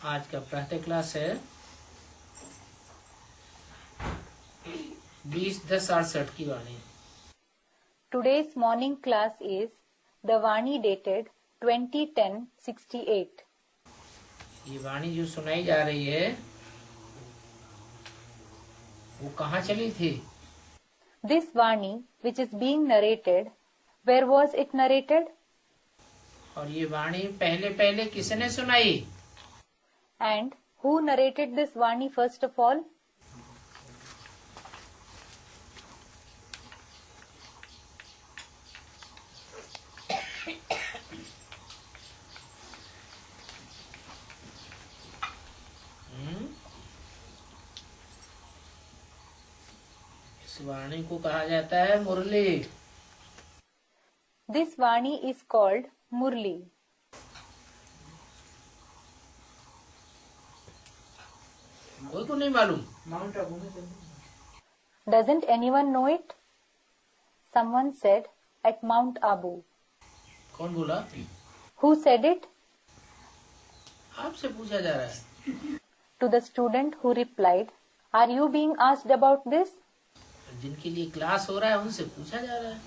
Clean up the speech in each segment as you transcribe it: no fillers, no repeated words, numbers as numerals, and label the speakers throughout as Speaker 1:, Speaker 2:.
Speaker 1: आज का प्रातः क्लास है 20/10/68 की वाणी।
Speaker 2: Today's morning class is the Vani dated 2010-68.
Speaker 1: ये वाणी जो सुनाई जा रही है वो कहाँ चली थी?
Speaker 2: This Vani, which is being narrated, where was it narrated?
Speaker 1: और ये वाणी पहले पहले किसने सुनाई?
Speaker 2: And who narrated this Vani first of all?
Speaker 1: इस वाणी को कहा जाता है मुरली।
Speaker 2: This Vani is called Murli.
Speaker 1: कोई को नहीं मालूम?
Speaker 2: Doesn't anyone know it? Someone said at Mount Abu.
Speaker 1: कौन बोला?
Speaker 2: Who said it?
Speaker 1: आपसे पूछा जा रहा है।
Speaker 2: To the student who replied, are you being asked about this?
Speaker 1: जिनके लिए क्लास हो रहा है उनसे पूछा जा रहा है।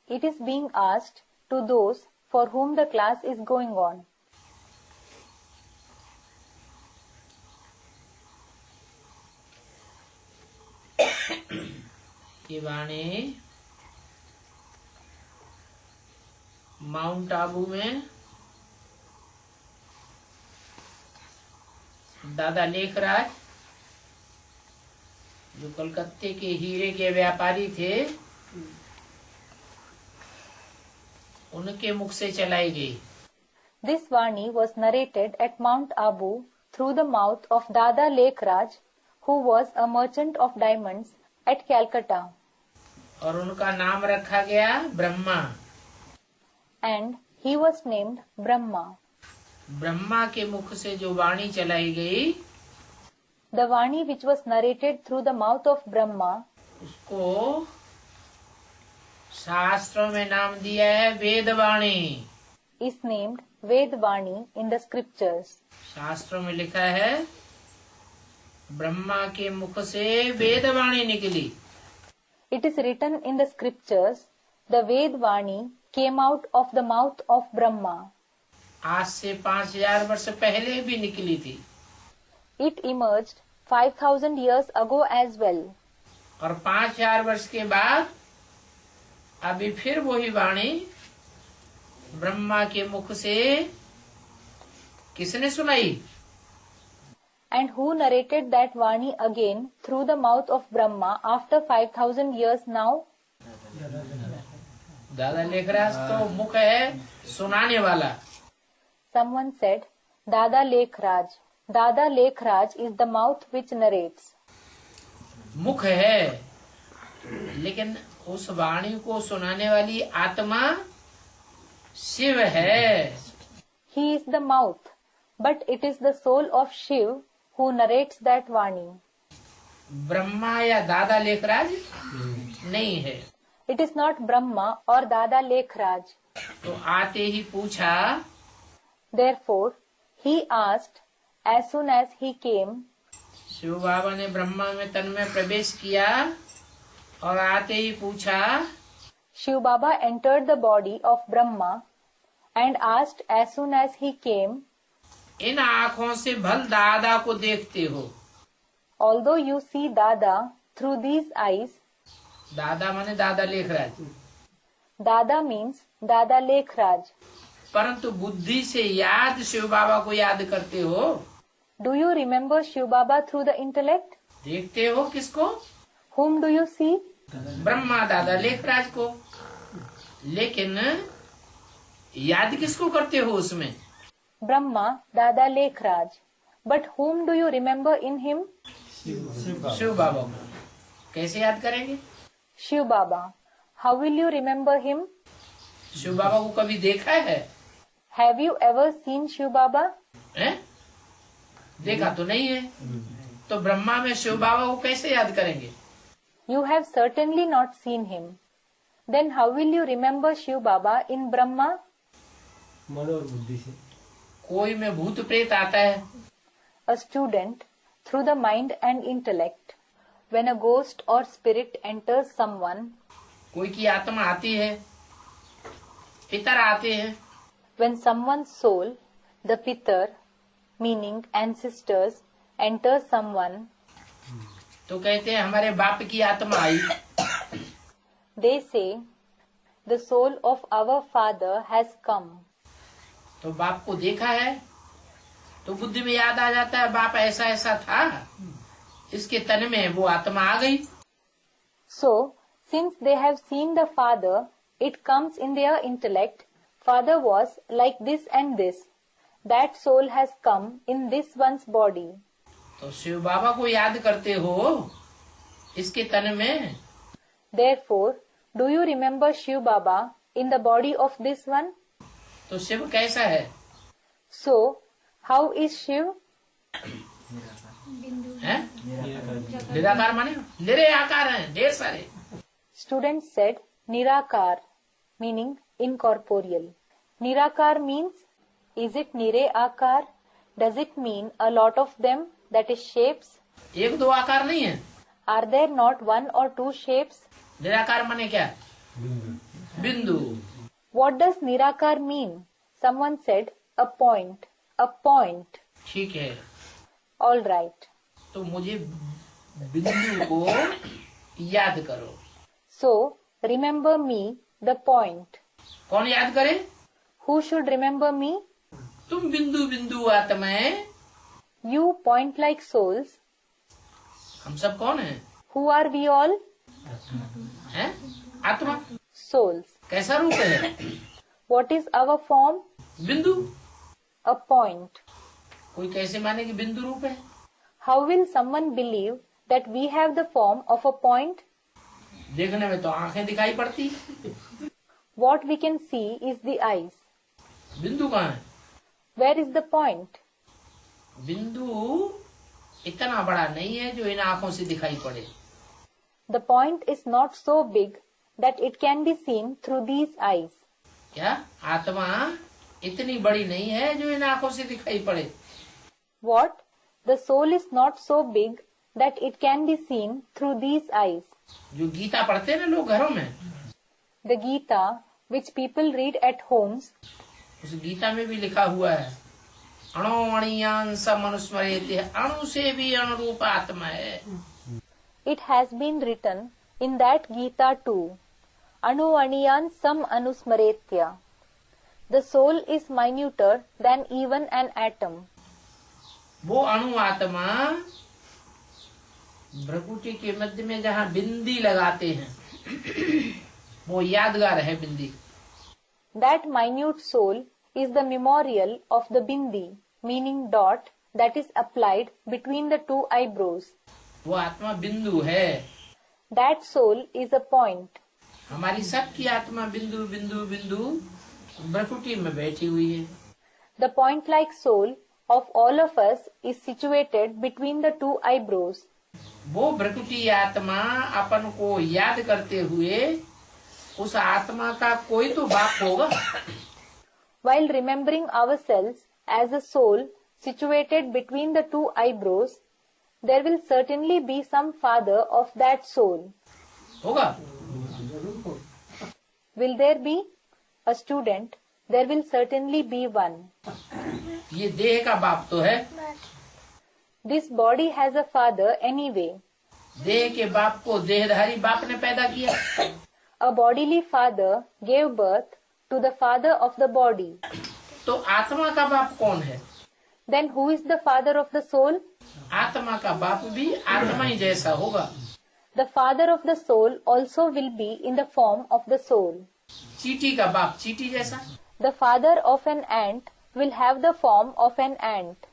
Speaker 2: It is being asked to those for whom the class is going on.
Speaker 1: ये वाणी माउंट आबू में दादा लेखराज जो कलकत्ते के हीरे के व्यापारी थे उनके मुख से चलाई गई।
Speaker 2: This Vani was narrated at Mount Abu through the mouth of Dada Lekhraj, who was a merchant of diamonds at Calcutta.
Speaker 1: और उनका नाम रखा गया Brahma.
Speaker 2: And he was named Brahma.
Speaker 1: Brahma के मुख से जो वाणी चलाई गई
Speaker 2: The Vani which was narrated through the mouth of Brahma,
Speaker 1: उसको शास्त्रों में नाम दिया है वेदवाणी।
Speaker 2: is named Vedvani in the scriptures.
Speaker 1: शास्त्रों में लिखा है ब्रह्मा के मुख से वेदवाणी निकली।
Speaker 2: It is written in the scriptures, the Vedvani came out of the mouth of Brahma.
Speaker 1: आज से 5000 वर्ष पहले भी निकली थी।
Speaker 2: It emerged 5000 years ago as well.
Speaker 1: और 5000 वर्ष के बाद अभी फिर वही वाणी ब्रह्मा के मुख से किसने सुनाई?
Speaker 2: And who narrated that Vani again through the mouth of Brahma after 5000 years now?
Speaker 1: दादा लेखराज तो मुख है सुनाने वाला।
Speaker 2: Someone said, Dada Lekhraj. Dada Lekhraj is the mouth which narrates.
Speaker 1: मुख है लेकिन उस वाणी को सुनाने वाली आत्मा शिव है।
Speaker 2: He is the mouth, but it is the soul of Shiv who narrates that Vani.
Speaker 1: Brahma या दादा लेखराज नहीं है।
Speaker 2: It is not Brahma or Dada Lekhraj.
Speaker 1: तो आते ही पूछा,
Speaker 2: Therefore, he asked as soon as he came.
Speaker 1: Shiv बाबा ने ब्रह्मा में तन में प्रवेश किया और आते ही पूछा,
Speaker 2: Shiv Baba entered the body of Brahma and asked as soon as he came,
Speaker 1: इन आँखों से भल दादा को देखते हो?
Speaker 2: although you see Dada through these eyes.
Speaker 1: दादा माने दादा Lekhraj.
Speaker 2: Dada means Dada Lekhraj.
Speaker 1: परंतु बुद्धि से याद शिव बाबा को याद करते हो?
Speaker 2: Do you remember Shiv Baba through the intellect?
Speaker 1: देखते हो किसको?
Speaker 2: Whom do you see?
Speaker 1: Brahma दादा लेखराज को। लेकिन याद किसको करते हो उसमें?
Speaker 2: Brahma, Dada Lekhraj. But whom do you remember in him?
Speaker 1: Shiv बाबा को। कैसे याद करेंगे?
Speaker 2: Shiv Baba. How will you remember him?
Speaker 1: Shiv बाबा को कभी देखा है?
Speaker 2: Have you ever seen Shiv Baba?
Speaker 1: हैं? देखा तो नहीं है। तो ब्रह्मा में शिव बाबा को कैसे याद करेंगे?
Speaker 2: You have certainly not seen him. Then how will you remember Shiv Baba in Brahma?
Speaker 3: मन और बुद्धि से।
Speaker 1: कोई में भूत प्रेत आता है।
Speaker 2: A student, through the mind and intellect. When a ghost or spirit enters someone,
Speaker 1: कोई की आत्मा आती है, पितर आते हैं।
Speaker 2: when someone's soul, the pitar, meaning ancestors, enters someone,
Speaker 1: तो कहते हैं हमारे बाप की आत्मा आई।
Speaker 2: they say, the soul of our father has come.
Speaker 1: तो बाप को देखा है तो बुद्धि में याद आ जाता है बाप ऐसा ऐसा था, इसके तन में वो आत्मा आ गई।
Speaker 2: So, since they have seen the father, it comes in their intellect, father was like this and this. That soul has come in this one's body.
Speaker 1: तो शिव बाबा को याद करते हो इसके तन में।
Speaker 2: Therefore, do you remember Shiv Baba in the body of this one?
Speaker 1: तो शिव कैसा है?
Speaker 2: So, how is Shiv?
Speaker 1: हैं? निराकार माने निरे आकार हैं ढेर सारे।
Speaker 2: Student said Nirakar, meaning incorporeal. Nirakar means, is it Nire Akar? Does it mean a lot of them, that is shapes?
Speaker 1: एक दो आकार नहीं है।
Speaker 2: Are there not one or two shapes?
Speaker 1: निराकार माने क्या? बिंदु।
Speaker 2: What does Nirakar mean? Someone said a point. A point.
Speaker 1: ठीक है,
Speaker 2: All right.
Speaker 1: तो मुझे बिंदु को याद करो।
Speaker 2: So, remember me, the point.
Speaker 1: कौन याद करे?
Speaker 2: Who should remember me?
Speaker 1: तुम बिंदु बिंदु आत्माएं।
Speaker 2: You point-like souls.
Speaker 1: हम सब कौन हैं?
Speaker 2: Who are we all?
Speaker 1: हैं? आत्मा।
Speaker 2: Souls.
Speaker 1: कैसा रूप है?
Speaker 2: What is our form?
Speaker 1: बिंदु।
Speaker 2: A point.
Speaker 1: कोई कैसे माने कि बिंदु रूप है?
Speaker 2: How will someone believe that we have the form of a point?
Speaker 1: देखने में तो आंखें दिखाई पड़ती।
Speaker 2: What we can see is the eyes.
Speaker 1: बिंदु कहाँ है?
Speaker 2: Where is the point?
Speaker 1: बिंदु इतना बड़ा नहीं है जो इन आंखों से दिखाई पड़े।
Speaker 2: The point is not so big that it can be seen through these eyes.
Speaker 1: क्या आत्मा इतनी बड़ी नहीं है जो इन आंखों से दिखाई पड़े?
Speaker 2: What? The soul is not so big that it can be seen through these eyes.
Speaker 1: जो गीता पढ़ते हैं ना लोग घरों में,
Speaker 2: The Gita, which people read at homes,
Speaker 1: उस गीता में भी लिखा हुआ है अणो अणियान समनुस्मरेति, अणु से भी अनुरूप आत्मा है।
Speaker 2: it has been written in that Gita too. Anu aniyan sam anusmaretya. The soul is minuter than even an atom.
Speaker 1: वो अणु आत्मा भ्रकुटी के मध्य में जहाँ बिंदी लगाते हैं वो यादगार है बिंदी।
Speaker 2: That minute soul is the memorial of the bindi, meaning dot, that is applied between the two eyebrows.
Speaker 1: वो आत्मा बिंदु है।
Speaker 2: That soul is a point.
Speaker 1: हमारी सबकी आत्मा बिंदु बिंदु बिंदु भ्रकुटी में बैठी हुई है।
Speaker 2: The point-like soul of all of us is situated between the two eyebrows.
Speaker 1: वो भ्रकुटी आत्मा अपन को याद करते हुए उस आत्मा का कोई तो बाप होगा।
Speaker 2: While remembering ourselves as a soul situated between the two eyebrows, there will certainly be some father of that soul.
Speaker 1: होगा?
Speaker 2: Will there be? A student, there will certainly be one.
Speaker 1: ये देह का बाप तो है।
Speaker 2: This body has a father anyway.
Speaker 1: देह के बाप को देहधारी बाप ने पैदा किया।
Speaker 2: A bodily father gave birth to the father of the body.
Speaker 1: तो आत्मा का बाप कौन है?
Speaker 2: Then who is the father of the soul?
Speaker 1: आत्मा का बाप भी आत्मा ही जैसा होगा।
Speaker 2: The father of the soul also will be in the form of the soul.
Speaker 1: चींटी का बाप चींटी जैसा।
Speaker 2: The father of an ant will have the form of an ant.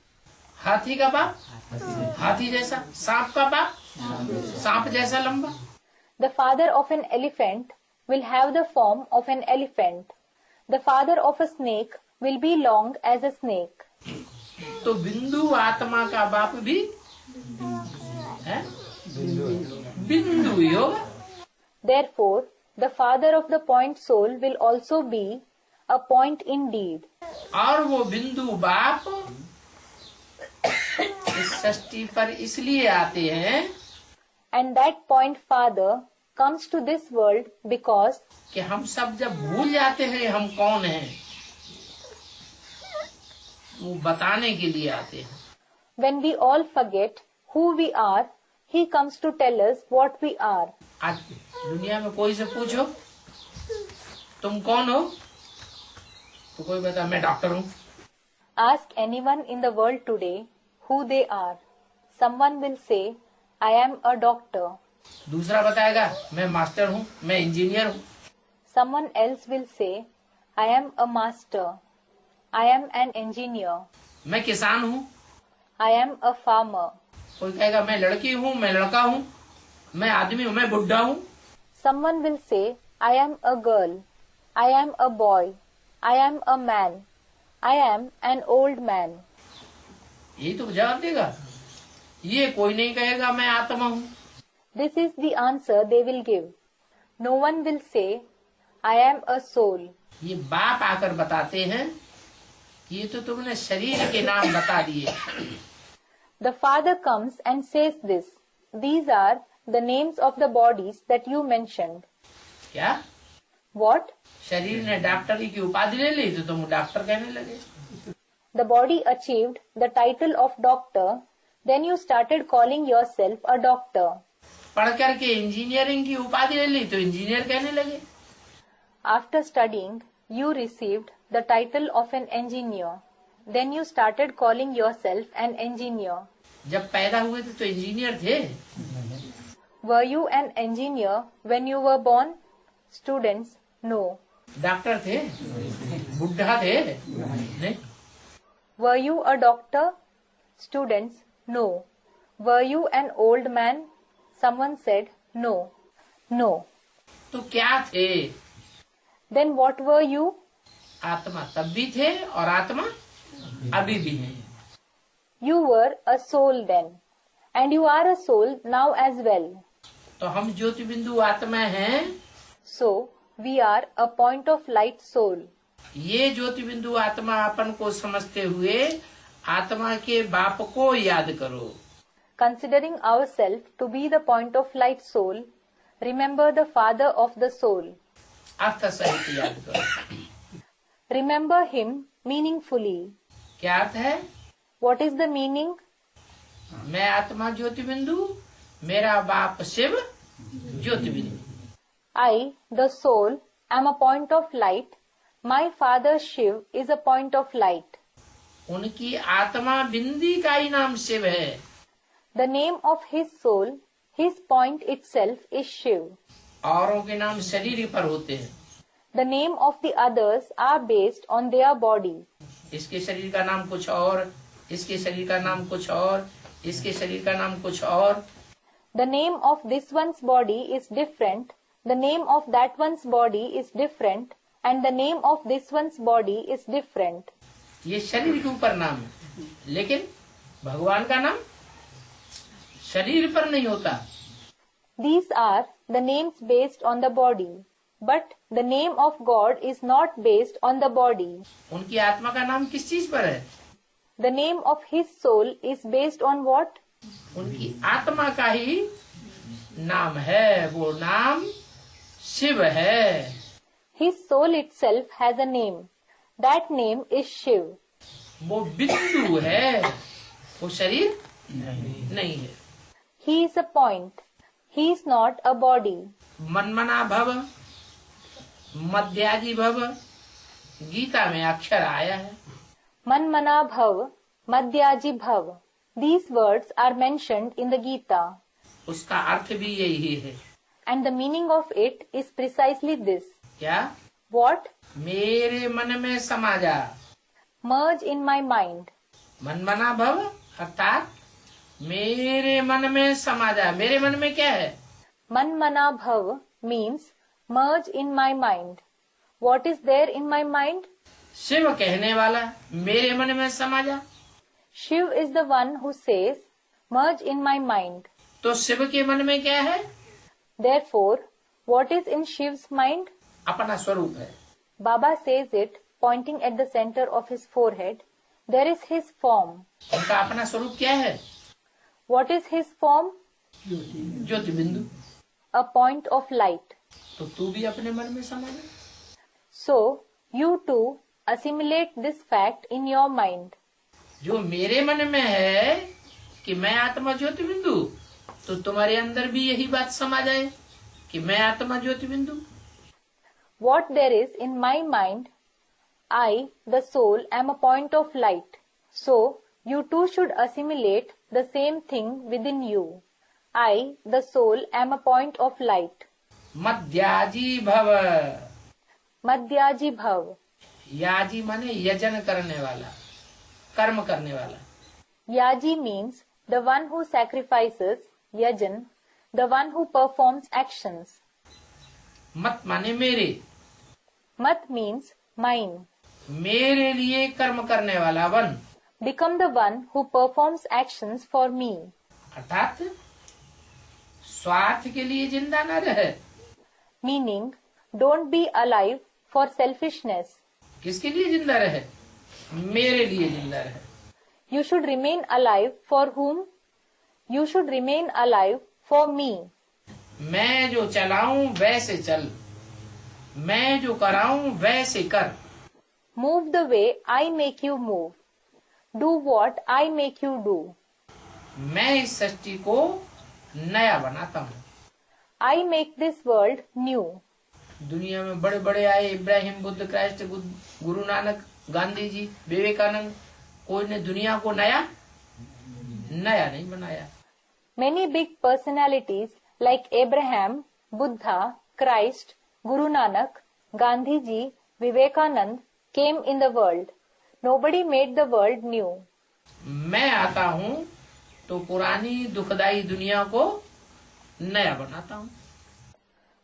Speaker 1: हाथी का बाप हाथी जैसा। सांप का बाप सांप जैसा लंबा।
Speaker 2: The father of an elephant will have the form of an elephant. The father of a snake will be long as a snake.
Speaker 1: तो बिंदु आत्मा का बाप भी है बिंदु ही होगा।
Speaker 2: Therefore, the father of the point soul will also be a point indeed.
Speaker 1: और वो बिंदु बाप इस सृष्टि पर इसलिए आते हैं
Speaker 2: And that point Father comes to this world because
Speaker 1: कि हम सब जब भूल जाते हैं हम कौन हैं, वो बताने के लिए आते हैं।
Speaker 2: when we all forget who we are, He comes to tell us what we are.
Speaker 1: आज दुनिया में कोई से पूछो तुम कौन हो, तो कोई बता मैं डॉक्टर हूँ।
Speaker 2: Ask anyone in the world today who they are. Someone will say, I am a doctor.
Speaker 1: दूसरा बताएगा मैं मास्टर हूँ, मैं इंजीनियर हूँ।
Speaker 2: Someone else will say, I am a master. I am an engineer.
Speaker 1: मैं किसान हूँ।
Speaker 2: I am a farmer.
Speaker 1: कोई कहेगा मैं लड़की हूँ, मैं लड़का हूँ, मैं आदमी हूँ, मैं बुढ़ा हूँ।
Speaker 2: Someone will say, I am a girl. I am a boy. I am a man. I am an old man.
Speaker 1: यही तो जवाब देगा। ये कोई नहीं कहेगा मैं आत्मा हूँ।
Speaker 2: This is the answer they will give. No one will say, I am a soul.
Speaker 1: ये बाप आकर बताते हैं ये तो तुमने शरीर के नाम बता दिए।
Speaker 2: The Father comes and says this. These are the names of the bodies that you mentioned.
Speaker 1: क्या?
Speaker 2: What?
Speaker 1: शरीर ने डॉक्टरी की उपाधि ले ली तो तुम डॉक्टर कहने लगे।
Speaker 2: The body achieved the title of doctor. Then you started calling yourself a doctor.
Speaker 1: पढ़ करके इंजीनियरिंग की उपाधि ले ली तो इंजीनियर कहने लगे।
Speaker 2: After studying, you received the title of an engineer. Then you started calling yourself an engineer.
Speaker 1: जब पैदा हुए थे तो इंजीनियर थे।
Speaker 2: Were you an engineer when you were born? Students, no.
Speaker 1: Doctor थे, बुढ़ा थे, नहीं।
Speaker 2: Were you a doctor? Students, no. Were you an old man? Someone said, no. No.
Speaker 1: तो क्या थे?
Speaker 2: Then what were you?
Speaker 1: आत्मा तब भी थे और आत्मा अभी भी है।
Speaker 2: You were a soul then. And you are a soul now as well.
Speaker 1: तो हम ज्योति बिंदु आत्मा हैं।
Speaker 2: So, we are a point of light soul.
Speaker 1: ये ज्योति बिंदु आत्मा अपन को समझते हुए आत्मा के बाप को याद करो।
Speaker 2: Considering ourselves to be the point of light soul, remember the Father of the soul.
Speaker 1: अर्थ सहित याद करो।
Speaker 2: Remember him meaningfully.
Speaker 1: क्या अर्थ है?
Speaker 2: What is the meaning?
Speaker 1: मैं आत्मा ज्योति बिंदु, मेरा बाप शिव ज्योति बिंदु।
Speaker 2: I, the soul, am a point of light. My father Shiv is a point of light.
Speaker 1: उनकी आत्मा बिंदी का ही नाम शिव है।
Speaker 2: The name of his soul, his point itself is Shiv.
Speaker 1: औरों के नाम शरीर पर होते हैं।
Speaker 2: The name of the others are based on their body.
Speaker 1: इसके शरीर का नाम कुछ और, इसके शरीर का नाम कुछ और, इसके शरीर का नाम कुछ और।
Speaker 2: The name of this one's body is different. The name of that one's body is different. And the name of this one's body is different.
Speaker 1: ये शरीर के ऊपर नाम है, लेकिन भगवान का नाम शरीर पर नहीं होता।
Speaker 2: These are the names based on the body. But the name of God is not based on the body.
Speaker 1: उनकी आत्मा का नाम किस चीज पर है?
Speaker 2: The name of his soul is based on what?
Speaker 1: उनकी आत्मा का ही नाम है, वो नाम शिव है।
Speaker 2: His soul itself has a name. That name is Shiv.
Speaker 1: वो बिंदु है, वो शरीर नहीं है।
Speaker 2: He is a point. He is not a body.
Speaker 1: मनमना भव, मध्याजी भव, गीता में अक्षर आया है।
Speaker 2: Manmana bhav, madhyaji bhav. These words are mentioned in the Gita.
Speaker 1: उसका अर्थ भी यही है।
Speaker 2: And the meaning of it is precisely this.
Speaker 1: क्या?
Speaker 2: What?
Speaker 1: मेरे मन में समा जा।
Speaker 2: Merge in my mind.
Speaker 1: मनमना भव अर्थात मेरे मन में समा जा। मेरे मन में क्या है?
Speaker 2: Manmana bhav means merge in my mind. What is there in my mind?
Speaker 1: Shiv कहने वाला मेरे मन में समा जा।
Speaker 2: Shiv is the one who says, merge in my mind.
Speaker 1: तो शिव के मन में क्या है?
Speaker 2: Therefore, what is in Shiv's mind?
Speaker 1: अपना स्वरूप है।
Speaker 2: Baba says it, pointing at the center of his forehead. There is his form.
Speaker 1: उनका अपना स्वरूप क्या है?
Speaker 2: What is his form?
Speaker 1: ज्योति बिंदु।
Speaker 2: A point of light.
Speaker 1: तो तू भी अपने मन में समा ले।
Speaker 2: So, you too assimilate this fact in your mind.
Speaker 1: जो मेरे मन में है कि मैं आत्मा ज्योति बिंदु, तो तुम्हारे अंदर भी यही बात समा जाए कि मैं आत्मा ज्योति बिंदु।
Speaker 2: What there is in my mind, I, the soul, am a point of light. So, you too should assimilate the same thing within you. I, the soul, am a point of light.
Speaker 1: मध्याजी भव।
Speaker 2: Madhyaji bhav.
Speaker 1: याजी माने यजन करने वाला, कर्म करने वाला।
Speaker 2: Yaji means the one who sacrifices, yajan, the one who performs actions.
Speaker 1: मत माने मेरे,
Speaker 2: Mat means mine.
Speaker 1: मेरे लिए कर्म करने वाला one,
Speaker 2: Become the one who performs actions for me.
Speaker 1: अर्थात स्वार्थ के लिए जिंदा न रहे।
Speaker 2: Meaning, don't be alive for selfishness.
Speaker 1: किसके लिए जिंदा रहे? मेरे लिए जिंदा रहे।
Speaker 2: You should remain alive for whom? You should remain alive for me.
Speaker 1: मैं जो चलाऊं वैसे चल, मैं जो कराऊं वैसे कर।
Speaker 2: Move the way I make you move. Do what I make you do.
Speaker 1: मैं इस सृष्टि को नया बनाता हूँ।
Speaker 2: I make this world new.
Speaker 1: दुनिया में बड़े बड़े आए, इब्राहिम, बुद्ध, क्राइस्ट, गुरु नानक, गांधी जी, विवेकानंद, कोई ने दुनिया को नया नहीं बनाया।
Speaker 2: Many big personalities like Abraham, Buddha, Christ, Guru Nanak, Gandhi ji, Vivekanand came in the world. Nobody made the world new.
Speaker 1: मैं आता हूँ तो पुरानी दुखदाई दुनिया को नया बनाता हूँ।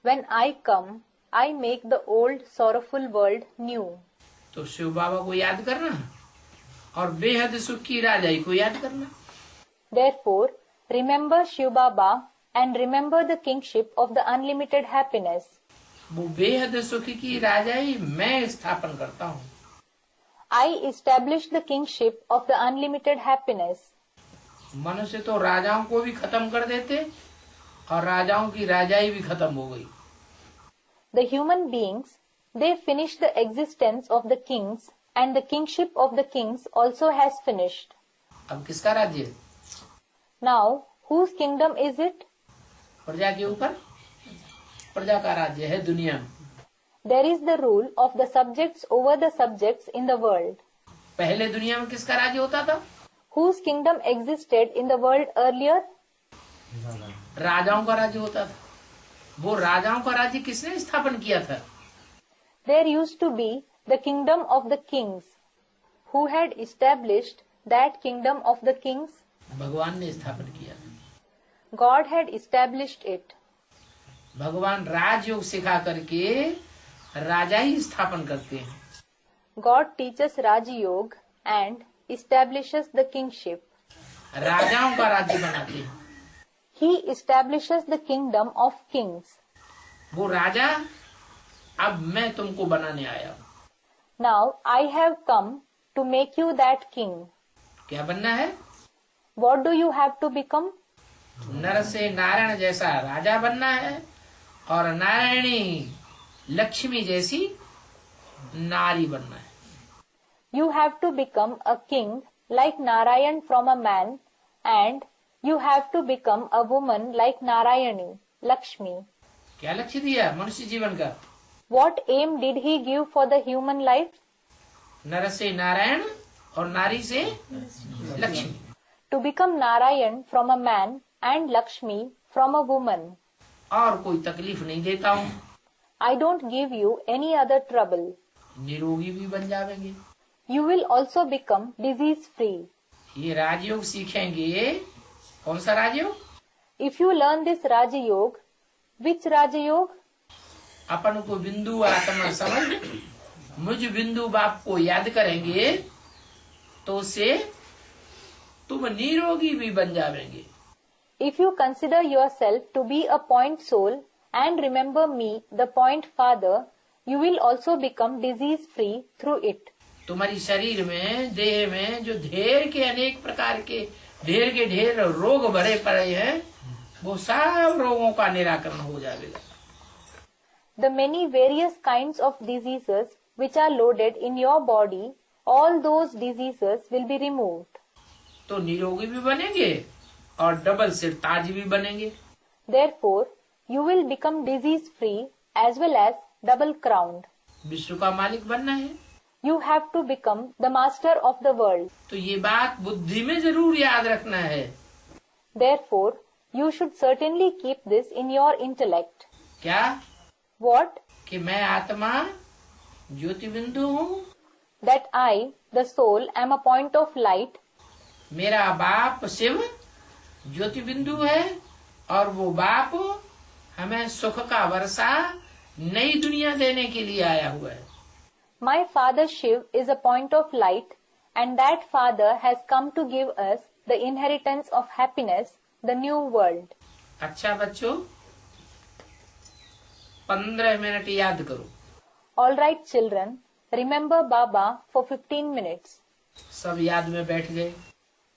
Speaker 2: When I come, I make the old sorrowful world new.
Speaker 1: तो शिव बाबा को याद करना और बेहद सुख की राजाई को याद करना।
Speaker 2: Therefore, remember Shiv Baba and remember the kingship of the unlimited happiness.
Speaker 1: वो बेहद सुख की राजाई मैं स्थापन करता हूँ।
Speaker 2: I establish the kingship of the unlimited happiness.
Speaker 1: मनुष्य तो राजाओं को भी खत्म कर देते और राजाओं की राजाई भी खत्म हो गई।
Speaker 2: The human beings, they finish the existence of the kings and the kingship of the kings also has finished.
Speaker 1: अब किसका राज्य है?
Speaker 2: Now, whose kingdom is it?
Speaker 1: प्रजा के ऊपर प्रजा का राज्य है दुनिया में।
Speaker 2: There is the rule of the subjects over the subjects in the world.
Speaker 1: पहले दुनिया में किसका राज्य होता था?
Speaker 2: Whose kingdom existed in the world earlier?
Speaker 1: राजाओं का राज्य होता था। वो राजाओं का राज्य किसने स्थापन किया था?
Speaker 2: There used to be the kingdom of the kings. Who had established that kingdom of the kings?
Speaker 1: भगवान ने स्थापन किया।
Speaker 2: God had established it.
Speaker 1: भगवान राजयोग सिखा करके राजाई स्थापन करते हैं।
Speaker 2: God teaches Raja Yoga and establishes the kingship.
Speaker 1: राजाओं का राज्य बनाते हैं।
Speaker 2: He establishes the kingdom of kings.
Speaker 1: वो राजा अब मैं तुमको बनाने आया हूँ।
Speaker 2: Now I have come to make you that king.
Speaker 1: क्या बनना है?
Speaker 2: What do you have to become?
Speaker 1: नर से नारायण जैसा राजा बनना है और नारायणी लक्ष्मी जैसी नारी बनना है।
Speaker 2: You have to become a king like Narayan from a man, and you have to become a woman like Narayani, Lakshmi.
Speaker 1: क्या लक्ष्य दिया मनुष्य जीवन का?
Speaker 2: What aim did he give for the human life?
Speaker 1: नर से नारायण और नारी से Lakshmi.
Speaker 2: To become Narayan from a man and Lakshmi from a woman.
Speaker 1: और कोई तकलीफ नहीं देता हूँ।
Speaker 2: I don't give you any other trouble.
Speaker 1: निरोगी भी बन जाएंगे।
Speaker 2: You will also become disease free.
Speaker 1: ये राजयोग सीखेंगे। कौन सा राजयोग?
Speaker 2: If you learn this Raja Yoga, which Raja Yoga?
Speaker 1: अपन को बिंदु आत्मा समझ मुझ बिंदु बाप को याद करेंगे तो उससे तुम निरोगी भी बन जाएंगे।
Speaker 2: If you consider yourself to be a point soul and remember me, the point father, you will also become disease free through it.
Speaker 1: तुम्हारी शरीर में, देह में जो ढेर के अनेक प्रकार के ढेर रोग भरे पड़े हैं, वो सब रोगों का निराकरण हो जाएगा.
Speaker 2: The many various kinds of diseases which are loaded in your body, all those diseases will be removed.
Speaker 1: तो निरोगी भी बनेंगे और डबल सिर ताज भी बनेंगे.
Speaker 2: Therefore, you will become disease free as well as double crowned.
Speaker 1: विश्व का मालिक बनना है.
Speaker 2: You have to become the master of the world.
Speaker 1: तो ये बात बुद्धि में जरूर याद रखना है.
Speaker 2: Therefore, you should certainly keep this in your intellect.
Speaker 1: क्या?
Speaker 2: What?
Speaker 1: कि मैं आत्मा ज्योति बिंदु हूँ.
Speaker 2: That I, the soul, am a point of light.
Speaker 1: मेरा बाप शिव ज्योति बिंदु है और वो बाप हमें सुख का वर्षा नई दुनिया देने के लिए आया हुआ है.
Speaker 2: My father Shiv is a point of light, and that father has come to give us the inheritance of happiness, the new world.
Speaker 1: अच्छा बच्चों, 15 मिनट याद करो.
Speaker 2: All right, children, remember Baba for 15 minutes.
Speaker 1: सब याद में बैठ गए.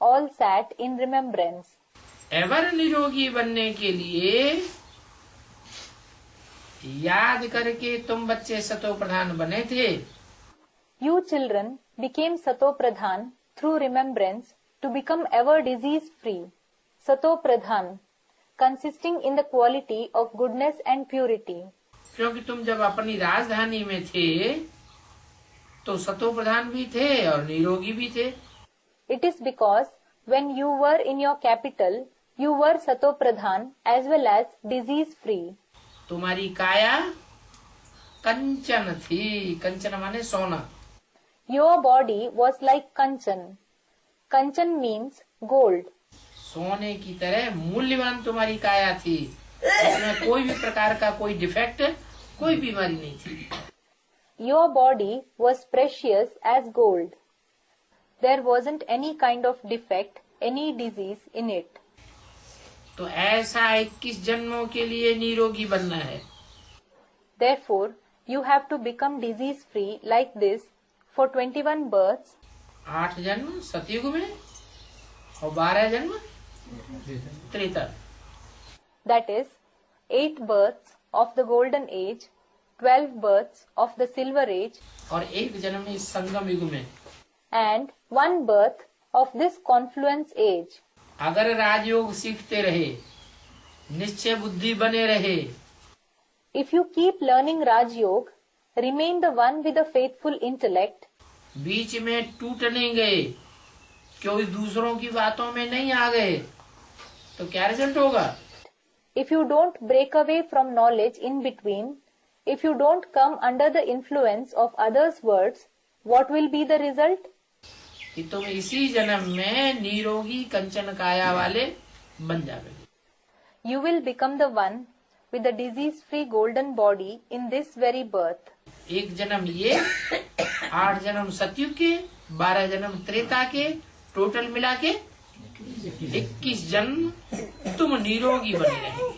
Speaker 2: All sat in remembrance.
Speaker 1: Ever निरोगी बनने के लिए याद करके तुम बच्चे सतो प्रधान बने थे.
Speaker 2: You children became Sato Pradhan through remembrance to become ever disease free. Sato Pradhan, consisting in the quality of goodness and purity.
Speaker 1: क्योंकि तुम जब अपनी राजधानी में थे तो सतो प्रधान भी थे और निरोगी भी थे.
Speaker 2: It is because when you were in your capital, you were Sato Pradhan as well as disease free.
Speaker 1: तुम्हारी काया कंचन थी. कंचन माने सोना.
Speaker 2: Your body was like Kanchan. Kanchan means gold.
Speaker 1: सोने की तरह मूल्यवान तुम्हारी काया थी. इसमें कोई भी प्रकार का कोई डिफेक्ट, कोई बीमारी नहीं थी.
Speaker 2: Your body was precious as gold. There wasn't any kind of defect, any disease in it.
Speaker 1: तो ऐसा 21 जन्मों के लिए निरोगी बनना है.
Speaker 2: Therefore, you have to become disease free like this for 21 births.
Speaker 1: 8 जन्म सतयुग में और 12 जन्म Treta.
Speaker 2: That is, 8 births of the golden age, 12 births of the silver age,
Speaker 1: और 1 जन्म इस संगम युग में.
Speaker 2: and 1 birth of this confluence age.
Speaker 1: अगर राजयोग सीखते रहे, निश्चय बुद्धि बने रहे,
Speaker 2: If you keep learning Raj Yoga, remain the one with a faithful intellect,
Speaker 1: बीच में टूट नहीं गए, कोई दूसरों की बातों में नहीं आ गए, तो क्या रिजल्ट होगा?
Speaker 2: if you don't break away from knowledge in between, if you don't come under the influence of others' words, what will be the result?
Speaker 1: कि तुम इसी जन्म में निरोगी कंचन काया वाले बन जाओगे.
Speaker 2: You will become the one with the disease-free golden body in this very birth.
Speaker 1: 1 जन्म ये, 8 जन्म सतयुग के, 12 जन्म त्रेता के, टोटल मिला के 21 जन्म तुम निरोगी बने रहेंगे.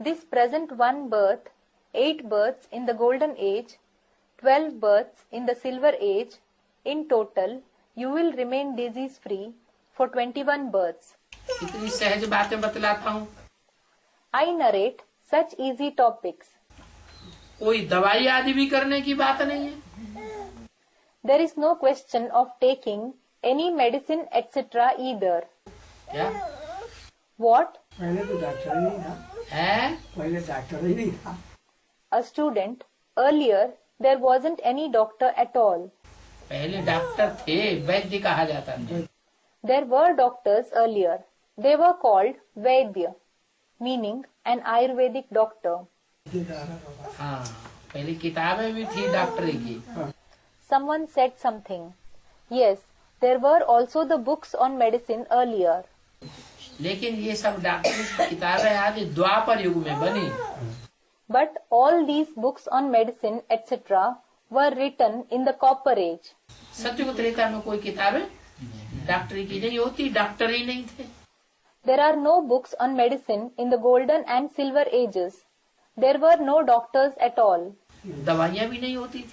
Speaker 2: This present 1 birth, 8 births in the golden age, 12 births in the silver age, in total, you will remain disease-free for 21 births.
Speaker 1: इतनी सहज बातें बतलाता हूँ.
Speaker 2: I narrate such easy topics.
Speaker 1: कोई दवाई आदि भी करने की बात नहीं है.
Speaker 2: There is no question of taking any medicine etc. either.
Speaker 1: क्या
Speaker 2: What?
Speaker 3: पहले तो डॉक्टर ही नहीं था.
Speaker 1: है?
Speaker 3: पहले डॉक्टर ही नहीं था.
Speaker 2: A student, earlier there wasn't any doctor at all.
Speaker 1: पहले डॉक्टर थे, वैद्य कहा जाता था.
Speaker 2: There were doctors earlier. They were called Vaidya, meaning an Ayurvedic doctor.
Speaker 1: हाँ, पहले किताबें भी थी डॉक्टरी की.
Speaker 2: Someone said something. Yes, there were also the books on medicine earlier.
Speaker 1: लेकिन ये सब डॉक्टरी की किताबें आदि द्वापर युग में बनी.
Speaker 2: But all these books on medicine etc. were written in the Copper Age.
Speaker 1: सतयुग त्रेता में कोई किताबें डॉक्टरी की नहीं होती, डॉक्टर ही नहीं थे.
Speaker 2: There are no books on medicine in the Golden and Silver Ages. There were no doctors at all.
Speaker 1: दवाइयाँ भी नहीं होती थी।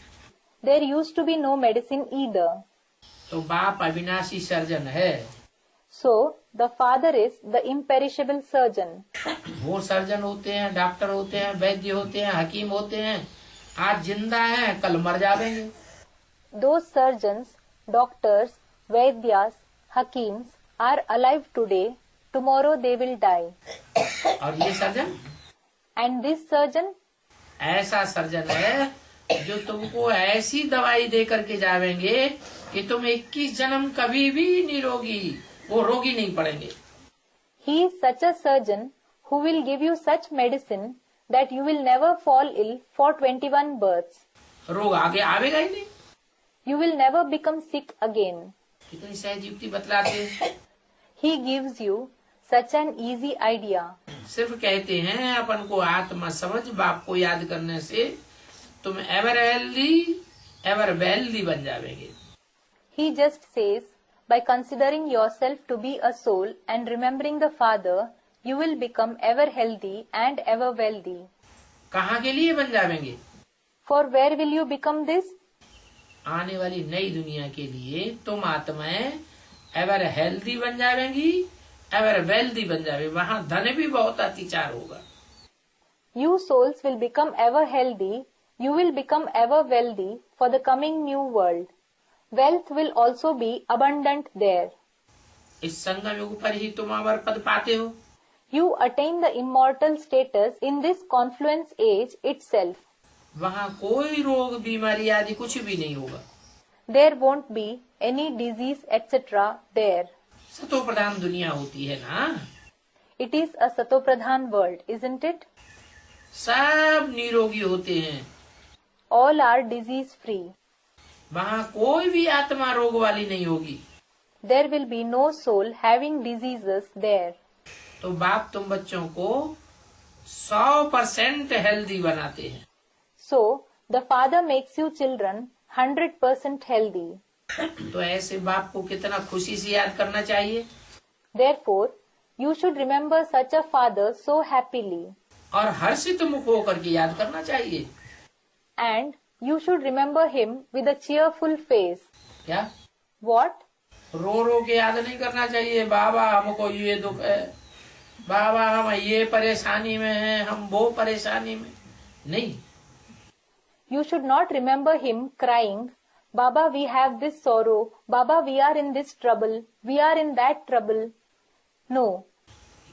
Speaker 2: There used to be no medicine either.
Speaker 1: तो बाप अविनाशी सर्जन है।
Speaker 2: So, the father is the imperishable surgeon.
Speaker 1: वो सर्जन होते हैं, डॉक्टर होते हैं, वैद्य होते हैं, हकीम होते हैं। आज जिंदा हैं, कल मर जाएंगे।
Speaker 2: Those surgeons, doctors, vaidyas, hakims are alive today. Tomorrow they will die.
Speaker 1: और ये सर्जन
Speaker 2: And this surgeon
Speaker 1: ऐसा सर्जन है जो तुमको ऐसी दवाई दे करके जावेंगे कि तुम 21 जन्म कभी भी निरोगी, वो रोगी नहीं पड़ेंगे।
Speaker 2: he is such a surgeon who will give you such medicine that you will never fall ill for 21 births.
Speaker 1: रोग आगे आवेगा ही नहीं।
Speaker 2: You will never become sick again.
Speaker 1: कितनी सहज युक्ति बतलाते हैं।
Speaker 2: He gives you such an easy idea.
Speaker 1: सिर्फ कहते हैं अपन को आत्मा समझ, बाप को याद करने से तुम एवर हेल्दी एवर वेल्दी बन जाओगे।
Speaker 2: He just says, by considering yourself to be a soul and remembering the Father, you will become ever healthy and ever wealthy.
Speaker 1: कहाँ के लिए बन जाएंगे?
Speaker 2: For where will you become this?
Speaker 1: आने वाली नई दुनिया के लिए तुम आत्माएं एवर हेल्दी बन जाएंगी, एवर वेल्दी बन जाएगी। वहाँ धन भी बहुत अत्याचार होगा।
Speaker 2: You souls will become ever healthy. You will become ever wealthy for the coming new world. Wealth will also be abundant there.
Speaker 1: इस संगम युग पर ही तुम अमर पद पाते हो।
Speaker 2: You attain the immortal status in this confluence age itself.
Speaker 1: वहाँ कोई रोग बीमारी आदि कुछ भी नहीं होगा।
Speaker 2: There won't be any disease etc. there.
Speaker 1: सतो प्रधान दुनिया होती है ना।
Speaker 2: It is a Satopradhan world, isn't it?
Speaker 1: सब निरोगी होते हैं।
Speaker 2: All are disease free.
Speaker 1: वहाँ कोई भी आत्मा रोग वाली नहीं होगी।
Speaker 2: There will be no soul having diseases there.
Speaker 1: तो बाप तुम बच्चों को 100% हेल्दी बनाते हैं।
Speaker 2: So, the Father makes you children 100% healthy.
Speaker 1: तो ऐसे बाप को कितना खुशी से याद करना चाहिए।
Speaker 2: Therefore, you should remember such a Father so happily.
Speaker 1: और हर्षित मुख होकर के याद करना चाहिए।
Speaker 2: And you should remember him with a cheerful face.
Speaker 1: क्या?
Speaker 2: What?
Speaker 1: रो रो के याद नहीं करना चाहिए। बाबा हमको ये दुख है, बाबा हम ये परेशानी में हैं, हम वो परेशानी में नहीं।
Speaker 2: You should not remember him crying, Baba, we have this sorrow. Baba, we are in this trouble. We are in that trouble. No.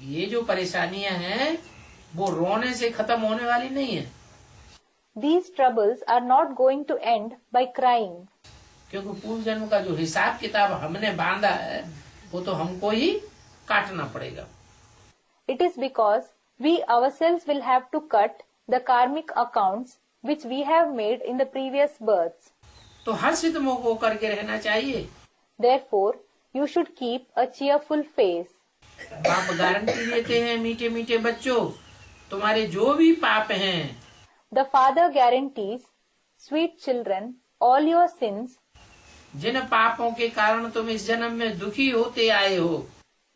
Speaker 1: ये जो परेशानियां हैं वो रोने से खत्म होने वाली नहीं है।
Speaker 2: These troubles are not going to end by crying.
Speaker 1: क्योंकि पूर्व जन्म का जो हिसाब किताब हमने बांधा है वो तो हमको ही काटना पड़ेगा।
Speaker 2: It is because we ourselves will have to cut the karmic accounts which we have made in the previous births.
Speaker 1: तो हर्षित मुख होकर के रहना चाहिए।
Speaker 2: Therefore, you should keep a cheerful face.
Speaker 1: बाप गारंटी देते हैं मीठे मीठे बच्चों, तुम्हारे जो भी पाप हैं,
Speaker 2: The Father guarantees, sweet children, all your sins,
Speaker 1: जिन पापों के कारण तुम इस जन्म में दुखी होते आए हो,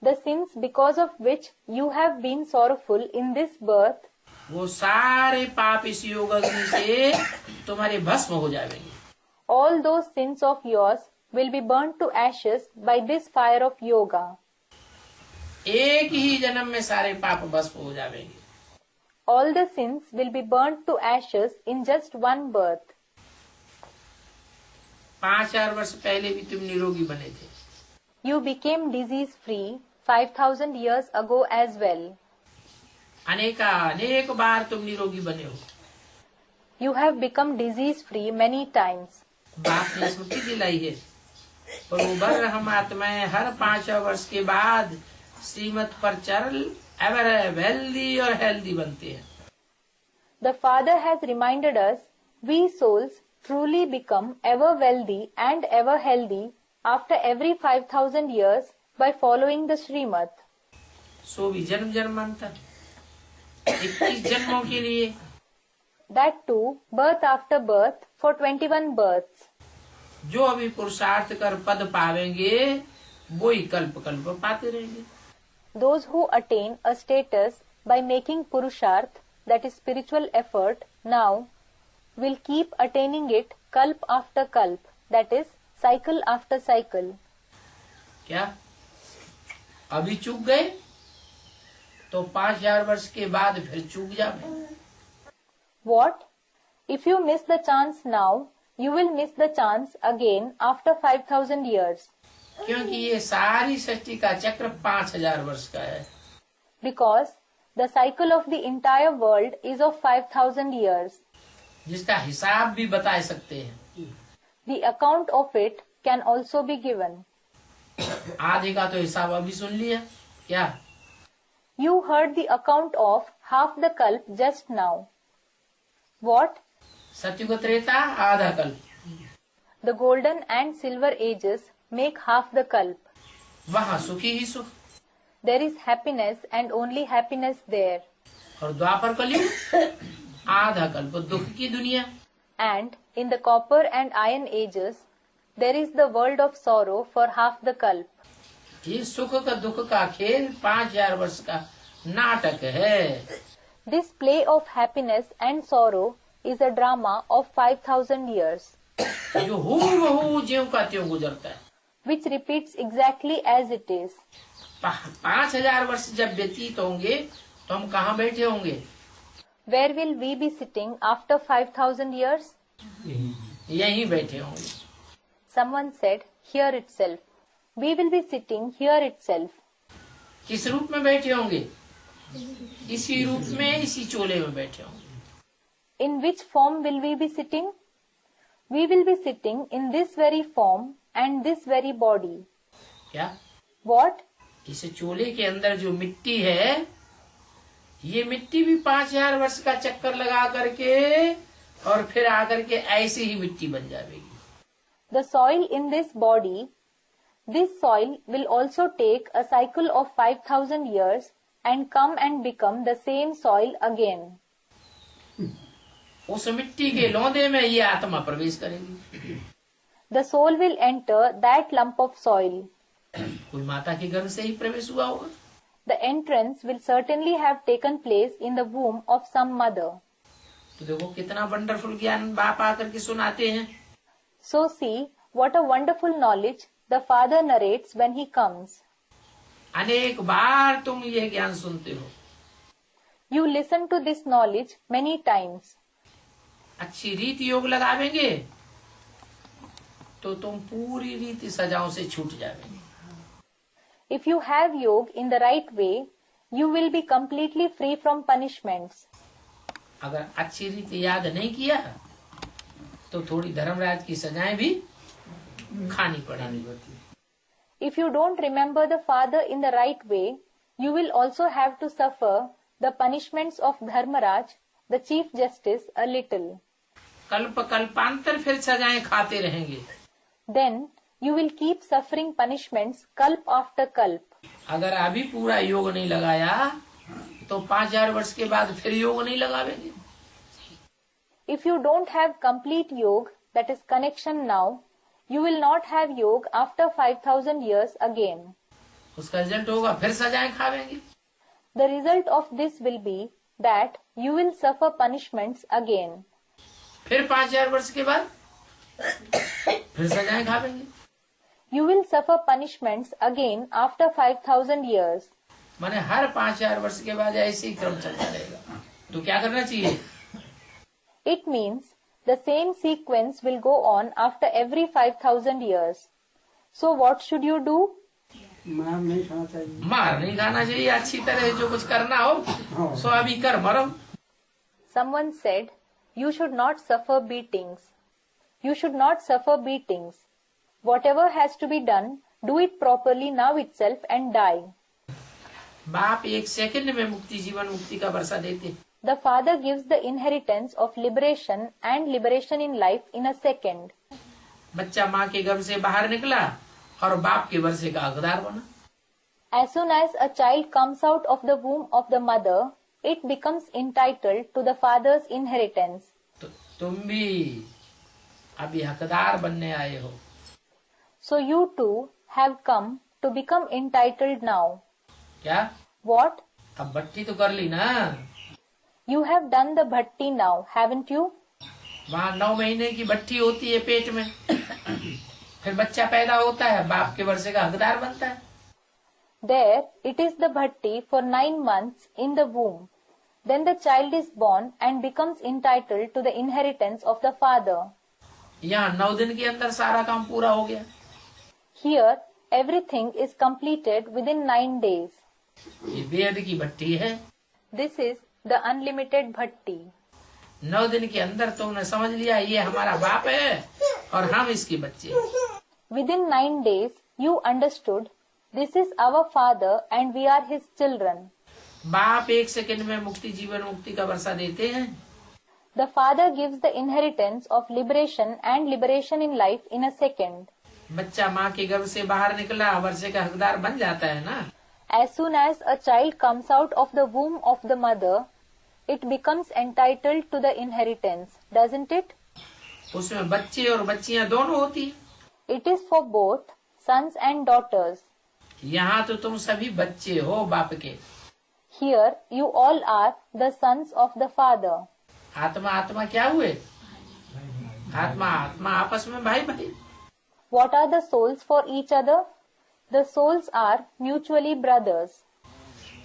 Speaker 2: the sins because of which you have been sorrowful in this birth,
Speaker 1: वो सारे पाप इस योग अग्नि से तुम्हारे भस्म हो जाएंगे।
Speaker 2: all those sins of yours will be burnt to ashes by this fire of yoga.
Speaker 1: एक ही जन्म में सारे पाप भस्म हो जाएंगे।
Speaker 2: All the sins will be burnt to ashes in just one birth.
Speaker 1: 5000 वर्ष पहले भी तुम निरोगी बने थे।
Speaker 2: You became disease free 5,000 years ago as well.
Speaker 1: अनेक बार तुम निरोगी बने हो।
Speaker 2: You have become disease free many times.
Speaker 1: बाप ने स्मृति दिलाई है, पर वो बर हम आत्माएं हर 500 वर्ष के बाद श्रीमत पर चल एवर वेल्दी और हेल्दी बनते हैं।
Speaker 2: The Father has reminded us, we souls truly become ever wealthy and ever healthy after every 5,000 years by following the Srimad.
Speaker 1: सो भी जन्म जन्मांतर 21 जन्मों के लिए,
Speaker 2: That too, birth after birth for 21 births.
Speaker 1: जो अभी पुरुषार्थ कर पद पावेंगे वो ही कल्प कल्प पाते रहेंगे।
Speaker 2: Those who attain a status by making purusharth, that is spiritual effort, now will keep attaining it kalp after kalp, that is, cycle after cycle.
Speaker 1: क्या अभी चूक गए तो 5000 वर्ष के बाद फिर चूक जावे।
Speaker 2: What? If you miss the chance now, you will miss the chance again after 5000 years.
Speaker 1: क्योंकि ये सारी सृष्टि का चक्र 5000 वर्ष का है।
Speaker 2: Because the cycle of the entire world is of 5000 years.
Speaker 1: जिसका हिसाब भी बता सकते हैं।
Speaker 2: The account of it can also be given.
Speaker 1: आधे का तो हिसाब अभी सुन लिया। क्या
Speaker 2: You heard the account of half the kalp just now. What?
Speaker 1: सत्युग त्रेता आधा कल्प,
Speaker 2: The golden and silver ages make half the kalp.
Speaker 1: वहाँ सुखी ही सुख,
Speaker 2: There is happiness and only happiness there.
Speaker 1: और द्वापर कलयुग आधा कल्प दुख की दुनिया।
Speaker 2: And in the copper and iron ages, there is the world of sorrow for half the kalp.
Speaker 1: ये सुख का दुख का खेल 5000 वर्ष का नाटक है।
Speaker 2: This play of happiness and sorrow is a drama of 5000 years,
Speaker 1: जो हूबहू ज्यों का त्यों गुजरता है।
Speaker 2: which repeats exactly as it is.
Speaker 1: 5000 वर्ष जब व्यतीत होंगे तो हम कहाँ बैठे होंगे?
Speaker 2: Where will we be sitting after 5000 years?
Speaker 1: यहीं बैठे होंगे।
Speaker 2: Someone said, here itself. We will be sitting here itself.
Speaker 1: किस रूप में बैठे होंगे? इसी रूप में, इसी चोले में बैठे होंगे।
Speaker 2: In which form will we be sitting? We will be sitting in this very form and this very body.
Speaker 1: क्या
Speaker 2: What?
Speaker 1: इस चोले के अंदर जो मिट्टी है, ये मिट्टी भी 5000 वर्ष का चक्कर लगा करके और फिर आकर के ऐसी ही मिट्टी बन जाएगी।
Speaker 2: The soil in this body, this soil will also take a cycle of 5000 years and come and become the same soil again.
Speaker 1: उस मिट्टी के लौंदे में ये आत्मा प्रवेश करेगी।
Speaker 2: The soul will enter that lump of soil.
Speaker 1: कोई माता के गर्भ से ही प्रवेश हुआ होगा।
Speaker 2: The entrance will certainly have taken place in the womb of some mother.
Speaker 1: तो देखो कितना वंडरफुल ज्ञान बाप आकर के सुनाते हैं।
Speaker 2: So see what a wonderful knowledge the father narrates when he comes.
Speaker 1: अनेक बार तुम ये ज्ञान सुनते हो।
Speaker 2: You listen to this knowledge many times.
Speaker 1: अच्छी रीति योग लगावेंगे तो तुम पूरी रीति सजाओं से छूट जाएंगे।
Speaker 2: If you have yoga in the right way, you will be completely free from punishments.
Speaker 1: अगर अच्छी रीति याद नहीं किया तो थोड़ी धर्मराज की सजाएं भी खानी पड़ेगी।
Speaker 2: If you don't remember the father in the right way, you will also have to suffer the punishments of Dharmaraj, the chief justice, a little.
Speaker 1: कल्प कल्पांतर फिर सजाएं खाते रहेंगे।
Speaker 2: Then you will keep suffering punishments kalp after kalp.
Speaker 1: अगर अभी पूरा योग नहीं लगाया तो 5000 वर्ष के बाद फिर योग नहीं लगावेंगे।
Speaker 2: If you don't have complete yoga, that is connection now, you will not have yoga after 5000 years again.
Speaker 1: उसका रिजल्ट होगा फिर सजाएं खावेंगे।
Speaker 2: The result of this will be that you will suffer punishments again.
Speaker 1: फिर 5000 वर्ष के बाद फिर सजाएं खावेंगे।
Speaker 2: You will suffer punishments again after 5000 years.
Speaker 1: माने हर 5000 वर्ष के बाद ऐसे ही क्रम चलता रहेगा। तो क्या करना चाहिए?
Speaker 2: It means the same sequence will go on after every 5000 years. So what should you do?
Speaker 3: मार नहीं खाना चाहिए।
Speaker 1: मार नहीं खाना चाहिए। अच्छी तरह जो कुछ करना हो सो अभी कर मरो।
Speaker 2: Someone said, you should not suffer beatings. You should not suffer beatings. Whatever has to be done, do it properly now itself and die.
Speaker 1: बाप एक सेकंड में मुक्ति, जीवन मुक्ति का वर्षा देते।
Speaker 2: The father gives the inheritance of liberation and liberation in life in a second.
Speaker 1: बच्चा माँ के गर्भ से बाहर निकला और बाप के वर्षे का हकदार बना।
Speaker 2: As soon as a child comes out of the womb of the mother, it becomes entitled to the father's inheritance.
Speaker 1: तो तुम भी अभी हकदार बनने आए हो।
Speaker 2: So you too have come to become entitled now.
Speaker 1: क्या?
Speaker 2: What?
Speaker 1: अब भट्टी तो कर ली ना।
Speaker 2: You have done the bhatti now, haven't you?
Speaker 1: वहाँ 9 महीने की भट्ठी होती है पेट में। फिर बच्चा पैदा होता है, बाप के वर्षे का हकदार बनता है।
Speaker 2: There it is the bhatti for 9 months in the womb. Then the child is born and becomes entitled to the inheritance of the father.
Speaker 1: यहाँ 9 दिन के अंदर सारा काम पूरा हो गया।
Speaker 2: Here everything is completed within 9 days.
Speaker 1: ये वेद की भट्टी है।
Speaker 2: This is the unlimited bhatti.
Speaker 1: 9 दिन के अंदर तुमने समझ लिया ये हमारा बाप है और हम इसके बच्चे।
Speaker 2: Within 9 days you understood this is our father and we are his children.
Speaker 1: बाप 1 सेकंड में मुक्ति, जीवन मुक्ति का वर्षा देते हैं।
Speaker 2: The father gives the inheritance of liberation and liberation in life in a second.
Speaker 1: बच्चा माँ के गर्भ से बाहर निकला, वर्षे का हकदार बन जाता है ना।
Speaker 2: As soon as a child comes out of the womb of the mother, it becomes entitled to the inheritance, doesn't it?
Speaker 1: उसमें बच्चे और बच्चियां दोनों होती है।
Speaker 2: It is for both sons and daughters.
Speaker 1: यहाँ तो तुम सभी बच्चे हो बाप के।
Speaker 2: Here you all are the sons of the father.
Speaker 1: आत्मा आत्मा क्या हुए? आत्मा आत्मा आपस में भाई भाई।
Speaker 2: What are the souls for each other? The souls are mutually brothers.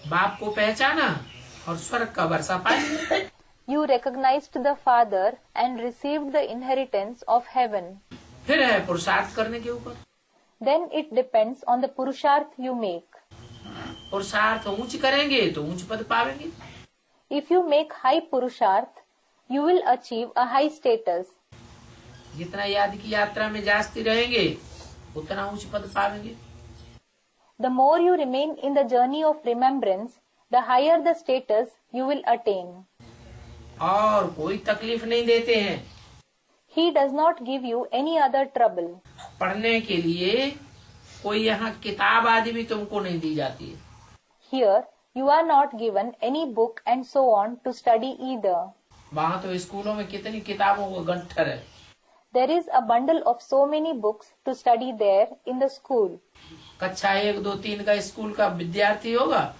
Speaker 1: बाप को पहचाना और स्वर्ग का वर्षा पाया।
Speaker 2: You recognized the father and received the inheritance of heaven.
Speaker 1: फिर है पुरुषार्थ करने के ऊपर।
Speaker 2: Then it depends on the purusharth you make.
Speaker 1: पुरुषार्थ ऊंच करेंगे तो ऊंच पद पावेंगे।
Speaker 2: If you make high purusharth, you will achieve a high status.
Speaker 1: जितना याद की यात्रा में जास्ती रहेंगे उतना ऊंच पद पावेंगे।
Speaker 2: The more you remain in the journey of remembrance, the higher the status you will attain.
Speaker 1: और कोई तकलीफ नहीं देते हैं।
Speaker 2: He does not give you any other trouble.
Speaker 1: पढ़ने के लिए कोई यहाँ किताब आदि भी तुमको नहीं दी जाती है।
Speaker 2: Here you are not given any book and so on to study either.
Speaker 1: वहाँ तो स्कूलों में कितनी किताबों का गट्ठर है।
Speaker 2: There is a bundle of so many books to study there in the school.
Speaker 1: कक्षा 1, 2, 3 का स्कूल का विद्यार्थी होगा,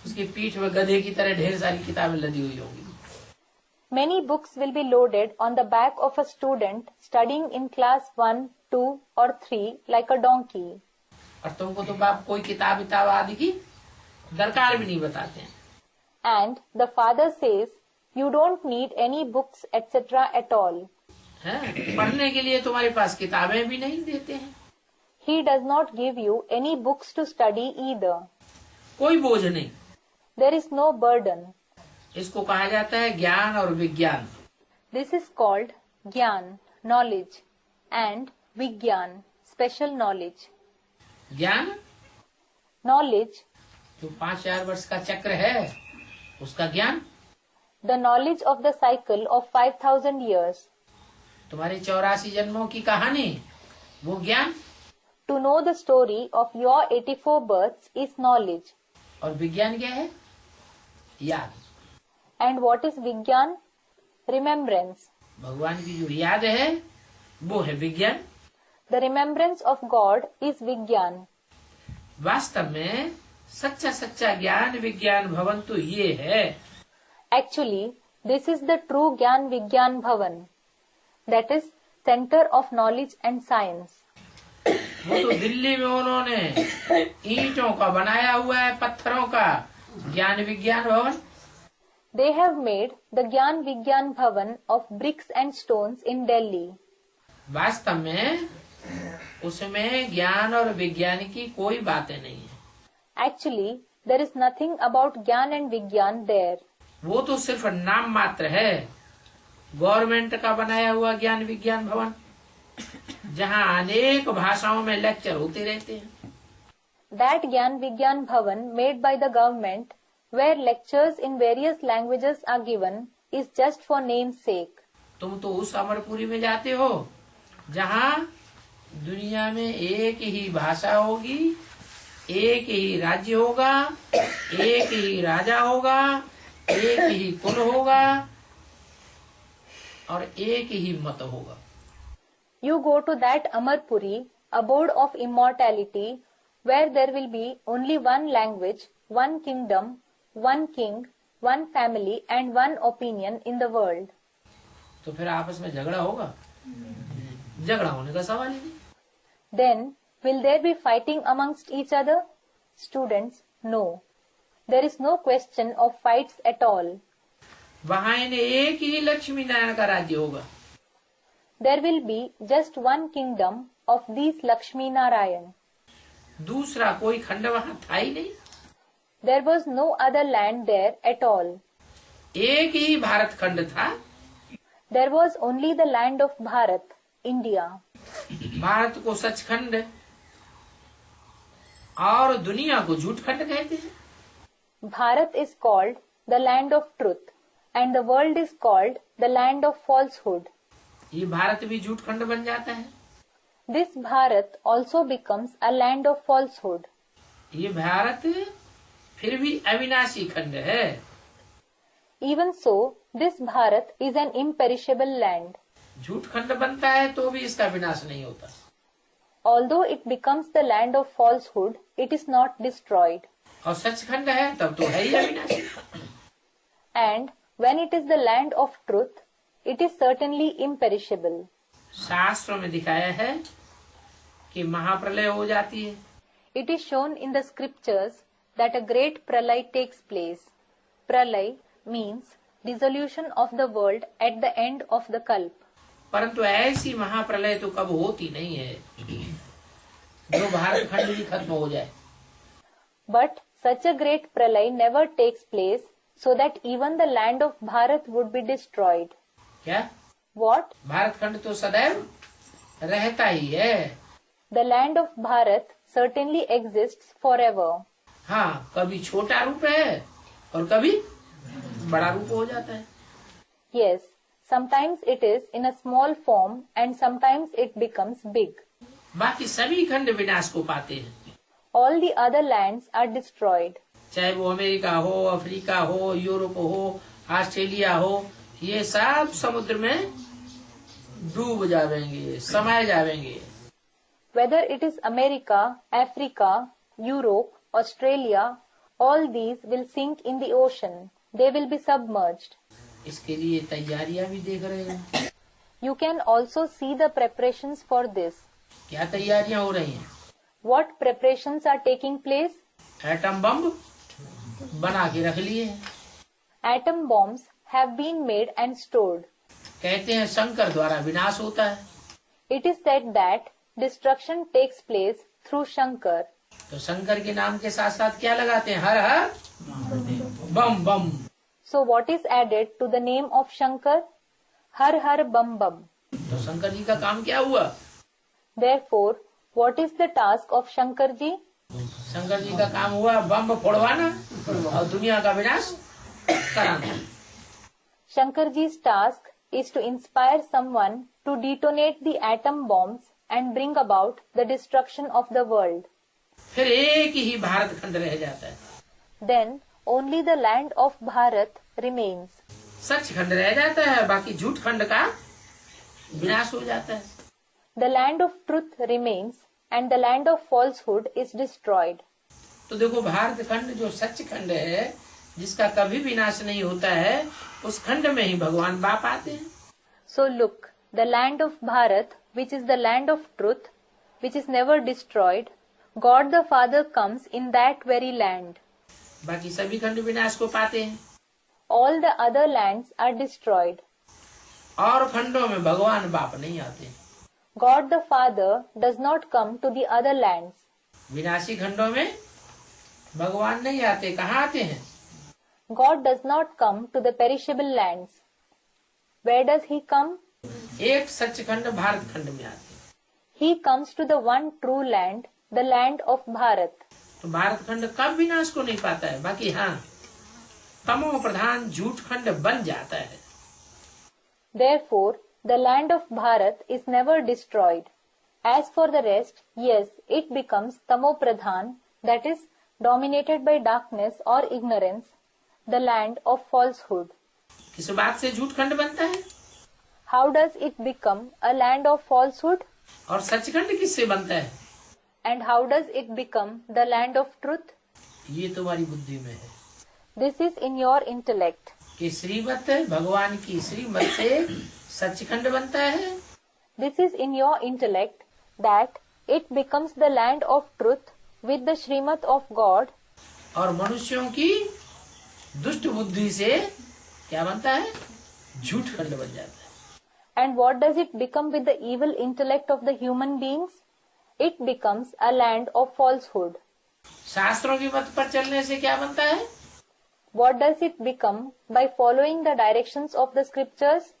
Speaker 1: उसकी पीठ में गधे की तरह ढेर सारी किताबें लदी हुई होंगी।
Speaker 2: Many books will be loaded on the back of a student studying in class 1, 2 or 3 like a donkey.
Speaker 1: और तुमको तो बाप कोई किताब आदि की दरकार भी नहीं बताते हैं।
Speaker 2: And the father says, you don't need any books etc. at all.
Speaker 1: पढ़ने के लिए तुम्हारे पास किताबें भी नहीं देते हैं।
Speaker 2: He does not give you any books to study either.
Speaker 1: कोई बोझ नहीं।
Speaker 2: There is no burden.
Speaker 1: इसको कहा जाता है ज्ञान और विज्ञान।
Speaker 2: This is called Gyan, knowledge, and Vigyan, special knowledge.
Speaker 1: ज्ञान
Speaker 2: Knowledge,
Speaker 1: जो 5000 वर्ष का चक्र है उसका ज्ञान।
Speaker 2: the knowledge of the cycle of 5000 years.
Speaker 1: तुम्हारे 84 जन्मों की कहानी वो ज्ञान।
Speaker 2: To know the story of your 84 births is knowledge.
Speaker 1: और विज्ञान क्या है? याद।
Speaker 2: And what is Vigyan? Remembrance.
Speaker 1: भगवान की जो याद है वो है विज्ञान।
Speaker 2: The remembrance of God is Vigyan.
Speaker 1: वास्तव में सच्चा सच्चा ज्ञान विज्ञान भवन तो ये है।
Speaker 2: Actually, this is the true Gyan Vigyan Bhavan. That is center of knowledge and science.
Speaker 1: वो तो दिल्ली में उन्होंने ईंटों का बनाया हुआ है, पत्थरों का ज्ञान विज्ञान भवन।
Speaker 2: They have made the Gyan Vigyan Bhavan of bricks and stones in Delhi.
Speaker 1: वास्तव में उसमें ज्ञान और विज्ञान की कोई बातें नहीं है।
Speaker 2: Actually, there is nothing about Gyan and Vigyan there.
Speaker 1: वो तो सिर्फ नाम मात्र है। गवर्नमेंट का बनाया हुआ ज्ञान विज्ञान भवन, जहाँ अनेक भाषाओं में लेक्चर होते रहते हैं।
Speaker 2: That Gyan Vigyan Bhavan made by the government, where lectures in various languages are given, is just for name's sake.
Speaker 1: तुम तो उस अमरपुरी में जाते हो जहाँ दुनिया में एक ही भाषा होगी, एक ही राज्य होगा, एक ही राजा होगा, एक ही कुल होगा और एक ही मत होगा।
Speaker 2: You go to that Amarpuri, abode of immortality, where there will be only one language, one kingdom, one king, one family and one opinion in the world.
Speaker 1: तो फिर आपस में झगड़ा होगा? झगड़ा होने का सवाल ही नहीं।
Speaker 2: Then, will there be fighting amongst each other? Students, no. There is no question of fights at all.
Speaker 1: वहाँ इन्हें एक ही लक्ष्मी नारायण का राज्य होगा।
Speaker 2: There will be just one kingdom of these Lakshmi Narayan.
Speaker 1: दूसरा कोई खंड वहाँ था ही नहीं।
Speaker 2: There was no other land there at all.
Speaker 1: एक ही भारत खंड था।
Speaker 2: There was only the land of Bharat, India.
Speaker 1: Bharat को सचखंड और दुनिया को झूठखंड कहते हैं।
Speaker 2: Bharat is called the land of truth and the world is called the land of falsehood.
Speaker 1: ये भारत भी झूठखंड बन जाता है।
Speaker 2: This Bharat also becomes a land of falsehood.
Speaker 1: ये भारत फिर भी अविनाशी खंड है।
Speaker 2: Even so, this Bharat is an imperishable land.
Speaker 1: झूठखंड बनता है तो भी इसका विनाश नहीं होता।
Speaker 2: Although it becomes the land of falsehood, it is not destroyed.
Speaker 1: और सचखंड है तब तो है ही अविनाशी।
Speaker 2: And when it is the land of truth, it is certainly imperishable.
Speaker 1: शास्त्रों में दिखाया है कि महाप्रलय हो जाती है।
Speaker 2: It is shown in the scriptures that a great pralay takes place. Pralay means dissolution of the world at the end of the kalp.
Speaker 1: परंतु ऐसी महाप्रलय तो कब होती नहीं है जो भारत खंड भी खत्म हो जाए।
Speaker 2: But such a great pralay never takes place so that even the land of Bharat would be destroyed.
Speaker 1: क्या?
Speaker 2: What?
Speaker 1: भारत खंड तो सदैव रहता ही है।
Speaker 2: The land of Bharat certainly exists forever.
Speaker 1: हाँ, कभी छोटा रूप है और कभी बड़ा रूप हो जाता है।
Speaker 2: Yes, sometimes it is in a small form and sometimes it becomes big.
Speaker 1: बाकी सभी खंड विनाश को पाते हैं।
Speaker 2: All the other lands are destroyed.
Speaker 1: चाहे वो अमेरिका हो, अफ्रीका हो, यूरोप हो, ऑस्ट्रेलिया हो, ये सब समुद्र में डूब जाएंगे, समाये जाएंगे।
Speaker 2: Whether it is America, Africa, Europe, Australia, all these will sink in the ocean. They will be submerged.
Speaker 1: इसके लिए तैयारियां भी देख रहे हैं।
Speaker 2: You can also see the preparations for this.
Speaker 1: क्या तैयारियां हो रही हैं?
Speaker 2: What preparations are taking place?
Speaker 1: Atom bomb बना के रख लिए हैं।
Speaker 2: Atom bombs have been made and stored.
Speaker 1: कहते हैं शंकर द्वारा विनाश होता है।
Speaker 2: It is said that destruction takes place through Shankar.
Speaker 1: तो शंकर के नाम के साथ साथ क्या लगाते हैं? हर हर बम बम।
Speaker 2: So what is added to the name of Shankar? Har Har Bam Bam.
Speaker 1: तो शंकर जी का काम क्या हुआ?
Speaker 2: Therefore, what is the task of Shankar ji?
Speaker 1: Shankar ji का काम हुआ बम फोड़वाना और दुनिया का विनाश कराना।
Speaker 2: Shankar ji's task is to inspire someone to detonate the atom bombs and bring about the destruction of the world.
Speaker 1: फिर एक ही भारत खंड रह जाता है।
Speaker 2: Then only the land of Bharat remains.
Speaker 1: सच खंड रह जाता है, बाकी झूठ खंड का विनाश हो जाता है।
Speaker 2: The land of truth remains and the land of falsehood is destroyed.
Speaker 1: तो देखो भारत खंड जो सच खंड है, जिसका कभी विनाश नहीं होता है, उस खंड में ही भगवान बाप आते हैं।
Speaker 2: So look, the land of Bharat, which is the land of truth, which is never destroyed, God the Father comes in that very land.
Speaker 1: बाकी सभी खंड विनाश को पाते हैं।
Speaker 2: All the other lands are destroyed.
Speaker 1: और खंडों में भगवान बाप नहीं आते।
Speaker 2: God the Father does not come to the other lands.
Speaker 1: विनाशी खंडों में भगवान नहीं आते। कहाँ आते हैं?
Speaker 2: God does not come to the perishable lands. Where does he come?
Speaker 1: एक सच खंड भारत खंड में आते हैं।
Speaker 2: He comes to the one true land, the land of Bharat.
Speaker 1: तो भारत खंड कब विनाश को नहीं पाता है? बाकी हाँ, तमो प्रधान झूठ खंड बन जाता है।
Speaker 2: Therefore, the land of Bharat is never destroyed. As for the rest, yes, it becomes Tamo Pradhan, that is, dominated by darkness or ignorance, the land of falsehood.
Speaker 1: किस बात से झूठ खंड बनता है?
Speaker 2: How does it become a land of falsehood?
Speaker 1: और सचखंड किससे बनता है?
Speaker 2: And how does it become the land of truth?
Speaker 1: ये तुम्हारी बुद्धि में है
Speaker 2: This is in your intellect.
Speaker 1: कि श्रीमत भगवान की श्रीमत से सचखंड बनता है।
Speaker 2: This is in your intellect that it becomes the land of truth with the Srimad of God.
Speaker 1: और मनुष्यों की दुष्ट बुद्धि से क्या बनता है? झूठ खंड बन जाता है।
Speaker 2: And what does it become with the evil intellect of the human beings? It becomes a land of falsehood.
Speaker 1: शास्त्रों की मत पर चलने से क्या बनता है?
Speaker 2: What does it become by following the directions of the scriptures?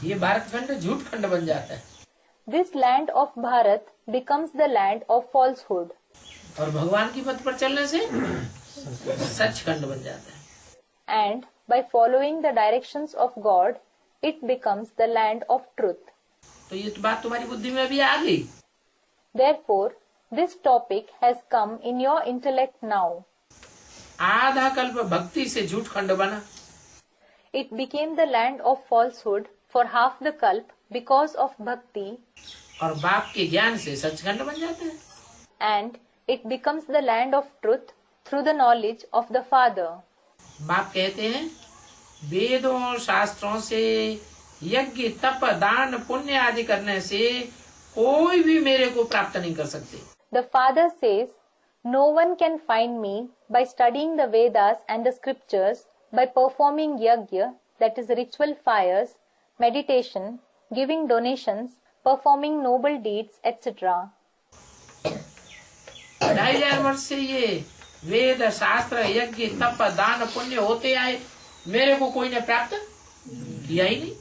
Speaker 1: ये भारत खंड झूठ खंड बन जाता है।
Speaker 2: This land of Bharat becomes the land of falsehood.
Speaker 1: और भगवान की पथ पर चलने से सच खंड बन जाता है।
Speaker 2: And by following the directions of God, it becomes the land of truth.
Speaker 1: तो ये बात तुम्हारी बुद्धि में अभी आ गई।
Speaker 2: Therefore, this topic has come in your intellect now.
Speaker 1: आधा कल्प भक्ति से झूठ खंड बना।
Speaker 2: It became the land of falsehood for half the kalp because of bhakti,
Speaker 1: और बाप के ज्ञान से सचखंड बन जाता है।
Speaker 2: and it becomes the land of truth through the knowledge of the Father.
Speaker 1: बाप कहते हैं वेदों शास्त्रों से यज्ञ तप दान पुण्य आदि करने से कोई भी मेरे को प्राप्त नहीं कर सकते।
Speaker 2: The Father says, no one can find me by studying the Vedas and the scriptures, by performing yajna, that is ritual fires, meditation, giving donations, performing noble deeds, etc.
Speaker 1: 2500 वर्ष से ये वेद शास्त्र यज्ञ तप दान पुण्य होते आए, मेरे को कोई ने प्राप्त किया ही नहीं।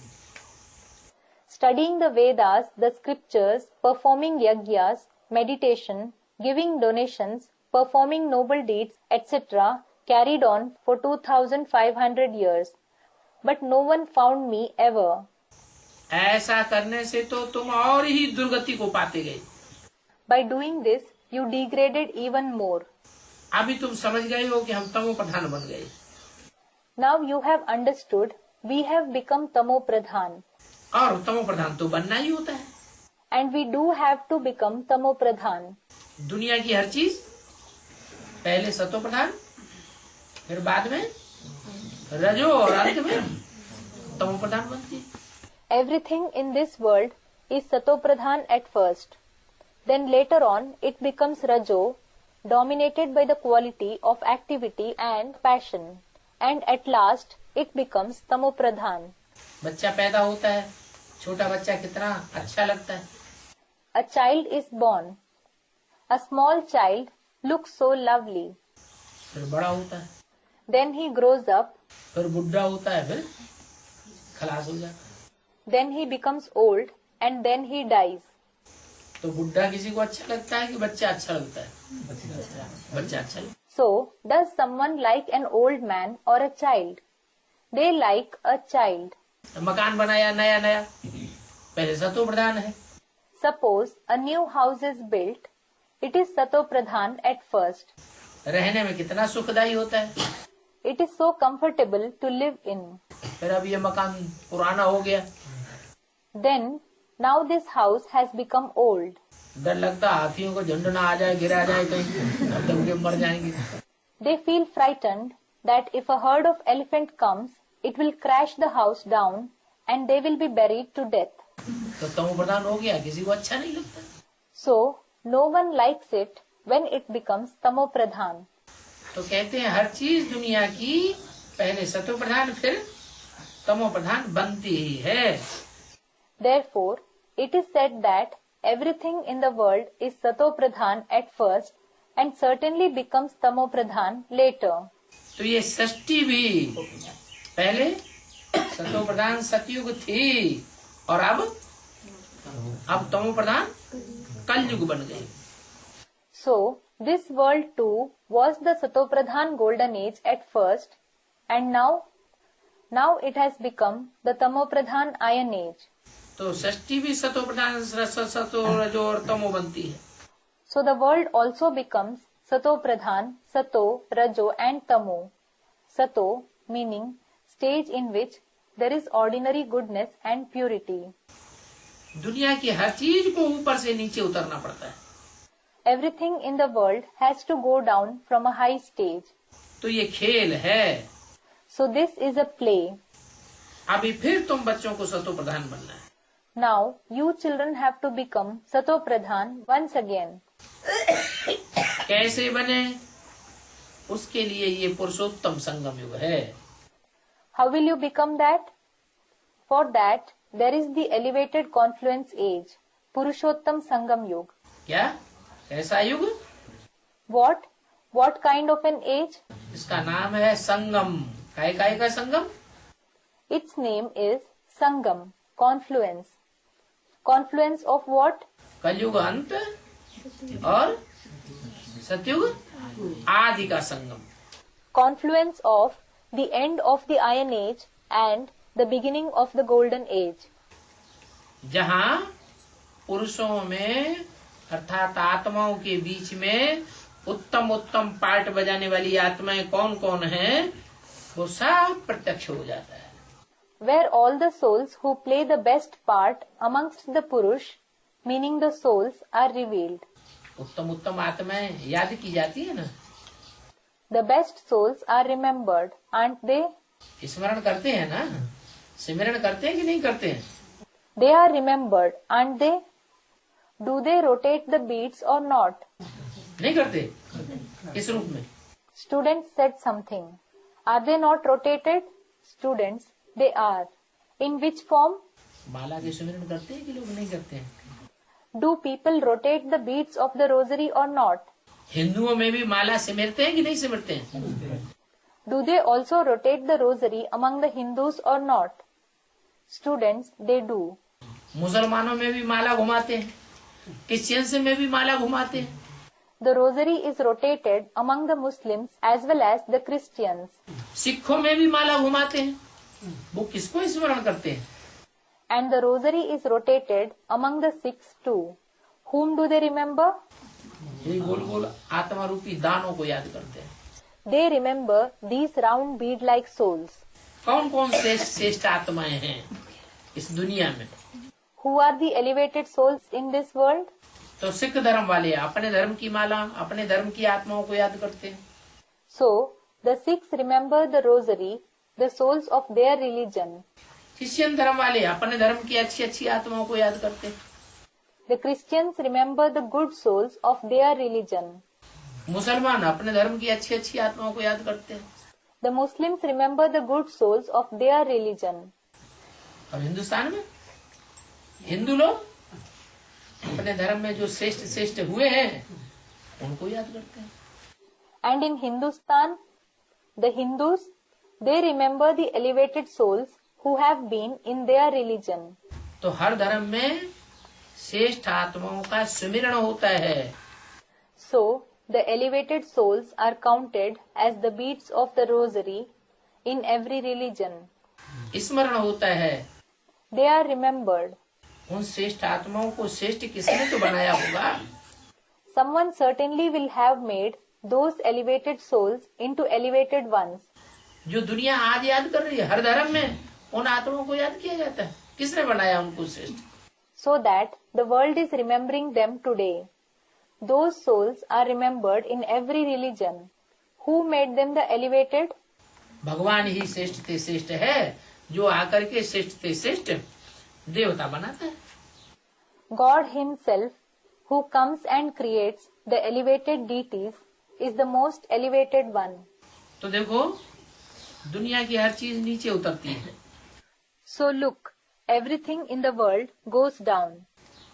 Speaker 2: Studying the Vedas, the scriptures, performing yajnas, meditation, giving donations, performing noble deeds, etc. carried on for 2500 years. But no one found me ever.
Speaker 1: ऐसा करने से तो तुम और ही दुर्गति को पाते गए।
Speaker 2: By doing this, you degraded even more.
Speaker 1: अभी तुम समझ गए हो कि हम तमो प्रधान बन गए।
Speaker 2: Now you have understood, we have become Tamo Pradhan.
Speaker 1: और तमो प्रधान तो बनना ही होता है।
Speaker 2: And we do have to become Tamo Pradhan.
Speaker 1: दुनिया की हर चीज पहले सतो प्रधान, फिर बाद में रजो और अंत में तमो प्रधान बनती है।
Speaker 2: Everything in this world is Sato Pradhan at first. Then later on it becomes Rajo, dominated by the quality of activity and passion. And at last it becomes Tamo Pradhan.
Speaker 1: बच्चा पैदा होता है, छोटा बच्चा कितना अच्छा लगता है।
Speaker 2: A child is born. A small child looks so lovely.
Speaker 1: फिर बड़ा होता है,
Speaker 2: Then he grows up.
Speaker 1: फिर बुढ़ा होता है, फिर खलास हो जाता है।
Speaker 2: Then he becomes old and then he dies.
Speaker 1: तो बुढ़ा किसी को अच्छा लगता है कि बच्चा अच्छा लगता है? बच्चा अच्छा लगता
Speaker 2: So, does someone like an old man or a child? They like a child.
Speaker 1: है। मकान बनाया नया नया, पहले सतो प्रधान है।
Speaker 2: Suppose a new house is built. It is Sato Pradhan at first.
Speaker 1: रहने में कितना सुखदायी होता है।
Speaker 2: It is so comfortable to live in.
Speaker 1: फिर अब ये मकान पुराना हो गया,
Speaker 2: Then, now this house has become old.
Speaker 1: डर लगता हाथियों को झुंड ना आ जाए, गिरा जाए कहीं, अब दब के मर जाएंगे।
Speaker 2: They feel frightened that if a herd of elephant comes, it will crash the house down and they will be buried to death.
Speaker 1: तो तमो प्रधान हो गया, किसी को अच्छा नहीं लगता।
Speaker 2: So, no one likes it when it becomes Tamo Pradhan.
Speaker 1: तो कहते हैं हर चीज दुनिया की पहले सतो प्रधान फिर तमो प्रधान बनती ही है।
Speaker 2: Therefore, it is said that everything in the world is Sato Pradhan at first and certainly becomes Tamo Pradhan later.
Speaker 1: तो ये सृष्टि भी पहले सतो प्रधान सतयुग थी और अब तमो प्रधान कलयुग बन गई।
Speaker 2: So, this world too was the Sato Pradhan golden age at first and now it has become the Tamo Pradhan iron age.
Speaker 1: तो सृष्टि भी सतो प्रधान सतो रजो और तमो बनती है।
Speaker 2: So the world also becomes Sato Pradhan, Sato, Rajo and Tamo. Sato meaning stage in which there is ordinary goodness and purity.
Speaker 1: दुनिया की हर चीज को ऊपर से नीचे उतरना पड़ता है।
Speaker 2: Everything in the world has to go down from a high stage.
Speaker 1: तो ये खेल है।
Speaker 2: So this is a play.
Speaker 1: अभी फिर तुम बच्चों को सतो प्रधान बनना है।
Speaker 2: Now you children have to become Sato Pradhan once again.
Speaker 1: कैसे बने? उसके लिए ये पुरुषोत्तम संगम युग है।
Speaker 2: How will you become that? For that there is the elevated confluence age, Purushottam Sangam Yug.
Speaker 1: क्या? कैसा युग?
Speaker 2: What kind of an age?
Speaker 1: इसका नाम है संगम। काय का संगम?
Speaker 2: Its name is Sangam, confluence. Confluence of what?
Speaker 1: कलयुग अंत और सतयुग आदि का संगम।
Speaker 2: Confluence of the end of the Iron Age and the beginning of the Golden Age.
Speaker 1: जहाँ पुरुषों में अर्थात आत्माओं के बीच में उत्तम उत्तम पार्ट बजाने वाली आत्माएं कौन कौन हैं, वो सब प्रत्यक्ष हो जाता है।
Speaker 2: Where all the souls who play the best part amongst the Purush, meaning the souls, are revealed.
Speaker 1: उत्तम उत्तम आत्माएं याद की जाती है ना।
Speaker 2: The best souls are remembered, aren't they?
Speaker 1: स्मरण करते हैं ना, सिमरण करते हैं कि नहीं करते हैं?
Speaker 2: They are remembered, aren't they? Do they rotate the beads or not?
Speaker 1: नहीं करते। किस रूप में?
Speaker 2: Students said something. Are they not rotated? Students, they are. In which form?
Speaker 1: माला के सिमरण करते हैं कि लोग नहीं करते हैं?
Speaker 2: Do people rotate the beads of the rosary or not?
Speaker 1: हिंदुओं में भी माला सिमरते हैं कि नहीं सिमरते हैं?
Speaker 2: Do they also rotate the rosary among the Hindus or not? Students, they do.
Speaker 1: मुसलमानों में भी माला घुमाते हैं, क्रिश्चियंस में भी माला घुमाते हैं।
Speaker 2: The rosary is rotated among the Muslims as well as the Christians.
Speaker 1: सिखों में भी माला घुमाते हैं। वो किसको स्मरण करते हैं?
Speaker 2: And the rosary is rotated among the Sikhs too. Whom do they remember?
Speaker 1: ये गोल गोल आत्मा रूपी दानों को याद करते हैं।
Speaker 2: They remember these round bead-like souls.
Speaker 1: कौन कौन श्रेष्ठ आत्माएं हैं इस दुनिया में?
Speaker 2: Who are the elevated souls in this world?
Speaker 1: तो सिख धर्म वाले अपने धर्म की माला, अपने धर्म की आत्माओं को याद करते हैं।
Speaker 2: So, the Sikhs remember the rosary, the souls of their religion.
Speaker 1: Christian धर्म वाले अपने धर्म की अच्छी अच्छी आत्माओं को याद करते हैं।
Speaker 2: The Christians remember the good souls of their religion.
Speaker 1: मुसलमान अपने धर्म की अच्छी अच्छी आत्माओं को याद करते हैं।
Speaker 2: The Muslims remember the good souls of their religion.
Speaker 1: और हिंदुस्तान में हिंदू लोग अपने धर्म में जो श्रेष्ठ श्रेष्ठ हुए हैं उनको याद करते हैं।
Speaker 2: And in Hindustan, the Hindus, they remember the elevated souls who have been in their religion.
Speaker 1: तो हर धर्म में श्रेष्ठ आत्माओं का सुमिरण होता है।
Speaker 2: So, the elevated souls are counted as the beads of the rosary in every religion.
Speaker 1: स्मरण होता है।
Speaker 2: They are remembered.
Speaker 1: उन श्रेष्ठ आत्माओं को श्रेष्ठ किसने तो बनाया होगा?
Speaker 2: Someone certainly will have made those elevated souls into elevated ones.
Speaker 1: जो दुनिया आज याद कर रही है, हर धर्म में उन आत्माओं को याद किया जाता है। किसने बनाया उनको श्रेष्ठ?
Speaker 2: So that the world is remembering them today. Those souls are remembered in every religion. Who made them the elevated?
Speaker 1: भगवान ही श्रेष्ठ थे श्रेष्ठ है, जो आकर के श्रेष्ठ थे श्रेष्ठ देवता बनाता है।
Speaker 2: God himself, who comes and creates the elevated deities, is the most elevated one.
Speaker 1: तो देखो दुनिया की हर चीज नीचे उतरती है।
Speaker 2: So look, everything in the world goes down.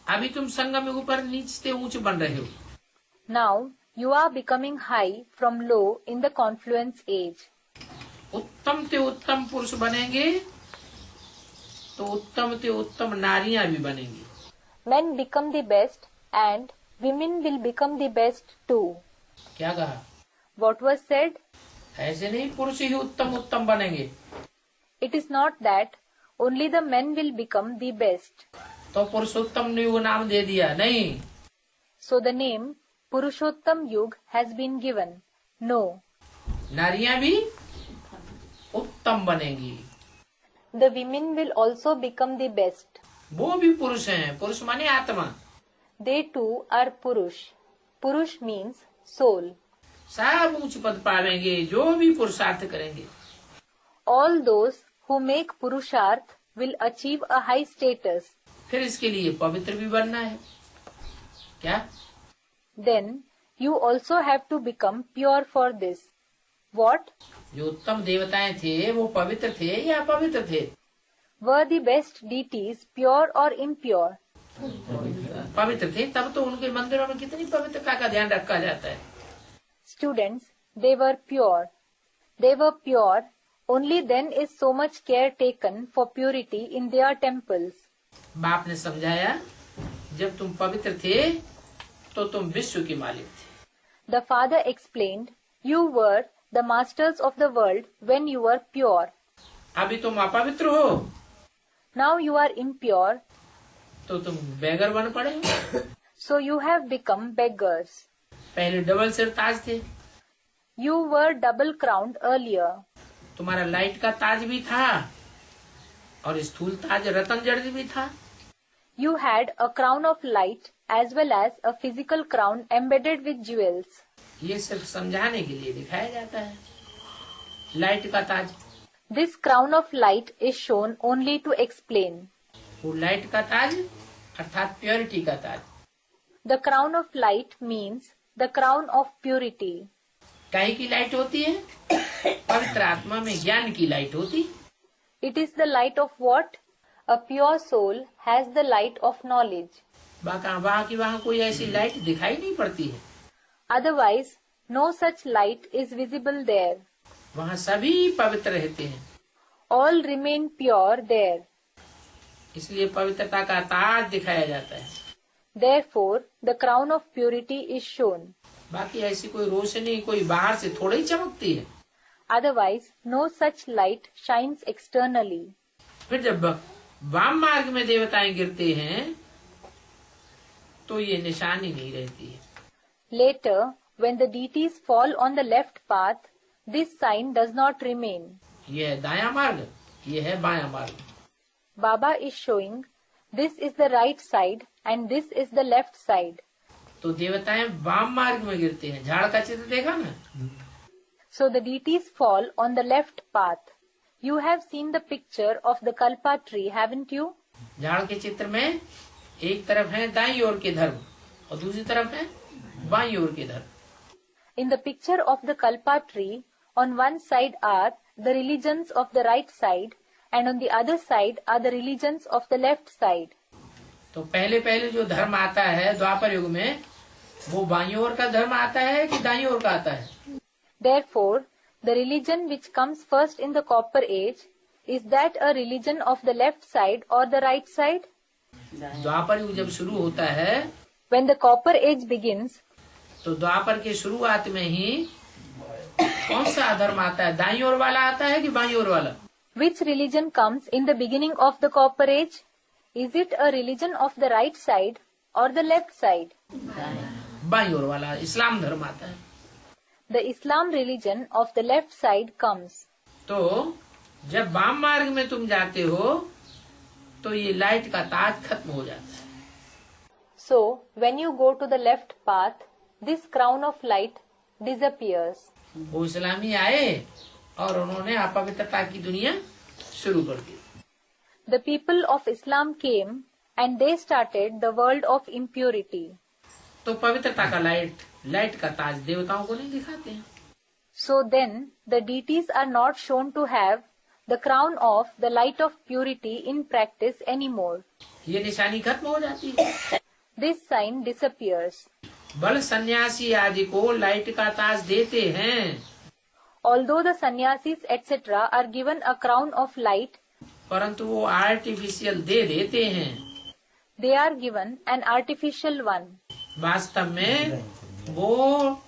Speaker 1: अभी तुम संगम युग पर नीचे से ऊंच बन रहे हो।
Speaker 2: Now you are becoming high from low in the confluence age.
Speaker 1: उत्तम ते उत्तम पुरुष बनेंगे तो उत्तम ते उत्तम नारियां भी बनेंगी।
Speaker 2: Men become the best and women will become the best too.
Speaker 1: क्या कहा?
Speaker 2: What was said?
Speaker 1: ऐसे नहीं पुरुष ही उत्तम उत्तम बनेंगे।
Speaker 2: It is not that only the men will become the best.
Speaker 1: तो पुरुषोत्तम युग नाम दे दिया? नहीं।
Speaker 2: So the name Purushottam Yug has been given. No.
Speaker 1: नारियां भी उत्तम बनेंगी।
Speaker 2: The women will also become the best.
Speaker 1: वो भी पुरुष हैं। पुरुष माने आत्मा।
Speaker 2: They too are Purush. Purush means soul.
Speaker 1: सब ऊंच पद पावेंगे जो भी पुरुषार्थ करेंगे।
Speaker 2: All those who make purusharth will achieve a high status.
Speaker 1: फिर इसके लिए पवित्र भी बनना है। क्या?
Speaker 2: Then you also have to become pure for this. What?
Speaker 1: जो उत्तम देवताएं थे वो पवित्र थे या अपवित्र थे?
Speaker 2: Were the best deities pure or impure?
Speaker 1: पवित्र थे, तब तो उनके मंदिरों में कितनी पवित्रता का ध्यान रखा जाता है।
Speaker 2: Students, they were pure. They were pure, only then is so much care taken for purity in their temples.
Speaker 1: बाप ने समझाया, जब तुम पवित्र थे तो तुम विश्व के मालिक थे।
Speaker 2: The father explained, you were the masters of the world when you were pure.
Speaker 1: अभी तुम अपवित्र हो
Speaker 2: Now you are impure,
Speaker 1: तो तुम बेगर बन पड़े।
Speaker 2: so you have become beggars.
Speaker 1: पहले डबल सिर ताज थे,
Speaker 2: You were double crowned earlier.
Speaker 1: तुम्हारा लाइट का ताज भी था और स्थूल ताज रतन जड़ भी था।
Speaker 2: You had a crown of light as well as a physical crown embedded with jewels.
Speaker 1: ये सिर्फ समझाने के लिए दिखाया जाता है। लाइट का ताज,
Speaker 2: This crown of light is shown only to explain.
Speaker 1: वो लाइट का ताज अर्थात प्योरिटी का ताज।
Speaker 2: The crown of light means the crown of purity.
Speaker 1: काहे की लाइट होती है? पवित्र आत्मा में ज्ञान की लाइट होती।
Speaker 2: It is the light of what? A pure soul has the light of knowledge.
Speaker 1: वहाँ की वहाँ कोई ऐसी लाइट दिखाई नहीं पड़ती है।
Speaker 2: Otherwise, no such light is visible there.
Speaker 1: वहाँ सभी पवित्र रहते हैं,
Speaker 2: All remain pure there.
Speaker 1: इसलिए पवित्रता का ताज दिखाया जाता है।
Speaker 2: Therefore, the crown of purity is shown.
Speaker 1: बाकी ऐसी कोई रोशनी कोई बाहर से थोड़ी ही चमकती है।
Speaker 2: Otherwise, no such light shines externally.
Speaker 1: फिर जब वाम मार्ग में देवताएं गिरते हैं तो ये निशानी नहीं रहती है।
Speaker 2: Later, when the deities fall on the left path, this sign does not remain.
Speaker 1: ये है दायां मार्ग, ये है बायां मार्ग।
Speaker 2: Baba is showing this is the right side and this is the left side.
Speaker 1: तो देवताएं वाम मार्ग में गिरते हैं। झाड़ का चित्र देखा ना?
Speaker 2: So the deities fall on the left path. You have seen the picture of the kalpa tree, haven't you?
Speaker 1: झाड़ के चित्र में एक तरफ है दाईं ओर के धर्म और दूसरी तरफ है बाईं ओर के धर्म।
Speaker 2: In the picture of the kalpa tree, on one side are the religions of the right side and on the other side are the religions of the left side.
Speaker 1: तो पहले पहले जो धर्म आता है द्वापर युग में, वो बाईं ओर का धर्म आता है कि दाईं ओर का आता है?
Speaker 2: Therefore, the religion which comes first in the copper age, is that a religion of the left side or the right side?
Speaker 1: द्वापर युग जब शुरू होता है
Speaker 2: When the copper age begins,
Speaker 1: तो द्वापर के शुरुआत में ही कौन सा धर्म आता है? दाईं ओर वाला आता है कि बाईं ओर वाला?
Speaker 2: which religion comes in the beginning of the copper age? Is it a religion of the right side or the left side?
Speaker 1: बाईं ओर वाला इस्लाम धर्म आता है।
Speaker 2: The Islam religion of the left side comes.
Speaker 1: तो जब वाम मार्ग में तुम जाते हो तो ये लाइट का ताज खत्म हो जाता है।
Speaker 2: So, when you go to the left path, this crown of light disappears.
Speaker 1: वो इस्लामी आए और उन्होंने अपवित्रता की दुनिया शुरू कर दी।
Speaker 2: The people of Islam came and they started the world of impurity.
Speaker 1: तो पवित्रता का लाइट का ताज देवताओं को नहीं दिखाते हैं।
Speaker 2: So then, the deities are not shown to have the crown of the light of purity in practice anymore.
Speaker 1: ये निशानी खत्म हो जाती है।
Speaker 2: This sign disappears.
Speaker 1: बल सन्यासी आदि को लाइट का ताज देते हैं,
Speaker 2: Although the sannyasis etc. are given a crown of light,
Speaker 1: परंतु वो आर्टिफिशियल दे देते हैं।
Speaker 2: they are given an artificial one.
Speaker 1: वास्तव में वो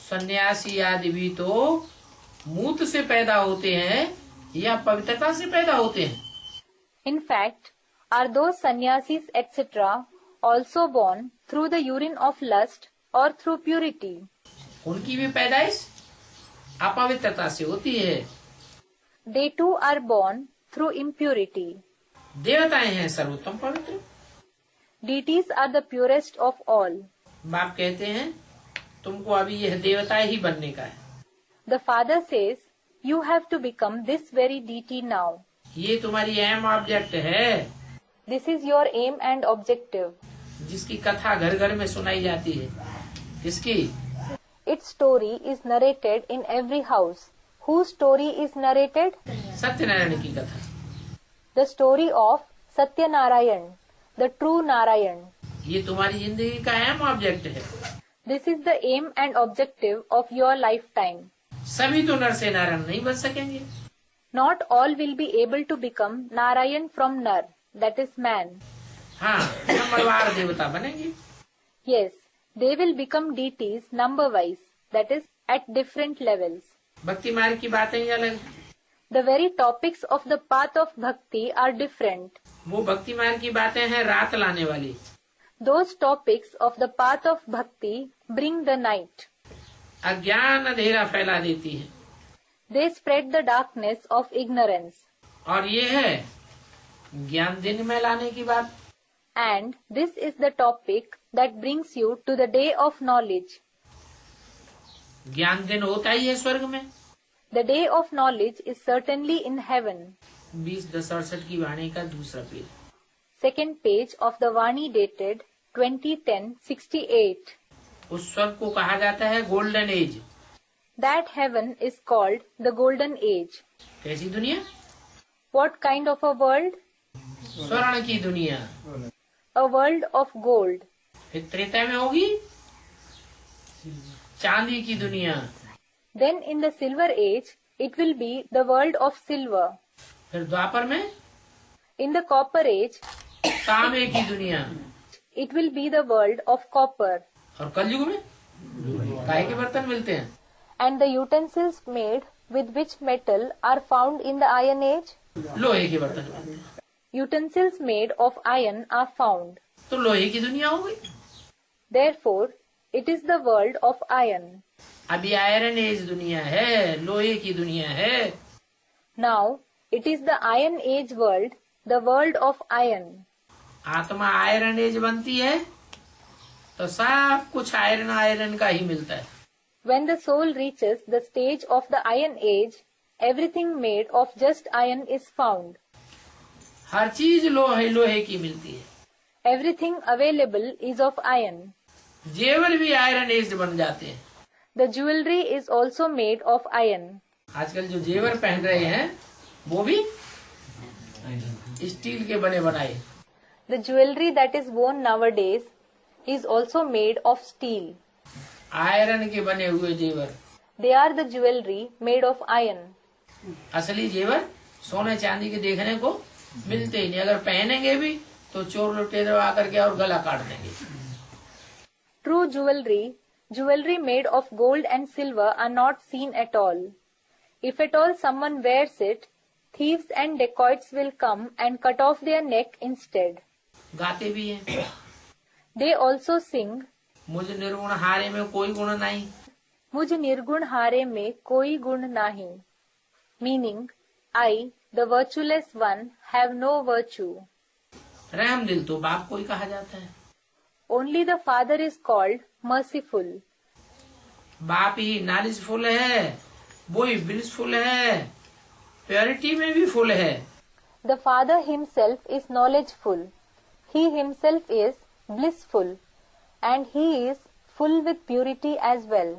Speaker 1: सन्यासी आदि भी तो मूत्र से पैदा होते हैं या पवित्रता से पैदा होते हैं?
Speaker 2: In fact, are those sannyasis etc. also born through the urine of lust or through purity?
Speaker 1: उनकी भी पैदाइश अपवित्रता से होती है।
Speaker 2: They too are born through impurity.
Speaker 1: देवताएं हैं सर्वोत्तम पवित्र।
Speaker 2: Deities are the purest of all.
Speaker 1: बाप कहते हैं तुमको अभी यह देवता ही बनने का है।
Speaker 2: The father says, you have to become this very deity now.
Speaker 1: ये तुम्हारी एम ऑब्जेक्ट है,
Speaker 2: This is your aim and objective.
Speaker 1: जिसकी कथा घर घर में सुनाई जाती है। इसकी
Speaker 2: Its story is narrated in every house. Whose story is narrated?
Speaker 1: Satyanarayan की कथा।
Speaker 2: The story of Satyanarayan, the true Narayan.
Speaker 1: ये तुम्हारी जिंदगी का एम ऑब्जेक्ट है।
Speaker 2: This is the aim and objective of your lifetime.
Speaker 1: सभी तो नर से नारायण नहीं बन सकेंगे।
Speaker 2: Not all will be able to become Narayan from Nar, that is man.
Speaker 1: हाँ, नंबरवार देवता बनेंगे।
Speaker 2: Yes, they will become deities number-wise, that is at different levels.
Speaker 1: भक्ति मार्ग की बातें ही अलग।
Speaker 2: The very topics of the path of bhakti are different.
Speaker 1: वो भक्ति मार्ग की बातें हैं रात लाने वाली।
Speaker 2: Those topics of the path of bhakti bring the night.
Speaker 1: अज्ञान अंधेरा फैला देती है।
Speaker 2: They spread the darkness of ignorance.
Speaker 1: और ये है ज्ञान दिन में लाने की बात।
Speaker 2: And this is the topic that brings you to the day of knowledge.
Speaker 1: ज्ञान दिन होता ही है स्वर्ग में।
Speaker 2: The day of knowledge is certainly in heaven.
Speaker 1: 20/10/68 की वाणी का दूसरा page.
Speaker 2: Second page of the Vani dated 2010-68.
Speaker 1: उस स्वर्ग को कहा जाता है golden age.
Speaker 2: That heaven is called the golden age.
Speaker 1: कैसी दुनिया?
Speaker 2: What kind of a world?
Speaker 1: स्वर्ण की दुनिया।
Speaker 2: A world of gold.
Speaker 1: फिर त्रेता में होगी चांदी की दुनिया।
Speaker 2: Then in the silver age, it will be the world of silver.
Speaker 1: फिर द्वापर में
Speaker 2: In the copper age,
Speaker 1: तांबे की दुनिया।
Speaker 2: it will be the world of copper.
Speaker 1: और कलयुग में काहे के बर्तन मिलते हैं?
Speaker 2: And the utensils made with which metal are found in the iron age?
Speaker 1: लोहे के बर्तन मिलते हैं।
Speaker 2: Utensils made of iron are found.
Speaker 1: तो लोहे की दुनिया हो गई।
Speaker 2: Therefore, it is the world of iron.
Speaker 1: अभी आयरन एज दुनिया है, लोहे की दुनिया है।
Speaker 2: Now, it is the iron age world, the world of iron.
Speaker 1: आत्मा आयरन एज बनती है तो सब कुछ आयरन का ही मिलता है।
Speaker 2: When the soul reaches the stage of the iron age, everything made of just iron is found.
Speaker 1: हर चीज लोहे की मिलती है।
Speaker 2: Everything available is of iron.
Speaker 1: जेवर भी आयरन एज बन जाते हैं।
Speaker 2: The jewelry is also made of iron.
Speaker 1: आजकल जो जेवर पहन रहे हैं वो भी स्टील के बने बनाए।
Speaker 2: The jewelry that is worn nowadays is also made of steel.
Speaker 1: Iron के बने हुए जेवर।
Speaker 2: They are the jewelry made of iron.
Speaker 1: असली जेवर सोने चांदी के देखने को मिलते ही नहीं। अगर पहनेंगे भी तो चोर लुटेरे आकर के और गला काट देंगे।
Speaker 2: True jewelry made of gold and silver are not seen at all. If at all someone wears it, thieves and dacoits will come and cut off their neck instead.
Speaker 1: गाते भी हैं।
Speaker 2: They also sing,
Speaker 1: मुझ निर्गुण हारे में कोई गुण नहीं।
Speaker 2: मुझ निर्गुण हारे में कोई गुण नाही. Meaning, I, the virtueless one, have no virtue.
Speaker 1: रहम दिल तो बाप को ही कहा जाता है।
Speaker 2: Only the Father is called merciful.
Speaker 1: बाप ही नॉलेजफुल है, वो ही ब्लिसफुल है, प्योरिटी में भी फुल है।
Speaker 2: The Father himself is knowledgeful. He himself is blissful. And he is full with purity as well.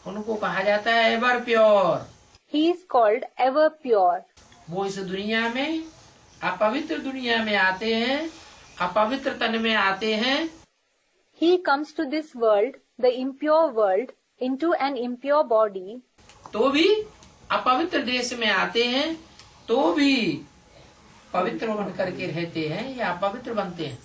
Speaker 1: उनको कहा जाता है ever pure.
Speaker 2: He is called ever pure.
Speaker 1: वो इस दुनिया में अपवित्र दुनिया में आते हैं, अपवित्र तन में आते हैं।
Speaker 2: He comes to this world, the impure world, into an impure body.
Speaker 1: तो भी अपवित्र देश में आते हैं, तो भी पवित्र बन करके रहते हैं या अपवित्र बनते हैं।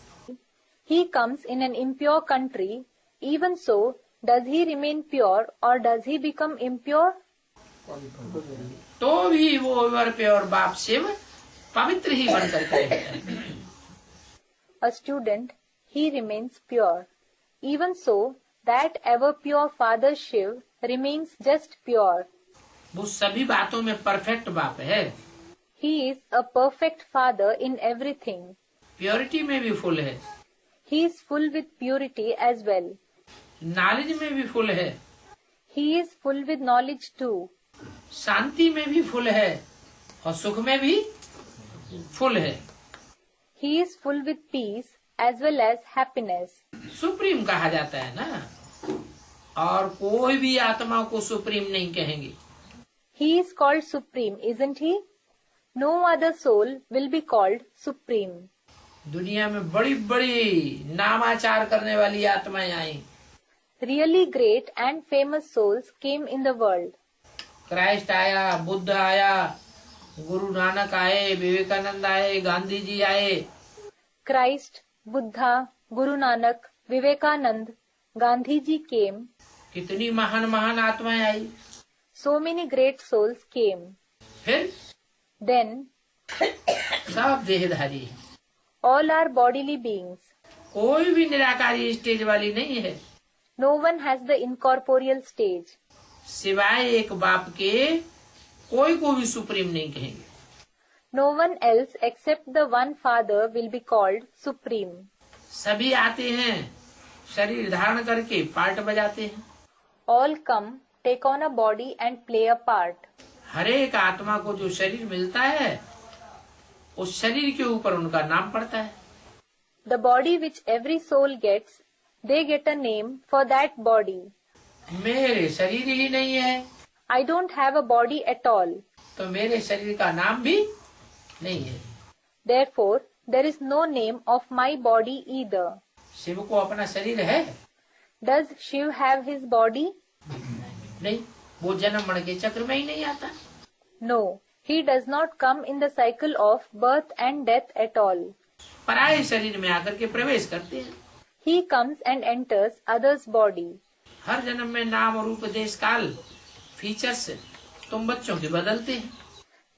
Speaker 2: He comes in an impure country. Even so, does he remain pure or does he become impure?
Speaker 1: तो भी वो एवर प्योर बाप शिव पवित्र ही बन करके रहते हैं।
Speaker 2: A student, he remains pure. Even so, that ever pure Father Shiv remains just pure.
Speaker 1: वो सभी बातों में परफेक्ट बाप है।
Speaker 2: He is a perfect Father in everything.
Speaker 1: Purity में भी फुल है,
Speaker 2: He is full with purity as well.
Speaker 1: Knowledge में भी फुल है,
Speaker 2: He is full with knowledge too.
Speaker 1: शांति में भी फुल है और सुख में भी फुल है।
Speaker 2: He is full with peace as well as happiness.
Speaker 1: Supreme कहा जाता है ना, और कोई भी आत्मा को सुप्रीम नहीं कहेंगे।
Speaker 2: He is called supreme, isn't he? No other soul will be called supreme.
Speaker 1: दुनिया में बड़ी बड़ी नामाचार करने वाली आत्माएं आई।
Speaker 2: Really great and famous souls came in the world.
Speaker 1: Christ आया, बुद्ध आया, गुरु नानक आए, विवेकानंद आए, गांधी जी आए।
Speaker 2: Christ, Buddha, Guru Nanak, Vivekanand, Gandhi ji came.
Speaker 1: कितनी महान महान आत्माएं आई।
Speaker 2: So many great souls came.
Speaker 1: फिर
Speaker 2: Then
Speaker 1: सब देहधारी हैं।
Speaker 2: all are bodily beings.
Speaker 1: कोई भी निराकारी स्टेज वाली नहीं है,
Speaker 2: No one has the incorporeal stage.
Speaker 1: सिवाय एक बाप के कोई को भी सुप्रीम नहीं कहेंगे।
Speaker 2: No one else except the one Father will be called supreme.
Speaker 1: सभी आते हैं, शरीर धारण करके पार्ट बजाते हैं।
Speaker 2: All come, take on a body and play a part.
Speaker 1: हर एक आत्मा को जो शरीर मिलता है, उस शरीर के ऊपर उनका नाम पड़ता है।
Speaker 2: The body which every soul gets, they get a name for that body.
Speaker 1: मेरे शरीर ही नहीं है,
Speaker 2: I don't have a body at all.
Speaker 1: तो मेरे शरीर का नाम भी नहीं है।
Speaker 2: Therefore, there is no name of my body either.
Speaker 1: Shiv को अपना शरीर है?
Speaker 2: Does Shiv have his body?
Speaker 1: नहीं, वो जन्म मरण के चक्र में ही नहीं आता।
Speaker 2: No, he does not come in the cycle of birth and death at all.
Speaker 1: पराये शरीर में आकर के प्रवेश करते हैं।
Speaker 2: He comes and enters others' body.
Speaker 1: हर जन्म में नाम, रूप, देश, काल, फीचर्स तुम बच्चों के बदलते हैं।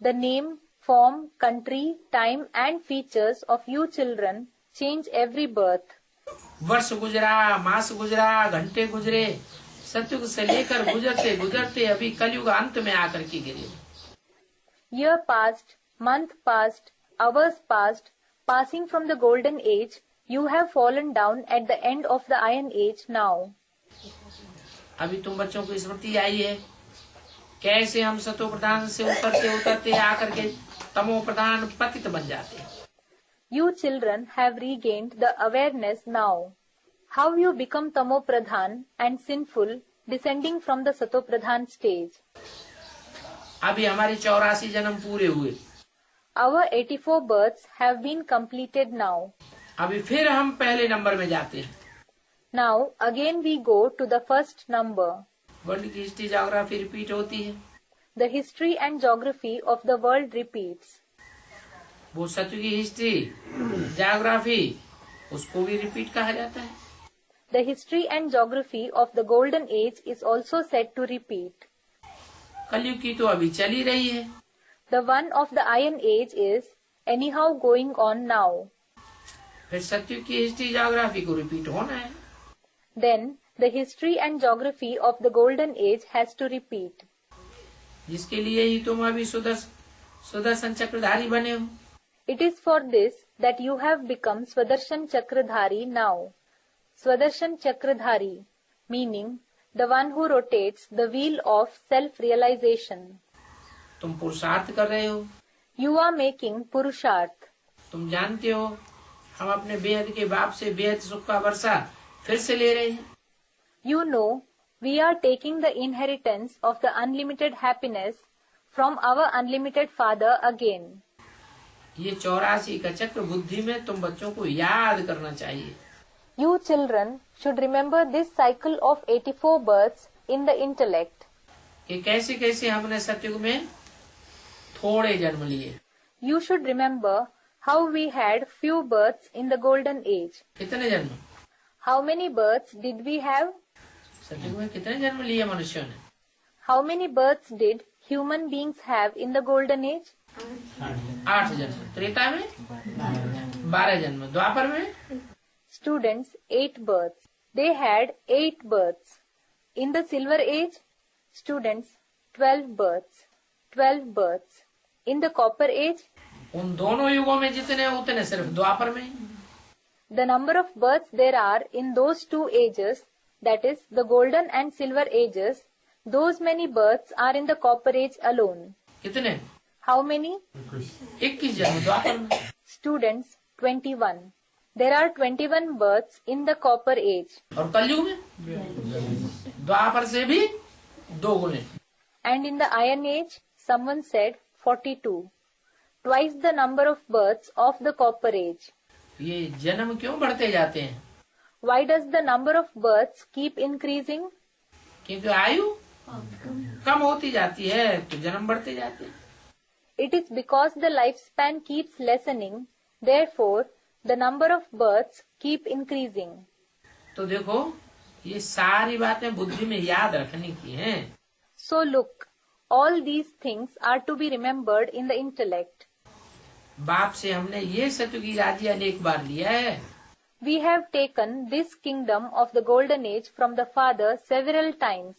Speaker 2: The name, form, country, time and features of you children change every birth.
Speaker 1: वर्ष गुजरा, मास गुजरा, घंटे गुजरे, सतयुग से लेकर गुजरते गुजरते अभी कलयुग अंत में आकर के गिरे।
Speaker 2: Year passed, month passed, hours passed, passing from the golden age, you have fallen down at the end of the iron age now.
Speaker 1: अभी तुम बच्चों को स्मृति आई है कैसे हम सतो प्रधान से उतरते उतरते आकर के तमो प्रधान पतित बन जाते हैं।
Speaker 2: You children have regained the awareness now. How you become tamo pradhan and sinful, descending from the sato pradhan stage.
Speaker 1: अभी हमारे 84 जन्म पूरे हुए।
Speaker 2: Our 84 births have been completed now.
Speaker 1: अभी फिर हम पहले नंबर में जाते हैं।
Speaker 2: Now again we go to the first number.
Speaker 1: World की हिस्ट्री ज्योग्राफी रिपीट होती है।
Speaker 2: The history and geography of the world repeats.
Speaker 1: वो सत्य की हिस्ट्री ज्योग्राफी उसको भी रिपीट कहा जाता है।
Speaker 2: The history and geography of the golden age is also said to repeat.
Speaker 1: कलयुग की तो अभी चली रही है।
Speaker 2: The one of the iron age is anyhow going on now.
Speaker 1: फिर सत्य की हिस्ट्री ज्योग्राफी को रिपीट होना है।
Speaker 2: Then the history and geography of the golden age has to repeat.
Speaker 1: जिसके लिए ही तुम अभी सुदर्शन चक्रधारी बने हो।
Speaker 2: It is for this that you have become Swadershan Chakradhari now. Swadershan Chakradhari, meaning the one who rotates the wheel of self-realization.
Speaker 1: तुम पुरुषार्थ कर रहे हो।
Speaker 2: You are making Purusharth.
Speaker 1: तुम जानते हो हम अपने बेहद के बाप से बेहद सुख का वर्षा फिर से ले रहे हैं।
Speaker 2: You know, we are taking the inheritance of the unlimited happiness from our unlimited Father again.
Speaker 1: ये 84 का चक्र बुद्धि में तुम बच्चों को याद करना चाहिए।
Speaker 2: You children should remember this cycle of 84 births in the intellect.
Speaker 1: कि कैसे कैसे हमने सतयुग में थोड़े जन्म लिए।
Speaker 2: You should remember how we had few births in the golden age.
Speaker 1: कितने जन्म?
Speaker 2: How many births did we have?
Speaker 1: सतयुग में कितने जन्म लिए मनुष्यों ने?
Speaker 2: How many births did human beings have in the golden age?
Speaker 1: 8 जन्म। त्रेता में 12 जन्म। द्वापर में
Speaker 2: Students, 8 births. They had 8 births. In the silver age, students, 12 births. 12 births. In the copper age,
Speaker 1: उन दोनों युगों में जितने उतने सिर्फ द्वापर में।
Speaker 2: the number of births there are in those two ages, that is, the golden and silver ages, those many births are in the copper age alone.
Speaker 1: कितने?
Speaker 2: How many?
Speaker 1: 21 जन्म द्वापर में।
Speaker 2: Students, 21. There are 21 births in the copper age.
Speaker 1: और कलयुग में द्वापर से भी 2 गुने।
Speaker 2: And in the iron age, someone said 42. Twice the number of births of the copper age.
Speaker 1: ये जन्म क्यों बढ़ते जाते हैं?
Speaker 2: Why does the number of births keep increasing?
Speaker 1: क्योंकि आयु कम होती जाती है तो जन्म बढ़ते जाते हैं।
Speaker 2: It is because the lifespan keeps lessening, therefore the number of births keep increasing.
Speaker 1: तो देखो ये सारी बातें बुद्धि में याद रखने की हैं।
Speaker 2: So look, all these things are to be remembered in the intellect.
Speaker 1: बाप से हमने ये सतयुगी राज्य अनेक बार लिया है।
Speaker 2: We have taken this kingdom of the golden age from the Father several times.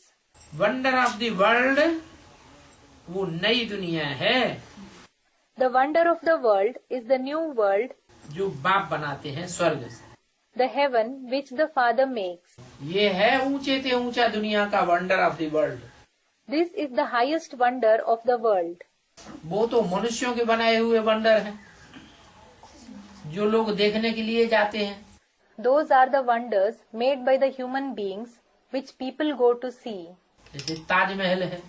Speaker 1: Wonder of the world वो नई दुनिया है
Speaker 2: The wonder of the world is the new world,
Speaker 1: जो बाप बनाते हैं स्वर्ग से।
Speaker 2: the heaven which the Father makes.
Speaker 1: ये है ऊंचे से ऊंचा दुनिया का wonder of the world.
Speaker 2: This is the highest wonder of the world.
Speaker 1: वो तो मनुष्यों के बनाए हुए वंडर हैं जो लोग देखने के लिए जाते हैं।
Speaker 2: Those are the wonders made by the human beings which people go to see.
Speaker 1: जैसे ताजमहल है,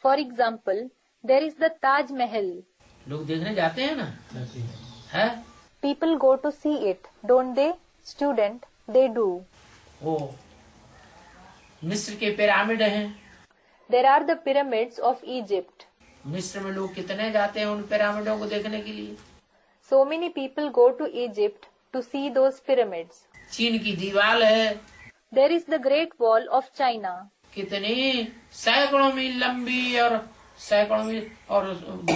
Speaker 2: For example, there is the Taj Mahal.
Speaker 1: लोग देखने जाते हैं ना, है
Speaker 2: People go to see it, don't they? Student, they do.
Speaker 1: वो मिस्र के पिरामिड हैं।
Speaker 2: There are the pyramids of Egypt.
Speaker 1: मिस्र में लोग कितने जाते हैं उन पिरामिडों को देखने के लिए।
Speaker 2: So many people go to Egypt to see those pyramids.
Speaker 1: चीन की दीवार है,
Speaker 2: There is the Great Wall of China.
Speaker 1: कितनी सैकड़ों मील लंबी और सैकड़ों मील और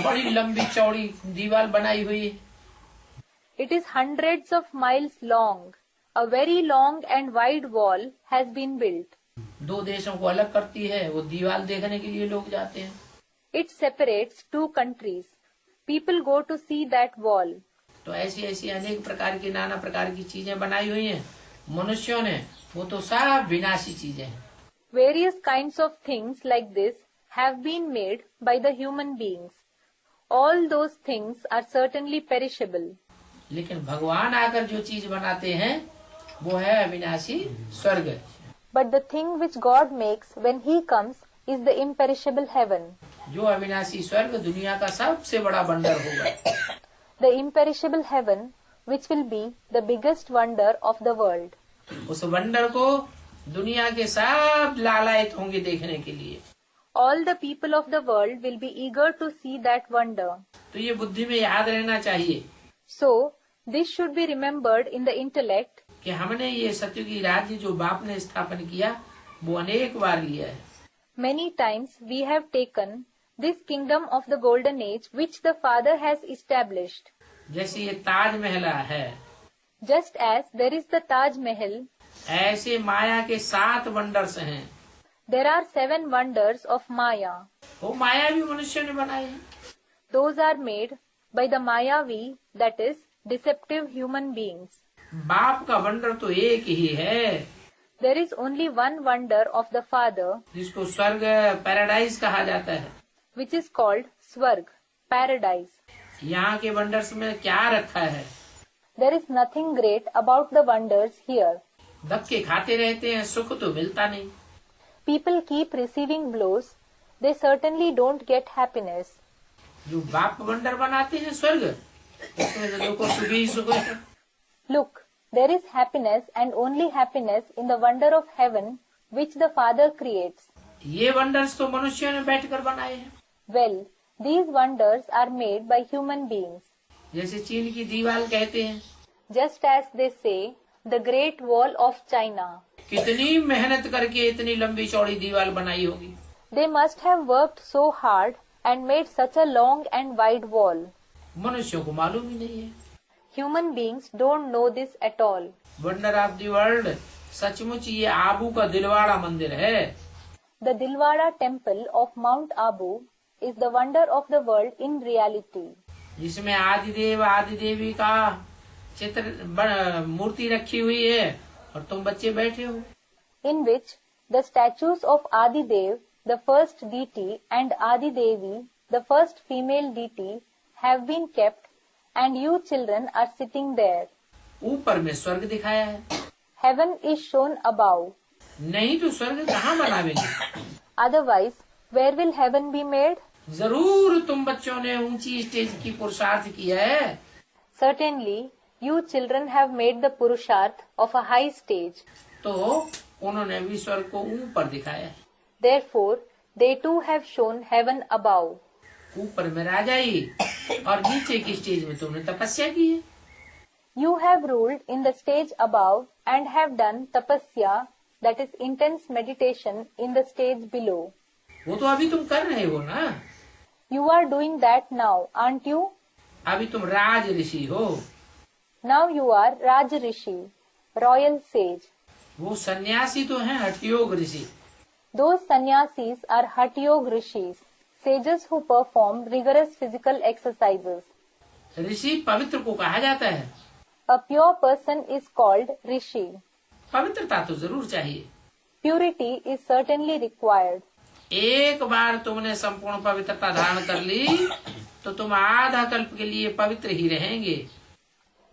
Speaker 1: बड़ी लंबी चौड़ी दीवार बनाई हुई है।
Speaker 2: It is hundreds of miles long. A very long and wide wall has been built.
Speaker 1: 2 देशों को अलग करती है, वो दीवार देखने के लिए लोग जाते हैं।
Speaker 2: It separates 2 countries. People go to see that wall.
Speaker 1: तो ऐसी ऐसी अनेक प्रकार की नाना प्रकार की चीजें बनाई हुई हैं मनुष्यों ने, वो तो सब विनाशी चीजें हैं।
Speaker 2: Various kinds of things like this have been made by the human beings. All those things are certainly perishable.
Speaker 1: लेकिन भगवान आकर जो चीज बनाते हैं वो है अविनाशी स्वर्ग।
Speaker 2: But the thing which God makes when He comes is the imperishable heaven.
Speaker 1: जो अविनाशी स्वर्ग दुनिया का सबसे बड़ा वंडर होगा।
Speaker 2: The imperishable heaven which will be the biggest wonder of the world.
Speaker 1: उस वंडर को दुनिया के सब लालायित होंगे देखने के लिए।
Speaker 2: All the people of the world will be eager to see that wonder.
Speaker 1: तो ये बुद्धि में याद रहना चाहिए
Speaker 2: So, this should be remembered in the intellect
Speaker 1: कि हमने ये सतयुगी राज्य जो बाप ने स्थापन किया वो अनेक बार लिया है।
Speaker 2: many times we have taken this kingdom of the golden age which the Father has established.
Speaker 1: जैसे ये ताजमहल है,
Speaker 2: Just as there is the Taj Mahal,
Speaker 1: ऐसे माया के 7 वंडर्स हैं।
Speaker 2: there are 7 wonders of Maya.
Speaker 1: वो माया भी मनुष्य ने बनाई है।
Speaker 2: Those are made by the Mayavi, that is, deceptive human beings.
Speaker 1: बाप का वंडर तो एक ही है
Speaker 2: There is only one wonder of the Father,
Speaker 1: जिसको स्वर्ग पैराडाइज कहा जाता है।
Speaker 2: which is called Swarg, paradise.
Speaker 1: यहाँ के वंडर्स में क्या रखा है?
Speaker 2: There is nothing great about the wonders here.
Speaker 1: धक्के खाते रहते हैं, सुख तो मिलता नहीं।
Speaker 2: People keep receiving blows. They certainly don't get happiness.
Speaker 1: जो बाप वंडर बनाते हैं स्वर्ग, उसमें तो देखो सुख ही सुख है।
Speaker 2: Look, there is happiness and only happiness in the wonder of heaven which the Father creates.
Speaker 1: ये वंडर्स तो मनुष्यों ने बैठकर बनाए हैं।
Speaker 2: Well, these wonders are made by human beings.
Speaker 1: जैसे चीन की दीवार कहते हैं,
Speaker 2: Just as they say, the Great Wall of China.
Speaker 1: कितनी मेहनत करके इतनी लंबी चौड़ी दीवार बनाई होगी।
Speaker 2: They must have worked so hard and made such a long and wide wall.
Speaker 1: मनुष्यों को मालूम ही नहीं है।
Speaker 2: Human beings don't know this at all.
Speaker 1: Wonder of the world सचमुच ये आबू का दिलवाड़ा मंदिर है।
Speaker 2: The Dilwara temple of Mount Abu is the wonder of the world in reality.
Speaker 1: जिसमें आदिदेव आदिदेवी का चित्र मूर्ति रखी हुई है और तुम बच्चे बैठे हो।
Speaker 2: In which the statues of Adi Dev, the first deity, and Adi Devi, the first female deity, have been kept, and you children are sitting there.
Speaker 1: ऊपर में स्वर्ग दिखाया है,
Speaker 2: Heaven is shown above.
Speaker 1: नहीं तो स्वर्ग कहाँ बनावेंगे?
Speaker 2: Otherwise, where will heaven be made?
Speaker 1: जरूर तुम बच्चों ने ऊंची स्टेज की पुरुषार्थ किया है,
Speaker 2: Certainly, you children have made the Purusharth of a high stage.
Speaker 1: तो उन्होंने भी स्वर्ग को ऊपर दिखाया है।
Speaker 2: Therefore, they too have shown heaven above.
Speaker 1: ऊपर में राजाई और नीचे की स्टेज में तुमने तपस्या की है।
Speaker 2: You have ruled in the stage above and have done tapasya, that is intense meditation, in the stage below.
Speaker 1: वो तो अभी तुम कर रहे हो ना,
Speaker 2: You are doing that now, aren't you?
Speaker 1: अभी तुम राज ऋषि हो।
Speaker 2: Now you are Raj Rishi, royal sage.
Speaker 1: वो सन्यासी तो हैं हठयोग ऋषि।
Speaker 2: Those sannyasis are Hatha Yoga rishis, sages who perform rigorous physical exercises.
Speaker 1: ऋषि पवित्र को कहा जाता है,
Speaker 2: A pure person is called Rishi.
Speaker 1: पवित्रता तो जरूर चाहिए।
Speaker 2: Purity is certainly required.
Speaker 1: एक बार तुमने संपूर्ण पवित्रता धारण कर ली तो तुम आधा कल्प के लिए पवित्र ही रहेंगे।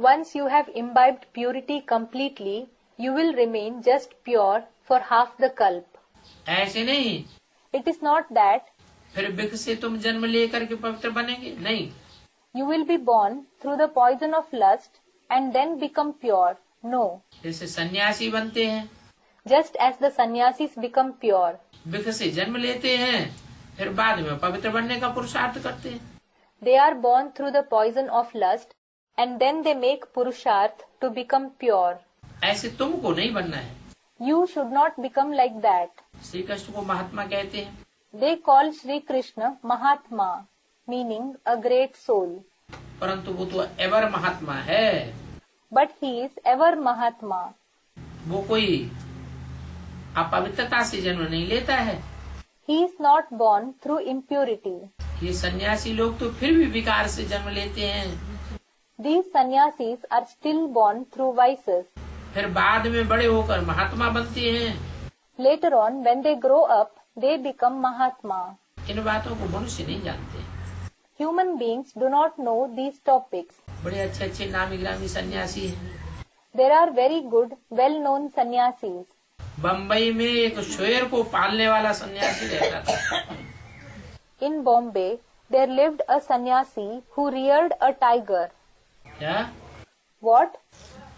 Speaker 2: Once you have imbibed purity completely, you will remain just pure for half the kalp.
Speaker 1: ऐसे नहीं
Speaker 2: It is not that
Speaker 1: फिर विष से तुम जन्म लेकर के पवित्र बनेंगे, नहीं।
Speaker 2: you will be born through the poison of lust and then become pure. No.
Speaker 1: जैसे सन्यासी बनते हैं,
Speaker 2: Just as the sannyasis become pure,
Speaker 1: विष से जन्म लेते हैं, फिर बाद में पवित्र बनने का पुरुषार्थ करते हैं।
Speaker 2: they are born through the poison of lust and then they make purusharth to become pure.
Speaker 1: ऐसे तुमको नहीं बनना है।
Speaker 2: You should not become like that.
Speaker 1: Shri Krishna को महात्मा कहते हैं,
Speaker 2: They call Sri Krishna Mahatma, meaning a great soul.
Speaker 1: परंतु वो तो एवर महात्मा है,
Speaker 2: But he is ever Mahatma.
Speaker 1: वो कोई अपवित्रता से जन्म नहीं लेता है।
Speaker 2: He is not born through impurity.
Speaker 1: ये सन्यासी लोग तो फिर भी विकार से जन्म लेते हैं,
Speaker 2: These sannyasis are still born through vices.
Speaker 1: फिर बाद में बड़े होकर महात्मा बनते हैं।
Speaker 2: Later on, when they grow up, they become Mahatma.
Speaker 1: इन बातों को मनुष्य नहीं जानते।
Speaker 2: Human beings do not know these topics.
Speaker 1: बड़े अच्छे अच्छे नामी ग्रामी सन्यासी हैं।
Speaker 2: There are very good, well-known sannyasis.
Speaker 1: Bombay में एक शेर को पालने वाला सन्यासी रहता था।
Speaker 2: In Bombay, there lived a sannyasi who reared a tiger.
Speaker 1: क्या?
Speaker 2: What?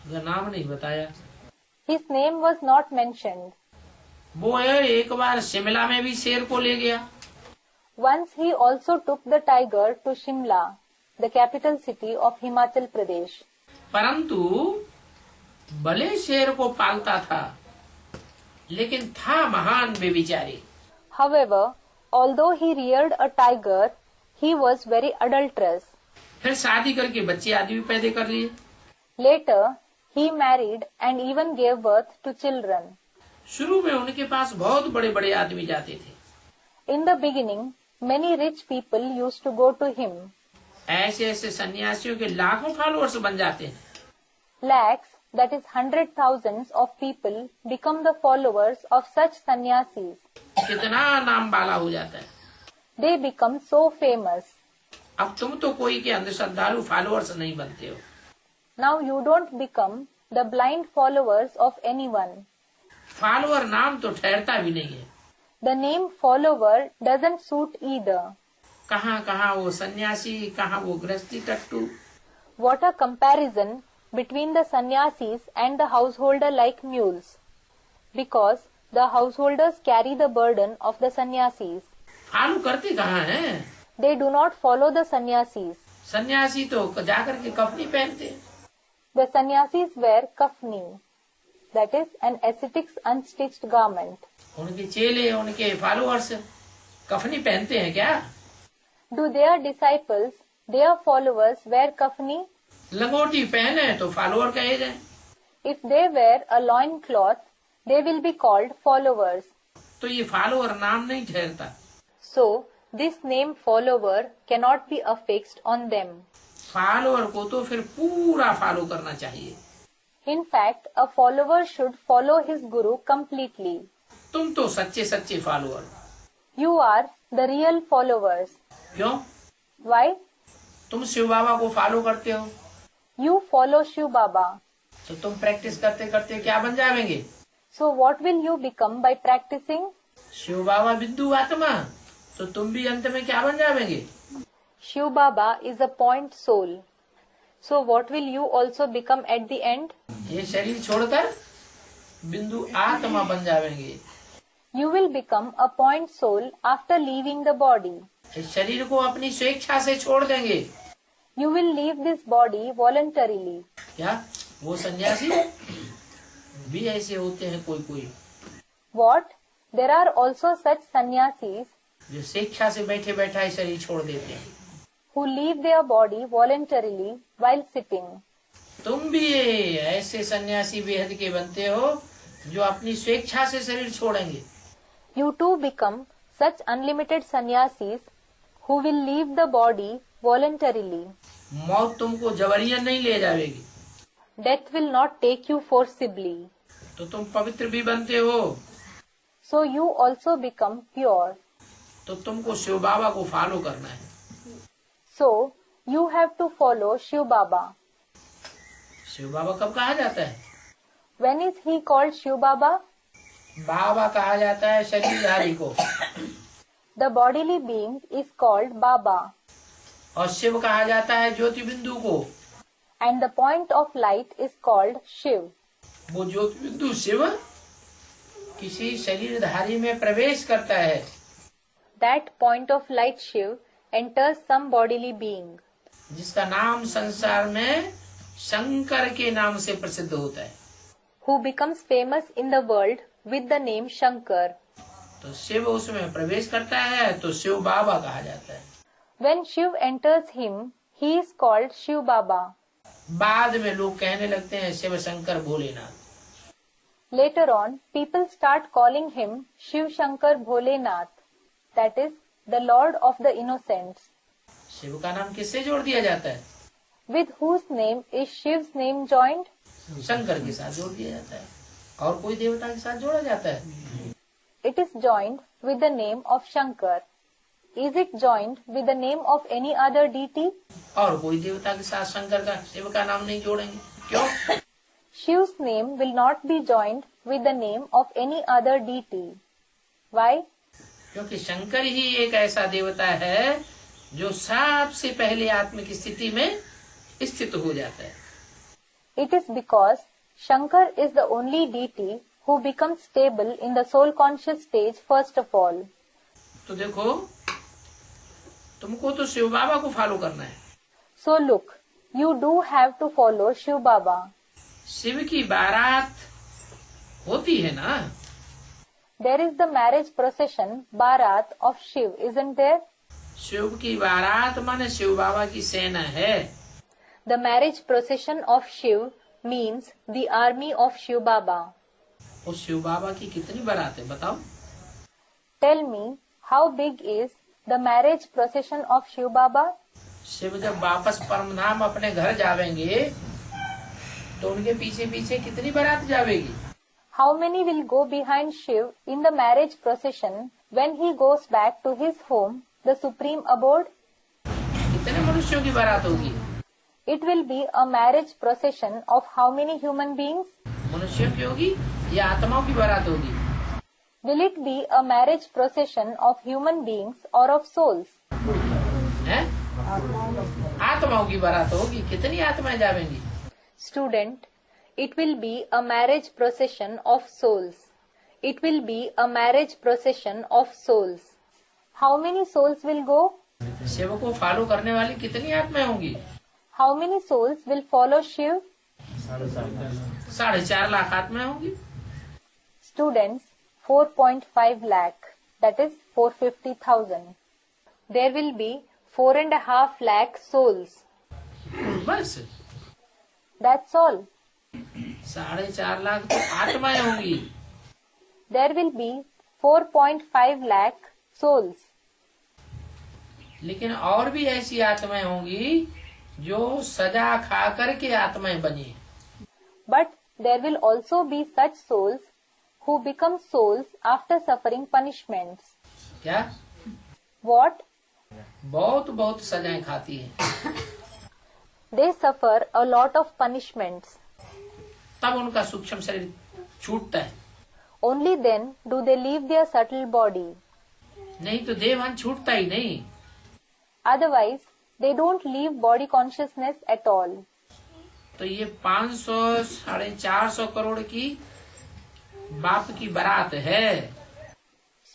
Speaker 1: उसका नाम नहीं बताया।
Speaker 2: His name was not mentioned.
Speaker 1: वो है एक बार शिमला में भी शेर को ले गया।
Speaker 2: Once he also took the tiger to Shimla, the capital city of Himachal Pradesh.
Speaker 1: परंतु भले शेर को पालता था, लेकिन था महान व्यभिचारी।
Speaker 2: However, although he reared a tiger, he was very adulterous.
Speaker 1: फिर शादी करके बच्चे आदि भी पैदा कर लिए।
Speaker 2: Later, he married and even gave birth to children.
Speaker 1: शुरू में उनके पास बहुत बड़े बड़े आदमी जाते थे।
Speaker 2: In the beginning, many rich people used to go to him.
Speaker 1: ऐसे ऐसे सन्यासियों के लाखों फॉलोअर्स बन जाते हैं।
Speaker 2: Lakhs, that is 100,000s of people, become the followers of such sannyasis.
Speaker 1: कितना नाम वाला हो जाता है।
Speaker 2: They become so famous.
Speaker 1: अब तुम तो कोई के अंधश्रद्धालु फॉलोअर्स नहीं बनते हो।
Speaker 2: Now you don't become the blind followers of anyone.
Speaker 1: Follower नाम तो ठहरता भी नहीं है।
Speaker 2: The name follower doesn't suit either.
Speaker 1: कहाँ कहाँ वो सन्यासी, कहाँ वो गृहस्थी टट्टू।
Speaker 2: What a comparison between the sannyasis and the householder like mules. Because the householders carry the burden of the sannyasis.
Speaker 1: Follow करते कहाँ हैं?
Speaker 2: They do not follow the sannyasis.
Speaker 1: सन्यासी तो जाकर के कफनी पहनते हैं।
Speaker 2: The sannyasis wear kafni, that is an ascetic's unstitched garment.
Speaker 1: उनके चेले, उनके फॉलोअर्स कफनी पहनते हैं क्या?
Speaker 2: Do their disciples, their followers wear kafni?
Speaker 1: लंगोटी पहने तो फॉलोअर कहे जाए।
Speaker 2: If they wear a loin cloth, they will be called followers.
Speaker 1: तो ये फॉलोअर नाम नहीं ठहरता।
Speaker 2: So, this name follower cannot be affixed on them.
Speaker 1: Follower को तो फिर पूरा फॉलो करना चाहिए।
Speaker 2: In fact, a follower should follow his guru completely.
Speaker 1: तुम तो सच्चे सच्चे follower.
Speaker 2: You are the real followers.
Speaker 1: क्यों?
Speaker 2: Why?
Speaker 1: तुम शिव बाबा को फॉलो करते हो,
Speaker 2: You follow Shiv Baba.
Speaker 1: तो तुम प्रैक्टिस करते करते क्या बन जाएंगे?
Speaker 2: So what will you become by practicing?
Speaker 1: Shiv बाबा बिंदु आत्मा, तो तुम भी अंत में क्या बन जाएंगे?
Speaker 2: Shiv Baba is a point soul. So what will you also become at the end?
Speaker 1: ये शरीर छोड़कर बिंदु आत्मा बन जाएंगे।
Speaker 2: You will become a point soul after leaving the body.
Speaker 1: इस शरीर को अपनी स्वेच्छा से छोड़ देंगे।
Speaker 2: You will leave this body voluntarily.
Speaker 1: क्या वो सन्यासी भी ऐसे होते हैं? कोई कोई
Speaker 2: What? There are also such sannyasis
Speaker 1: जो स्वेच्छा से बैठे बैठा ही शरीर छोड़ देते हैं।
Speaker 2: who leave their body voluntarily while sitting.
Speaker 1: तुम भी ऐसे सन्यासी बेहद के बनते हो जो अपनी स्वेच्छा से शरीर छोड़ेंगे।
Speaker 2: You too become such unlimited sannyasis who will leave the body voluntarily.
Speaker 1: मौत तुमको जबरियन नहीं ले जाएगी,
Speaker 2: Death will not take you forcibly.
Speaker 1: तो तुम पवित्र भी बनते हो,
Speaker 2: So you also become pure.
Speaker 1: तो तुमको शिव बाबा को फॉलो करना है।
Speaker 2: So you have to follow Shiv Baba.
Speaker 1: Shiv बाबा कब कहा जाता है?
Speaker 2: When is he called Shiv Baba?
Speaker 1: बाबा कहा जाता है शरीरधारी को,
Speaker 2: The bodily being is called Baba,
Speaker 1: और शिव कहा जाता है ज्योति बिंदु को।
Speaker 2: and the point of light is called Shiv.
Speaker 1: वो ज्योति बिंदु शिव किसी शरीरधारी में प्रवेश करता है,
Speaker 2: That point of light Shiv enters some bodily being,
Speaker 1: जिसका नाम संसार में शंकर के नाम से प्रसिद्ध होता है।
Speaker 2: who becomes famous in the world with the name Shankar.
Speaker 1: तो शिव उसमें प्रवेश करता है तो शिव बाबा कहा जाता है।
Speaker 2: When Shiv enters him, he is called Shiv Baba.
Speaker 1: बाद में लोग कहने लगते हैं Shiv Shankar Bholenath.
Speaker 2: Later on, people start calling him Shiv Shankar Bholenath, that is, the Lord of the Innocents.
Speaker 1: Shiv का नाम किससे जोड़ दिया जाता है?
Speaker 2: With whose name is Shiv's name joined?
Speaker 1: Shankar के साथ जोड़ दिया जाता है। और कोई देवता के साथ जोड़ा जाता है?
Speaker 2: It is joined with the name of Shankar. Is it joined with the name of any other deity?
Speaker 1: और कोई देवता के साथ शंकर का शिव का नाम नहीं जोड़ेंगे, क्यों?
Speaker 2: Shiv's name will not be joined with the name of any other deity. Why?
Speaker 1: क्योंकि शंकर ही एक ऐसा देवता है जो सबसे पहले आत्म की स्थिति में स्थित हो जाता है।
Speaker 2: It is because Shankar is the only deity who becomes stable in the soul conscious stage first of all.
Speaker 1: तो देखो, तुमको तो शिव बाबा को फॉलो करना है।
Speaker 2: So look, you do have to follow Shiv Baba.
Speaker 1: Shiv की बारात होती है ना?
Speaker 2: There is the marriage procession, Bharat of Shiv, isn't there?
Speaker 1: Shiv की बारात माने शिव बाबा की सेना है।
Speaker 2: The marriage procession of Shiv means the army of Shiv Baba.
Speaker 1: उस शिव बाबा की कितनी बारात है बताओ?
Speaker 2: Tell me, how big is the marriage procession of Shiv Baba?
Speaker 1: Shiv जब वापस परमधाम अपने घर जावेंगे तो उनके पीछे पीछे कितनी बारात जावेगी?
Speaker 2: How many will go behind Shiv in the marriage procession when he goes back to his home, the supreme abode?
Speaker 1: कितने मनुष्यों की बारात होगी?
Speaker 2: It will be a marriage procession of how many human beings?
Speaker 1: मनुष्यों की होगी या आत्माओं की बारात होगी?
Speaker 2: Will it be a marriage procession of human beings or of souls?
Speaker 1: हैं? आत्माओं की बारात होगी। कितनी आत्माएं जावेंगी?
Speaker 2: Student, it will be a marriage procession of souls. It will be a marriage procession of souls. How many souls will go?
Speaker 1: Shiv को follow करने वाली कितनी आत्माएं होंगी?
Speaker 2: How many souls will follow Shiv?
Speaker 1: 4.5 lakh आत्माएं होंगी।
Speaker 2: Students, 4.5 lakh, that is 450,000. There will be 4.5 lakh souls.
Speaker 1: बस
Speaker 2: That's all.
Speaker 1: 4.5 lakh तो आत्माएं होंगी।
Speaker 2: There will be 4.5 lakh souls.
Speaker 1: लेकिन और भी ऐसी आत्माएं होंगी जो सजा खा करके आत्माएं बनी।
Speaker 2: But there will also be such souls who become souls after suffering punishments.
Speaker 1: क्या?
Speaker 2: What?
Speaker 1: बहुत बहुत सजाएं खाती है,
Speaker 2: They suffer a lot of punishments.
Speaker 1: तब उनका सूक्ष्म शरीर छूटता है,
Speaker 2: Only then do they leave their subtle body.
Speaker 1: नहीं तो देहभान छूटता ही नहीं।
Speaker 2: Otherwise, they don't leave body consciousness at all.
Speaker 1: तो ये 500-450 करोड़ की बाप की बारात है।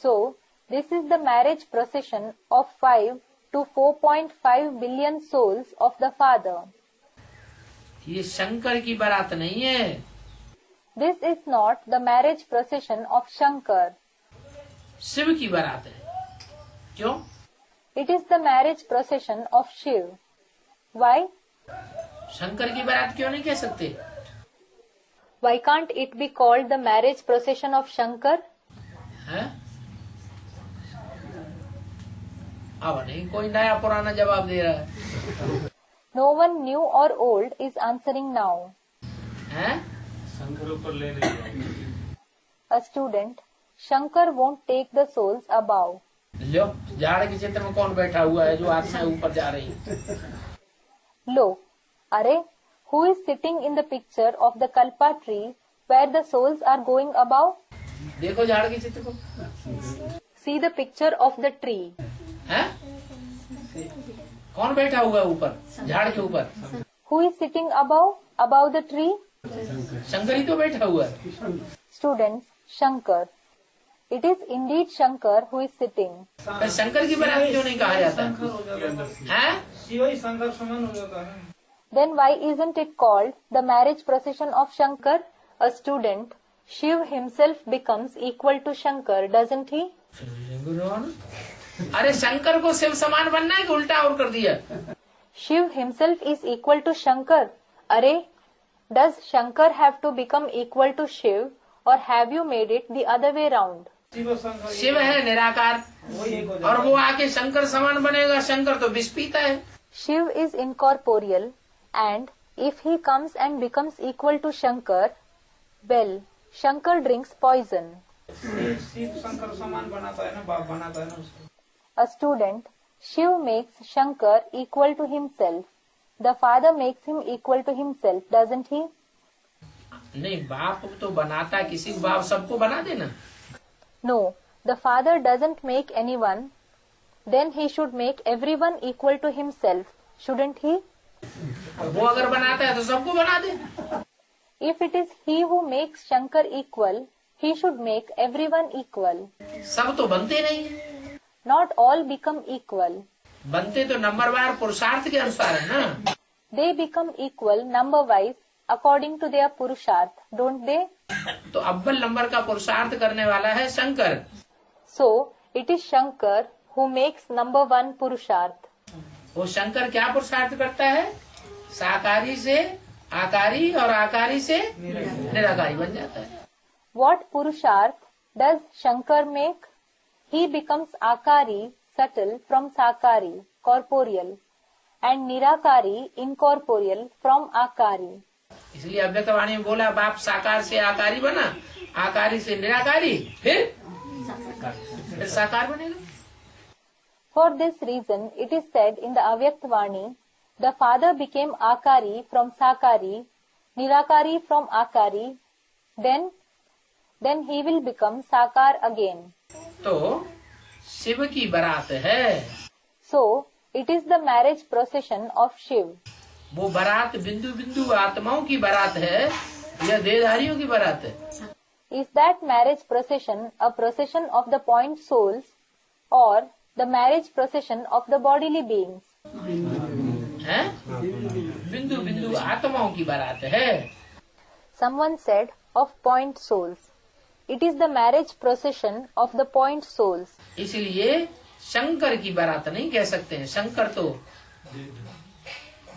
Speaker 2: So, this is the marriage procession of 5 to 4.5 billion souls of the Father.
Speaker 1: ये शंकर की बारात नहीं है,
Speaker 2: This is not the marriage procession of Shankar.
Speaker 1: Shiv की बारात है। क्यों?
Speaker 2: It is the marriage procession of Shiv. Why?
Speaker 1: Shankar की बारात क्यों नहीं कह सकते?
Speaker 2: Why can't it be called the marriage procession of Shankar?
Speaker 1: है? अब नहीं कोई नया पुराना जवाब दे रहा है।
Speaker 2: No one new or old is answering now.
Speaker 1: हैं?
Speaker 2: A student, Shankar won't take the souls above.
Speaker 1: लो, झाड़ के चित्र में कौन बैठा हुआ है जो आत्माएं ऊपर जा रही है?
Speaker 2: Lo, Are, who is sitting in the picture of the Kalpa tree where the souls are going above?
Speaker 1: देखो झाड़ के चित्र को।
Speaker 2: See the picture of the tree.
Speaker 1: हैं? कौन बैठा हुआ है ऊपर झाड़ के ऊपर?
Speaker 2: Who is sitting above the tree?
Speaker 1: Shankar ही तो बैठा हुआ है।
Speaker 2: Students, Shankar. It is indeed Shankar who is sitting.
Speaker 1: पर शंकर की बारात क्यों नहीं कहा जाता है?
Speaker 2: Then why isn't it called the marriage procession of Shankar? A student, Shiv himself becomes equal to Shankar, doesn't he?
Speaker 1: अरे शंकर को शिव समान बनना है कि उल्टा और कर दिया?
Speaker 2: Shiv himself is equal to Shankar. Are, does Shankar have to become equal to Shiv or have you made it the other way round?
Speaker 1: Shiv है निराकार और वो आके शंकर समान बनेगा। शंकर तो विष पीता है।
Speaker 2: Shiv is incorporeal and if he comes and becomes equal to Shankar, well, Shankar drinks poison.
Speaker 4: Shankar समान बनाता है ना, बाप बनाता है ना उसको।
Speaker 2: A student, Shiv makes Shankar equal to himself. The father makes him equal to himself, doesn't he?
Speaker 1: नहीं, बाप तो बनाता किसी को, बाप सबको बना देना।
Speaker 2: No, the father doesn't make anyone. Then he should make everyone equal to himself, shouldn't he?
Speaker 1: वो अगर बनाता है तो सबको बना दे।
Speaker 2: If it is he who makes Shankar equal, he should make everyone equal.
Speaker 1: सब तो बनते नहीं है।
Speaker 2: Not all become equal.
Speaker 1: बनते तो नंबरवार पुरुषार्थ के अनुसार है ना।
Speaker 2: They become equal number-wise according to their purusharth, don't they?
Speaker 1: तो अव्वल नंबर का पुरुषार्थ करने वाला है Shankar.
Speaker 2: So, it is Shankar who makes number one purusharth.
Speaker 1: वो शंकर क्या पुरुषार्थ करता है? साकारी से आकारी और आकारी से निराकारी बन जाता है।
Speaker 2: What purusharth does Shankar make? He becomes Akari, subtle, from Sakari, corporeal, and Nirakari, incorporeal, from Akari.
Speaker 1: इसलिए अव्यक्तवाणी में बोला बाप साकार से आकारी बना, आकारी से निराकारी, फिर साकार बनेगा।
Speaker 2: For this reason, it is said in the Avyaktavani, the father became Akari from Sakari, Nirakari from Akari, then he will become Sakar again.
Speaker 1: तो शिव की बारात है।
Speaker 2: So, it is the marriage procession of Shiv.
Speaker 1: वो बारात बिंदु बिंदु आत्माओं की बारात है या देहधारियों की बारात है?
Speaker 2: Is that marriage procession a procession of the point souls or the marriage procession of the bodily beings?
Speaker 1: हैं? बिंदु बिंदु आत्माओं की बारात है।
Speaker 2: Someone said of point souls. It is the marriage procession of the point souls.
Speaker 1: इसलिए शंकर की बारात नहीं कह सकते हैं। शंकर तो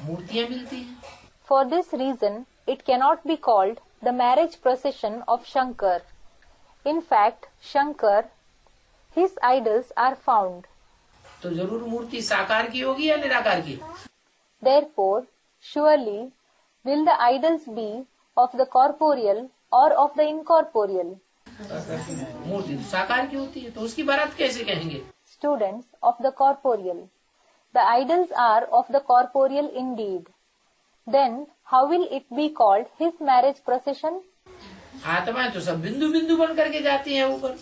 Speaker 1: मूर्तियां मिलती हैं।
Speaker 2: For this reason, it cannot be called the marriage procession of Shankar. In fact, Shankar, his idols are found.
Speaker 1: तो जरूर मूर्ति साकार की होगी या निराकार की?
Speaker 2: Therefore, surely, will the idols be of the corporeal or of the incorporeal?
Speaker 1: मूर्ति तो साकार की होती है, तो उसकी बारात कैसे कहेंगे?
Speaker 2: students of the corporeal. The idols are of the corporeal indeed. Then how will it be called his marriage procession?
Speaker 1: आत्माएं तो सब बिंदु बिंदु बन करके जाती हैं ऊपर।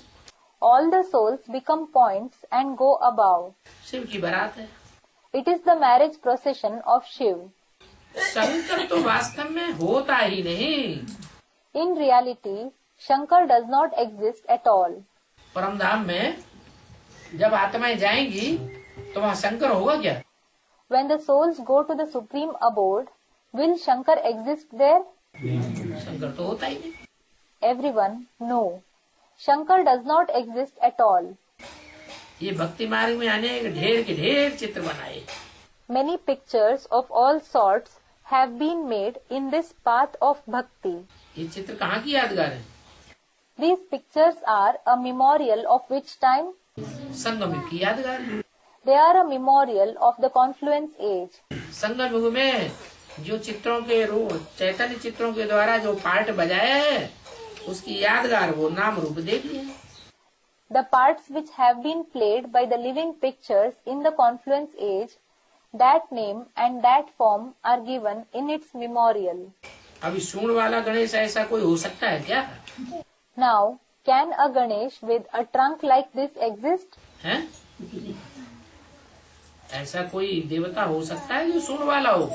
Speaker 2: All the souls become points and go above.
Speaker 1: Shiv की बारात है।
Speaker 2: It is the marriage procession of Shiv.
Speaker 1: Shankar तो वास्तव में होता ही नहीं।
Speaker 2: In reality, Shankar does not exist at all.
Speaker 1: परम धाम में जब आत्माएं जाएंगी तो वहाँ शंकर होगा क्या?
Speaker 2: When the souls go to the supreme abode, will Shankar exist there?
Speaker 1: Shankar तो होता ही नहीं।
Speaker 2: Everyone, no. Shankar does not exist at all.
Speaker 1: ये भक्ति मार्ग में अनेक ढेर के ढेर चित्र बनाए।
Speaker 2: Many pictures of all sorts have been made in this path of bhakti.
Speaker 1: ये चित्र कहाँ की यादगार है?
Speaker 2: These pictures are a memorial of which time?
Speaker 1: संगम युग की यादगार है।
Speaker 2: They are a memorial of the confluence age.
Speaker 1: संगम युग में जो चित्रों के रूप चैतन्य चित्रों के द्वारा जो पार्ट बजाया है उसकी यादगार वो नाम रूप दे दिए।
Speaker 2: The parts which have been played by the living pictures in the confluence age, that name and that form are given in its memorial.
Speaker 1: अभी सूंड वाला गणेश ऐसा कोई हो सकता है क्या?
Speaker 2: Now, can a Ganesh with a trunk like this exist?
Speaker 1: है? ऐसा कोई देवता हो सकता है जो सूंड वाला हो?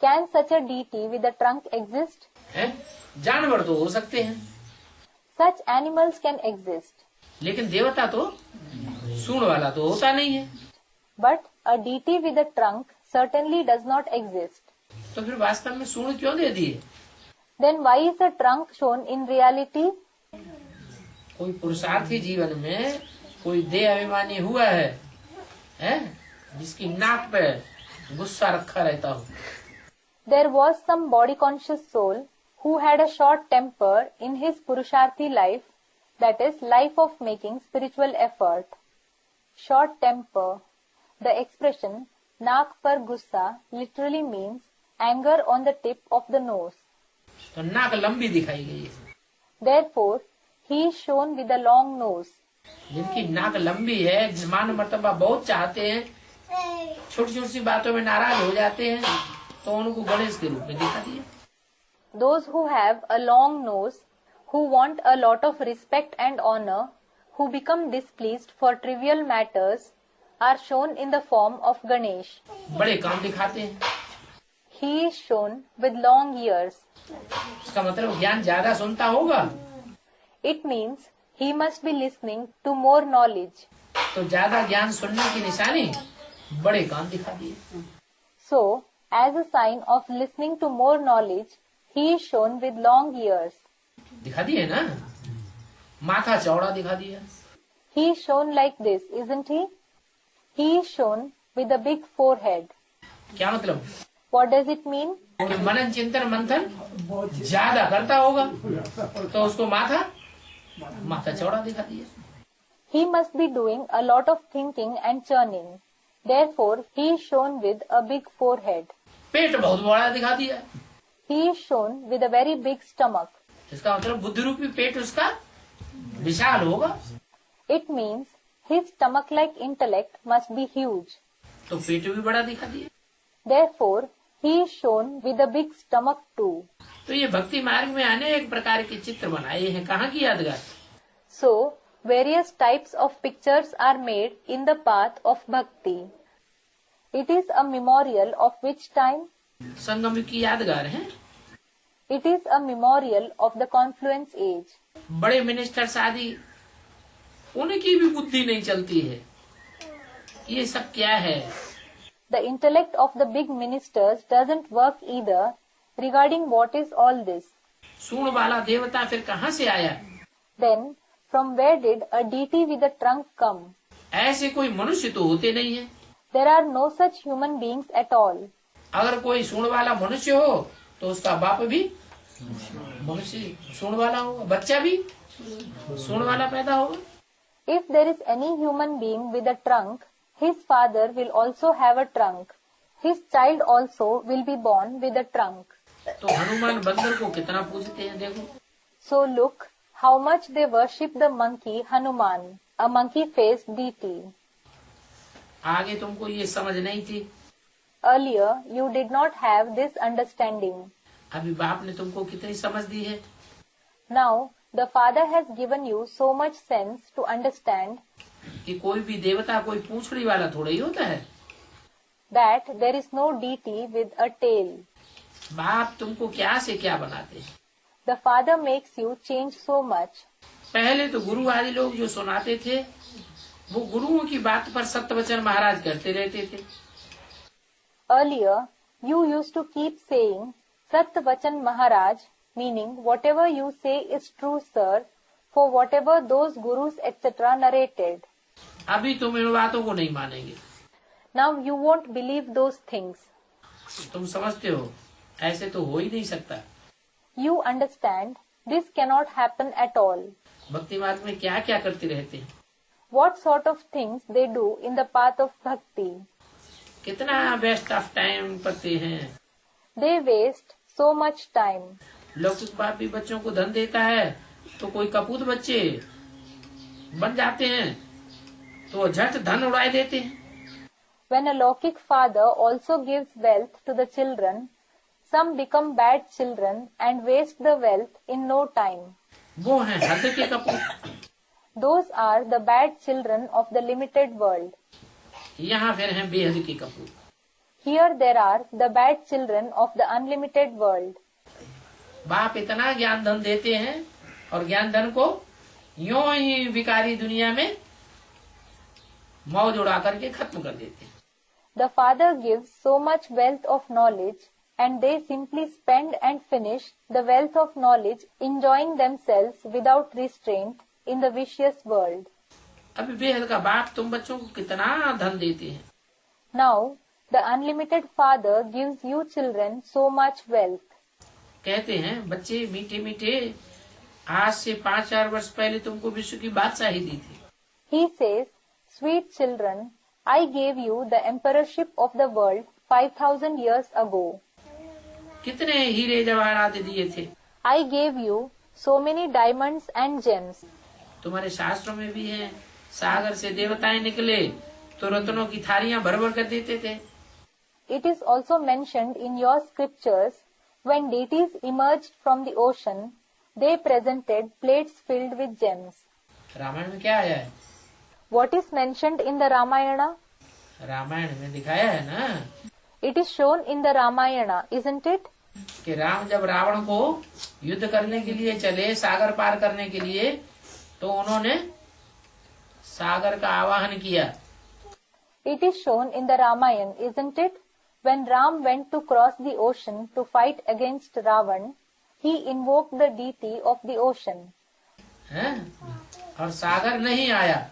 Speaker 2: Can such a deity with a trunk exist?
Speaker 1: है? जानवर तो हो सकते हैं,
Speaker 2: Such animals can exist.
Speaker 1: लेकिन देवता तो सूंड वाला तो होता नहीं है।
Speaker 2: But a deity with a trunk certainly does not exist.
Speaker 1: तो फिर वास्तव में सूंड क्यों दे दिए?
Speaker 2: Then why is a trunk shown in reality?
Speaker 1: कोई पुरुषार्थी जीवन में कोई देह अभिमानी हुआ है? जिसकी नाक पे गुस्सा रखा रहता हो।
Speaker 2: There was some body conscious soul who had a short temper in his Purusharthi life, that is, life of making spiritual effort. Short temper. The expression naak par gussa literally means anger on the tip of the nose.
Speaker 1: तो नाक लंबी दिखाई गई है।
Speaker 2: Therefore, he is shown with a long nose.
Speaker 1: जिनकी नाक लंबी है, मान मर्तबा बहुत चाहते हैं, छोटी छोटी सी बातों में नाराज हो जाते हैं, तो उनको गणेश के रूप में दिखा दिया।
Speaker 2: Those who have a long nose, who want a lot of respect and honor, who become displeased for trivial matters, are shown in the form of Ganesh.
Speaker 1: बड़े काम दिखाते हैं।
Speaker 2: He is shown with long ears.
Speaker 1: इसका मतलब ज्ञान ज्यादा सुनता होगा,
Speaker 2: It means he must be listening to more knowledge.
Speaker 1: तो ज्यादा ज्ञान सुनने की निशानी बड़े कान दिखा दिए।
Speaker 2: So, as a sign of listening to more knowledge, he is shown with long ears.
Speaker 1: दिखा दिए ना, माथा चौड़ा दिखा दिया।
Speaker 2: He is shown like this, isn't he? He is shown with a big forehead.
Speaker 1: क्या मतलब?
Speaker 2: What does it mean?
Speaker 1: कि मनन चिंतन मंथन ज्यादा करता होगा, तो उसको माथा चौड़ा दिखा दिया।
Speaker 2: He must be doing a lot of thinking and churning. Therefore, he is shown with a big forehead.
Speaker 1: पेट बहुत बड़ा दिखा दिया।
Speaker 2: He is shown with a very big stomach.
Speaker 1: इसका मतलब बुद्धि रूपी पेट उसका विशाल होगा,
Speaker 2: It means his stomach-like intellect must be huge.
Speaker 1: तो पेट भी बड़ा दिखा दिया।
Speaker 2: Therefore, he is shown with a big stomach too.
Speaker 1: तो ये भक्ति मार्ग में अनेक प्रकार के चित्र बनाए हैं। कहाँ की यादगार?
Speaker 2: So, various types of pictures are made in the path of bhakti. It is a memorial of which time?
Speaker 1: संगम युग की यादगार है।
Speaker 2: It is a memorial of the confluence age.
Speaker 1: बड़े मिनिस्टर्स आदि, उनकी भी बुद्धि नहीं चलती है, ये सब क्या है?
Speaker 2: The intellect of the big ministers doesn't work either regarding what is all this.
Speaker 1: सूंड वाला देवता फिर कहाँ से आया?
Speaker 2: Then, from where did a deity with a trunk come?
Speaker 1: ऐसे कोई मनुष्य तो होते नहीं है।
Speaker 2: There are no such human beings at all.
Speaker 1: अगर कोई सूंड वाला मनुष्य हो तो उसका बाप भी मनुष्य सूंड वाला होगा, बच्चा भी सूंड वाला पैदा होगा।
Speaker 2: If there is any human being with a trunk, his father will also have a trunk. His child also will be born with a trunk.
Speaker 1: तो हनुमान बंदर को कितना पूजते हैं देखो।
Speaker 2: So look how much they worship the monkey Hanuman, a monkey-faced deity.
Speaker 1: आगे तुमको ये समझ नहीं थी।
Speaker 2: Earlier, you did not have this understanding.
Speaker 1: अभी बाप ने तुमको कितनी समझ दी है।
Speaker 2: Now, the Father has given you so much sense to understand
Speaker 1: कि कोई भी देवता कोई पूंछड़ी वाला थोड़ा ही होता है।
Speaker 2: that there is no deity with a tail.
Speaker 1: बाप तुमको क्या से क्या बनाते हैं।
Speaker 2: The Father makes you change so much.
Speaker 1: पहले तो गुरु आदि लोग जो सुनाते थे वो गुरुओं की बात पर सत्यवचन महाराज करते रहते थे।
Speaker 2: Earlier, you used to keep saying Satvachan Maharaj, meaning whatever you say is true, sir, for whatever those gurus etc. narrated.
Speaker 1: अभी तुम इन बातों को नहीं मानेंगे।
Speaker 2: Now you won't believe those things.
Speaker 1: तुम समझते हो ऐसे तो हो ही नहीं सकता।
Speaker 2: You understand this cannot happen at all.
Speaker 1: भक्ति मार्ग में क्या क्या करते रहते हैं।
Speaker 2: What sort of things they do in the path of bhakti.
Speaker 1: कितना वेस्ट ऑफ टाइम करते हैं।
Speaker 2: They waste so much time.
Speaker 1: लौकिक बाप भी बच्चों को धन देता है तो कोई कपूत बच्चे बन जाते हैं तो झट धन उड़ाए देते हैं।
Speaker 2: When a Lokik father also gives wealth to the children, some become bad children and waste the wealth in no time.
Speaker 1: वो हैं हद के कपूत।
Speaker 2: Those are the bad children of the limited world.
Speaker 1: यहाँ फिर हैं बेहद के कपूत।
Speaker 2: Here there are the bad children of the unlimited world.
Speaker 1: बाप इतना ज्ञान धन देते हैं और ज्ञान धन को यूं ही विकारी दुनिया में मौज उड़ा करके खत्म कर देते हैं।
Speaker 2: The Father gives so much wealth of knowledge and they simply spend and finish the wealth of knowledge enjoying themselves without restraint in the vicious world.
Speaker 1: अभी बेहद का बाप तुम बच्चों को कितना धन देते हैं।
Speaker 2: Now, the unlimited Father gives you children so much wealth.
Speaker 1: कहते हैं बच्चे मीठे मीठे, आज से 5-4 वर्ष पहले तुमको विश्व की बादशाही दी थी।
Speaker 2: He says, sweet children, I gave you the emperorship of the world 5,000 years ago.
Speaker 1: कितने हीरे जवाहरात दिए थे।
Speaker 2: I gave you so many diamonds and gems.
Speaker 1: तुम्हारे शास्त्रों में भी है, सागर से देवताएं निकले तो रत्नों की थालियां भर भर कर देते थे।
Speaker 2: It is also mentioned in your scriptures, when deities emerged from the ocean, they presented plates filled with gems.
Speaker 1: Ramayan में क्या आया है?
Speaker 2: What is mentioned in the Ramayana?
Speaker 1: Ramayan में दिखाया है ना
Speaker 2: It is shown in the Ramayana, isn't it?
Speaker 1: कि राम जब रावण को युद्ध करने के लिए चले, सागर पार करने के लिए, तो उन्होंने सागर का आवाहन किया।
Speaker 2: It is shown in the Ramayana, isn't it? When Ram went to cross the ocean to fight against Ravan, he invoked the deity of the ocean.
Speaker 1: हैं? और सागर नहीं आया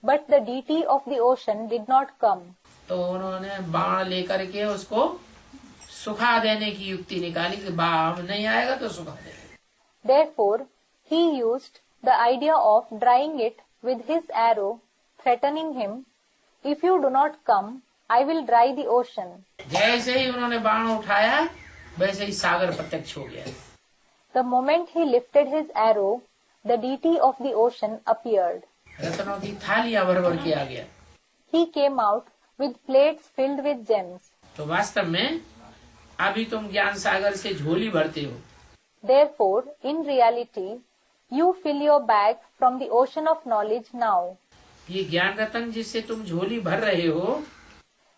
Speaker 2: But the deity of the ocean did not come.
Speaker 1: तो उन्होंने बाण लेकर के उसको सुखा देने की युक्ति निकाली कि बाण नहीं आएगा तो सुखा देंगे।
Speaker 2: Therefore, he used the idea of drying it with his arrow, threatening him, "If you do not come, I will dry the ocean."
Speaker 1: जैसे ही उन्होंने बाण उठाया वैसे ही सागर प्रत्यक्ष हो गया।
Speaker 2: The moment he lifted his arrow, the deity of the ocean appeared.
Speaker 1: रत्नों की थालियां भर भर के आ गया।
Speaker 2: He came out with plates filled with gems.
Speaker 1: तो वास्तव में अभी तुम ज्ञान सागर से झोली भरते हो।
Speaker 2: Therefore, in reality, you fill your bag from the ocean of knowledge now.
Speaker 1: ये ज्ञान रत्न जिससे तुम झोली भर रहे हो,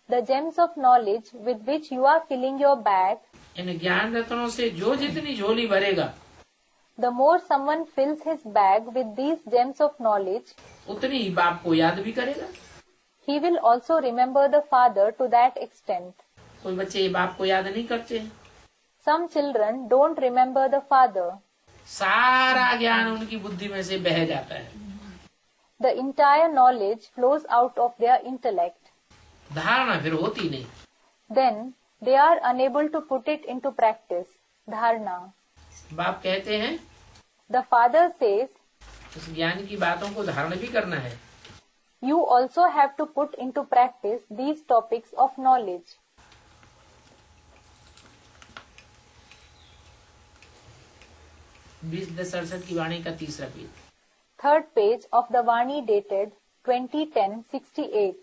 Speaker 2: The gems of knowledge with which you are filling your bag,
Speaker 1: इन ज्ञान रत्नों से जो जितनी झोली भरेगा
Speaker 2: the more someone fills his bag with these gems of knowledge,
Speaker 1: उतनी ही बाप को याद भी करेगा।
Speaker 2: he will also remember the Father to that extent.
Speaker 1: कोई बच्चे बाप को याद नहीं करते।
Speaker 2: Some children don't remember the Father.
Speaker 1: सारा ज्ञान उनकी बुद्धि में से बह जाता है।
Speaker 2: The entire knowledge flows out of their intellect.
Speaker 1: धारणा फिर होती नहीं।
Speaker 2: Then they are unable to put it into practice. Dharna.
Speaker 1: बाप कहते हैं
Speaker 2: The Father says,
Speaker 1: उस ज्ञान की बातों को धारण भी करना है।
Speaker 2: you also have to put into practice these topics of knowledge.
Speaker 1: 20-67 की वाणी का तीसरा page.
Speaker 2: Third page of the Vani dated 2010-68.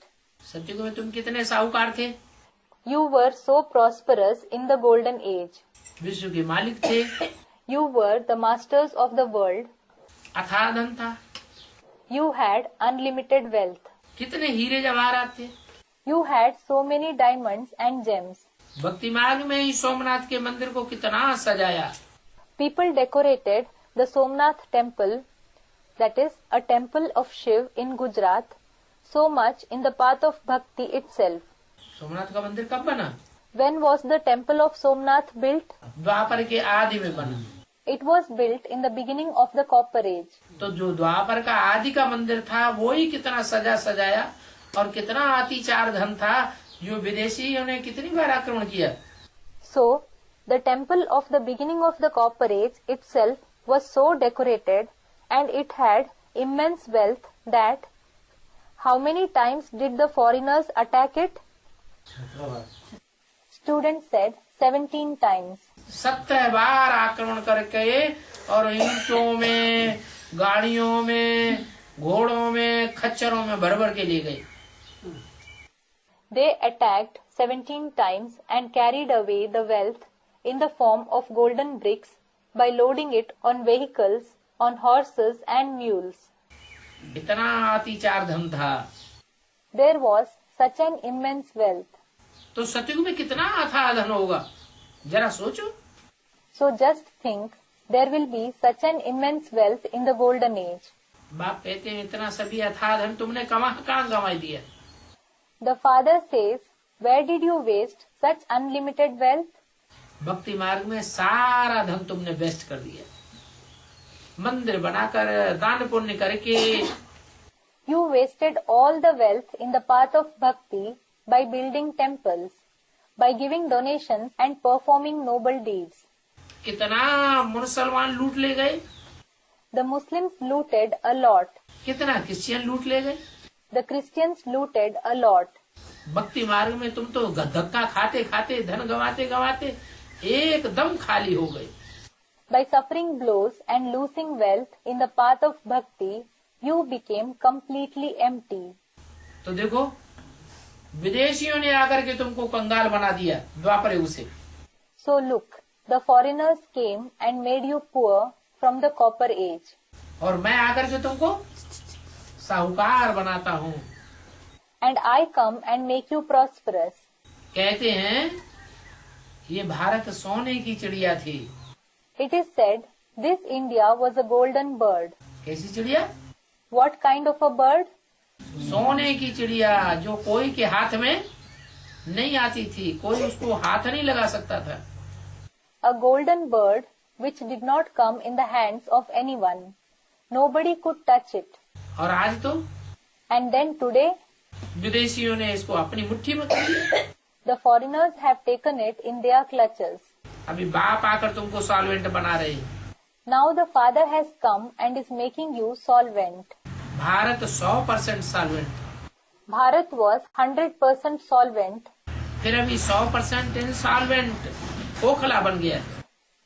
Speaker 1: सतयुग में तुम कितने साहूकार थे?
Speaker 2: You were so prosperous in the golden age.
Speaker 1: विश्व के मालिक थे,
Speaker 2: You were the masters of the world.
Speaker 1: अथाह धन था,
Speaker 2: You had unlimited wealth.
Speaker 1: कितने हीरे जवाहरात थे।
Speaker 2: You had so many diamonds and gems.
Speaker 1: भक्ति मार्ग में ही सोमनाथ के मंदिर को कितना सजाया।
Speaker 2: People decorated the Somnath temple, that is a temple of Shiv in Gujarat, so much in the path of bhakti itself.
Speaker 1: Somnath का मंदिर कब बना?
Speaker 2: When was the temple of Somnath built?
Speaker 1: द्वापर के आदि में बना।
Speaker 2: It was built in the beginning of the Copper Age.
Speaker 1: तो जो द्वापर का आदि का मंदिर था वो ही कितना सजा सजाया और कितना अतिचार धन था, जो विदेशियों ने कितनी बार आक्रमण किया।
Speaker 2: So, the temple of the beginning of the Copper Age itself was so decorated and it had immense wealth that how many times did the foreigners attack it? Student said 17 times.
Speaker 1: 17 बार आक्रमण करके और ईंटों में, गाड़ियों में, घोड़ों में, खच्चरों में भर भर के ले गए।
Speaker 2: They attacked 17 times and carried away the wealth in the form of golden bricks by loading it on vehicles, on horses and mules.
Speaker 1: इतना अतिचार धन था।
Speaker 2: There was such an immense wealth.
Speaker 1: तो सतयुग में कितना अथाह धन होगा, जरा सोचो।
Speaker 2: So just think, there will be such an immense wealth in the golden age.
Speaker 1: बाप कहते हैं इतना सभी अथाह धन तुमने कहाँ गंवा दिया।
Speaker 2: The father says, where did you waste such unlimited wealth?
Speaker 1: भक्ति मार्ग में सारा धन तुमने वेस्ट कर दिया। मंदिर बनाकर, दान पुण्य करके।
Speaker 2: You wasted all the wealth in the path of bhakti by building temples, by giving donations and performing noble deeds.
Speaker 1: कितना मुसलमान लूट ले गए,
Speaker 2: The Muslims looted a lot.
Speaker 1: कितना क्रिश्चियन लूट ले गए।
Speaker 2: The Christians looted a lot.
Speaker 1: भक्ति मार्ग में तुम तो धक्का खाते खाते, धन गवाते गवाते एकदम खाली हो गए।
Speaker 2: By suffering blows and losing wealth in the path of bhakti, you became completely empty.
Speaker 1: तो देखो, विदेशियों ने आकर के तुमको कंगाल बना दिया द्वापर युग से।
Speaker 2: So look, the foreigners came and made you poor from the Copper Age.
Speaker 1: और मैं आकर के तुमको साहूकार बनाता हूँ।
Speaker 2: And I come and make you prosperous.
Speaker 1: कहते हैं ये भारत सोने की चिड़िया थी।
Speaker 2: It is said, this India was a golden bird.
Speaker 1: कैसी चिड़िया?
Speaker 2: What kind of a bird?
Speaker 1: सोने की चिड़िया, जो कोई के हाथ में नहीं आती थी, कोई उसको हाथ नहीं लगा सकता था।
Speaker 2: A golden bird which did not come in the hands of anyone. Nobody could touch it.
Speaker 1: और आज तो
Speaker 2: And then today,
Speaker 1: विदेशियों ने इसको अपनी मुट्ठी में कर लिया।
Speaker 2: the foreigners have taken it in their clutches.
Speaker 1: अभी बाप आकर तुमको सॉल्वेंट बना रहे हैं।
Speaker 2: Now the father has come and is making you solvent.
Speaker 1: Bharat 100% solvent,
Speaker 2: Bharat was 100% solvent
Speaker 1: फिर अभी 100% इंसॉल्वेंट, खोखला बन गया।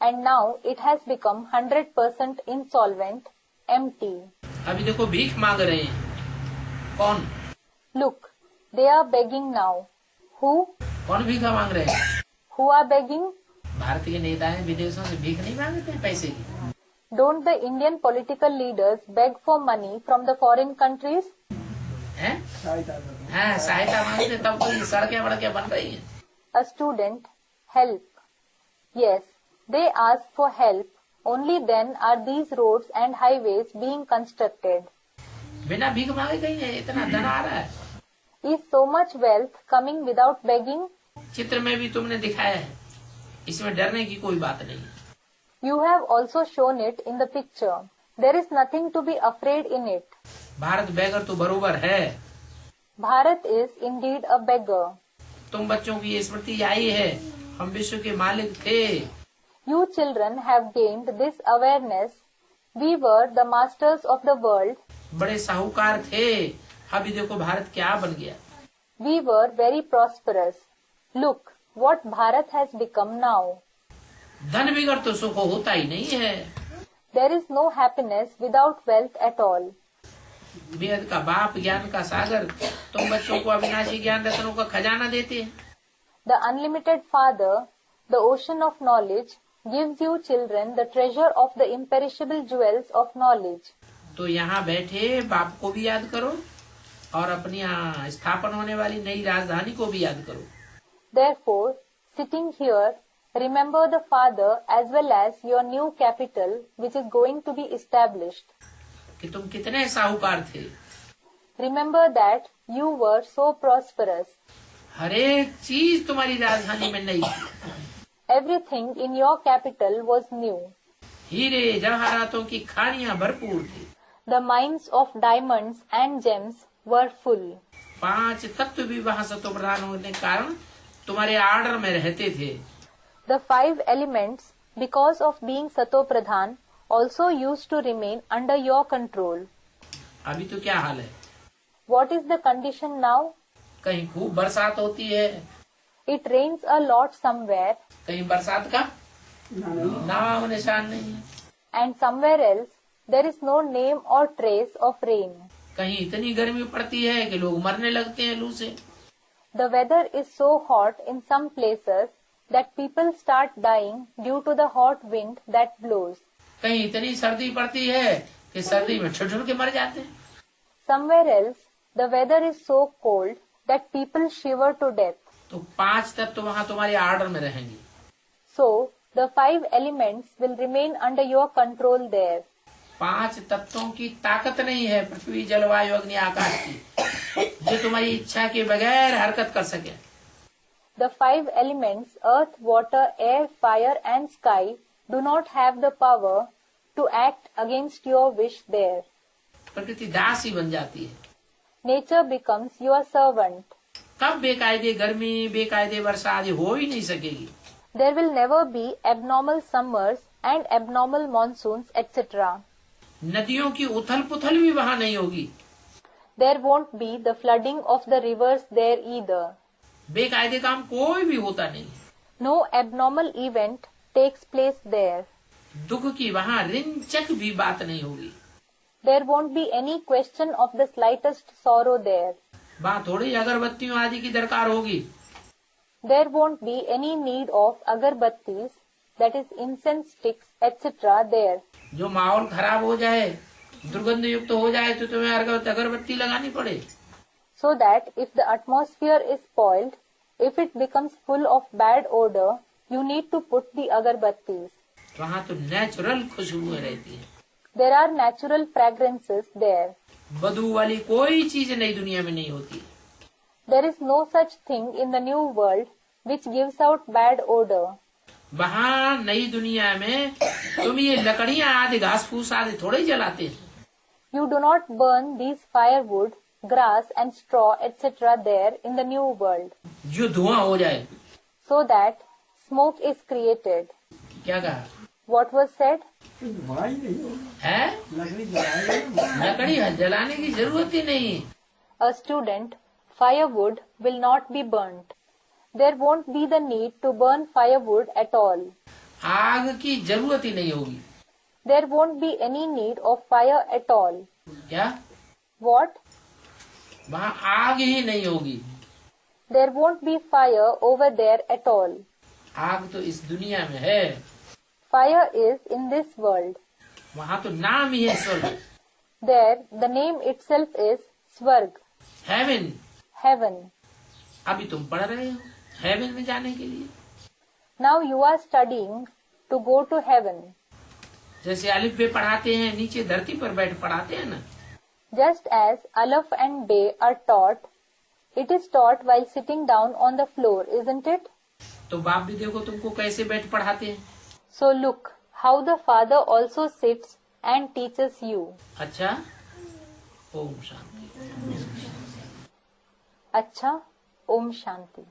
Speaker 2: and now it has become 100% insolvent, empty.
Speaker 1: अभी देखो भीख मांग रहे हैं। कौन?
Speaker 2: Look, they are begging now. Who?
Speaker 1: कौन भीखा मांग रहे हैं?
Speaker 2: Who are begging?
Speaker 1: भारत के नेता हैं, विदेशों से भीख नहीं मांगते हैं पैसे की।
Speaker 2: Don't the Indian political leaders beg for money from the foreign countries?
Speaker 1: हैं?
Speaker 3: सहायता करो।
Speaker 1: हाँ, सहायता मांगते, तब तो ये सड़कें वड़कें बन रही हैं।
Speaker 2: A student, help. Yes, they ask for help. Only then are these roads and highways being constructed.
Speaker 1: बिना भीख मांगे कहीं है, इतना धन आ रहा है।
Speaker 2: Is so much wealth coming without begging?
Speaker 1: चित्र में भी तुमने दिखाया है, इसमें डरने की कोई बात नहीं है।
Speaker 2: You have also shown it in the picture. There is nothing to be afraid in it.
Speaker 1: Bharat बेगर तो बरोबर है।
Speaker 2: Bharat is indeed a beggar.
Speaker 1: तुम बच्चों की ये स्मृति आई है, हम विश्व के मालिक थे।
Speaker 2: You children have gained this awareness. We were the masters of the world.
Speaker 1: बड़े साहूकार थे, अभी देखो भारत क्या बन गया।
Speaker 2: We were very prosperous. Look what Bharat has become now.
Speaker 1: धन बिगड़ तो सुख होता ही नहीं है।
Speaker 2: There is no happiness without wealth at all.
Speaker 1: वेद का बाप, ज्ञान का सागर, तुम बच्चों को अविनाशी ज्ञान रत्नों का खजाना देते हैं।
Speaker 2: The unlimited Father, the ocean of knowledge, gives you children the treasure of the imperishable jewels of knowledge.
Speaker 1: तो यहाँ बैठे बाप को भी याद करो और अपनी यहाँ स्थापन होने वाली नई राजधानी को भी याद करो।
Speaker 2: Therefore, sitting here, remember the Father as well as your new capital which is going to be established.
Speaker 1: कि तुम कितने साहूकार थे।
Speaker 2: Remember that you were so prosperous.
Speaker 1: हर एक चीज तुम्हारी राजधानी में नई थी।
Speaker 2: Everything in your capital was new.
Speaker 1: हीरे जवाहरातों की खानियां भरपूर थी।
Speaker 2: The mines of diamonds and gems were full.
Speaker 1: 5 तत्व भी वहाँ सत्व प्रधान होने के कारण तुम्हारे आर्डर में रहते थे।
Speaker 2: The 5 elements, because of being Sato Pradhan, also used to remain under your control.
Speaker 1: अभी तो क्या हाल है?
Speaker 2: What is the condition now?
Speaker 1: कहीं खूब बरसात होती है,
Speaker 2: It rains a lot somewhere,
Speaker 1: कहीं बरसात का नाम निशान नहीं है,
Speaker 2: and somewhere else there is no name or trace of rain.
Speaker 1: कहीं इतनी गर्मी पड़ती है कि लोग मरने लगते हैं लू से।
Speaker 2: The weather is so hot in some places that people start dying due to the hot wind that blows.
Speaker 1: कहीं इतनी सर्दी पड़ती है कि सर्दी में ठिठुर के मर जाते हैं।
Speaker 2: Somewhere else the weather is so cold that people shiver to death.
Speaker 1: तो 5 तत्व वहाँ तुम्हारे आर्डर में रहेंगे।
Speaker 2: So the 5 elements will remain under your control there.
Speaker 1: 5 तत्वों की ताकत नहीं है पृथ्वी, जलवायु, अग्नि, आकाश की, जो तुम्हारी इच्छा के बगैर हरकत कर सके।
Speaker 2: The 5 elements, earth, water, air, fire and sky, do not have the power to act against your wish there.
Speaker 1: प्रकृति दासी बन जाती है।
Speaker 2: Nature becomes your servant.
Speaker 1: कब बेकायदे गर्मी, बेकायदे वर्षा आदि हो ही नहीं सकेगी।
Speaker 2: There will never be abnormal summers and abnormal monsoons, etc.
Speaker 1: नदियों की उथल पुथल भी वहाँ नहीं होगी।
Speaker 2: There won't be the flooding of the rivers there either.
Speaker 1: बेकायदे काम कोई भी होता नहीं।
Speaker 2: No abnormal event takes place there.
Speaker 1: दुख की वहाँ रिंचक भी बात नहीं होगी।
Speaker 2: There won't be any question of the slightest sorrow there.
Speaker 1: वहाँ थोड़ी अगरबत्तियों आदि की दरकार होगी।
Speaker 2: There won't be any need of agarbattis, that is incense sticks, etc. there.
Speaker 1: जो माहौल खराब हो जाए, दुर्गंध युक्त हो जाए तो तुम्हें अगरबत्ती लगानी पड़े।
Speaker 2: So that if the atmosphere is spoiled, if it becomes full of bad odor, you need to put the agarbattis.
Speaker 1: वहाँ तो नेचुरल खुशबुएं रहती हैं।
Speaker 2: There are natural fragrances there.
Speaker 1: बदबू वाली कोई चीज नई दुनिया में नहीं होती।
Speaker 2: There is no such thing in the new world which gives out bad odor.
Speaker 1: वहाँ नई दुनिया में तुम ये लकड़ियाँ आदि, घास फूस आदि थोड़े ही जलाते हैं।
Speaker 2: You do not burn these firewood, grass and straw, etc. there in the new world,
Speaker 1: जो धुआं हो जाए।
Speaker 2: so that smoke is created.
Speaker 1: क्या कहा?
Speaker 2: What was said?
Speaker 3: भाई नहीं होगा,
Speaker 1: है
Speaker 3: लकड़ी जलाएगा।
Speaker 1: लकड़ी जलाने की जरूरत ही नहीं।
Speaker 2: A student, firewood will not be burnt. There won't be the need to burn firewood at all.
Speaker 1: आग की जरूरत ही नहीं होगी।
Speaker 2: There won't be any need of fire at all.
Speaker 1: क्या?
Speaker 2: What?
Speaker 1: वहाँ आग ही नहीं होगी।
Speaker 2: There won't be fire over there at all.
Speaker 1: आग तो इस दुनिया में है।
Speaker 2: Fire is in this world.
Speaker 1: वहाँ तो नाम ही है स्वर्ग,
Speaker 2: There, the name itself is Swarg,
Speaker 1: heaven.
Speaker 2: heaven.
Speaker 1: अभी तुम पढ़ रहे हो हेवन में जाने के लिए।
Speaker 2: Now you are studying to go to heaven.
Speaker 1: जैसे अलिफ बे पढ़ाते हैं, नीचे धरती पर बैठ पढ़ाते हैं ना,
Speaker 2: Just as Aleph and Bay are taught, it is taught while sitting down on the floor, isn't it?
Speaker 1: तो बाप भी देखो तुमको कैसे बैठ पढ़ाते हैं।
Speaker 2: So look how the Father also sits and teaches you.
Speaker 1: अच्छा, Om Shanti.
Speaker 2: Acha, Om Shanti.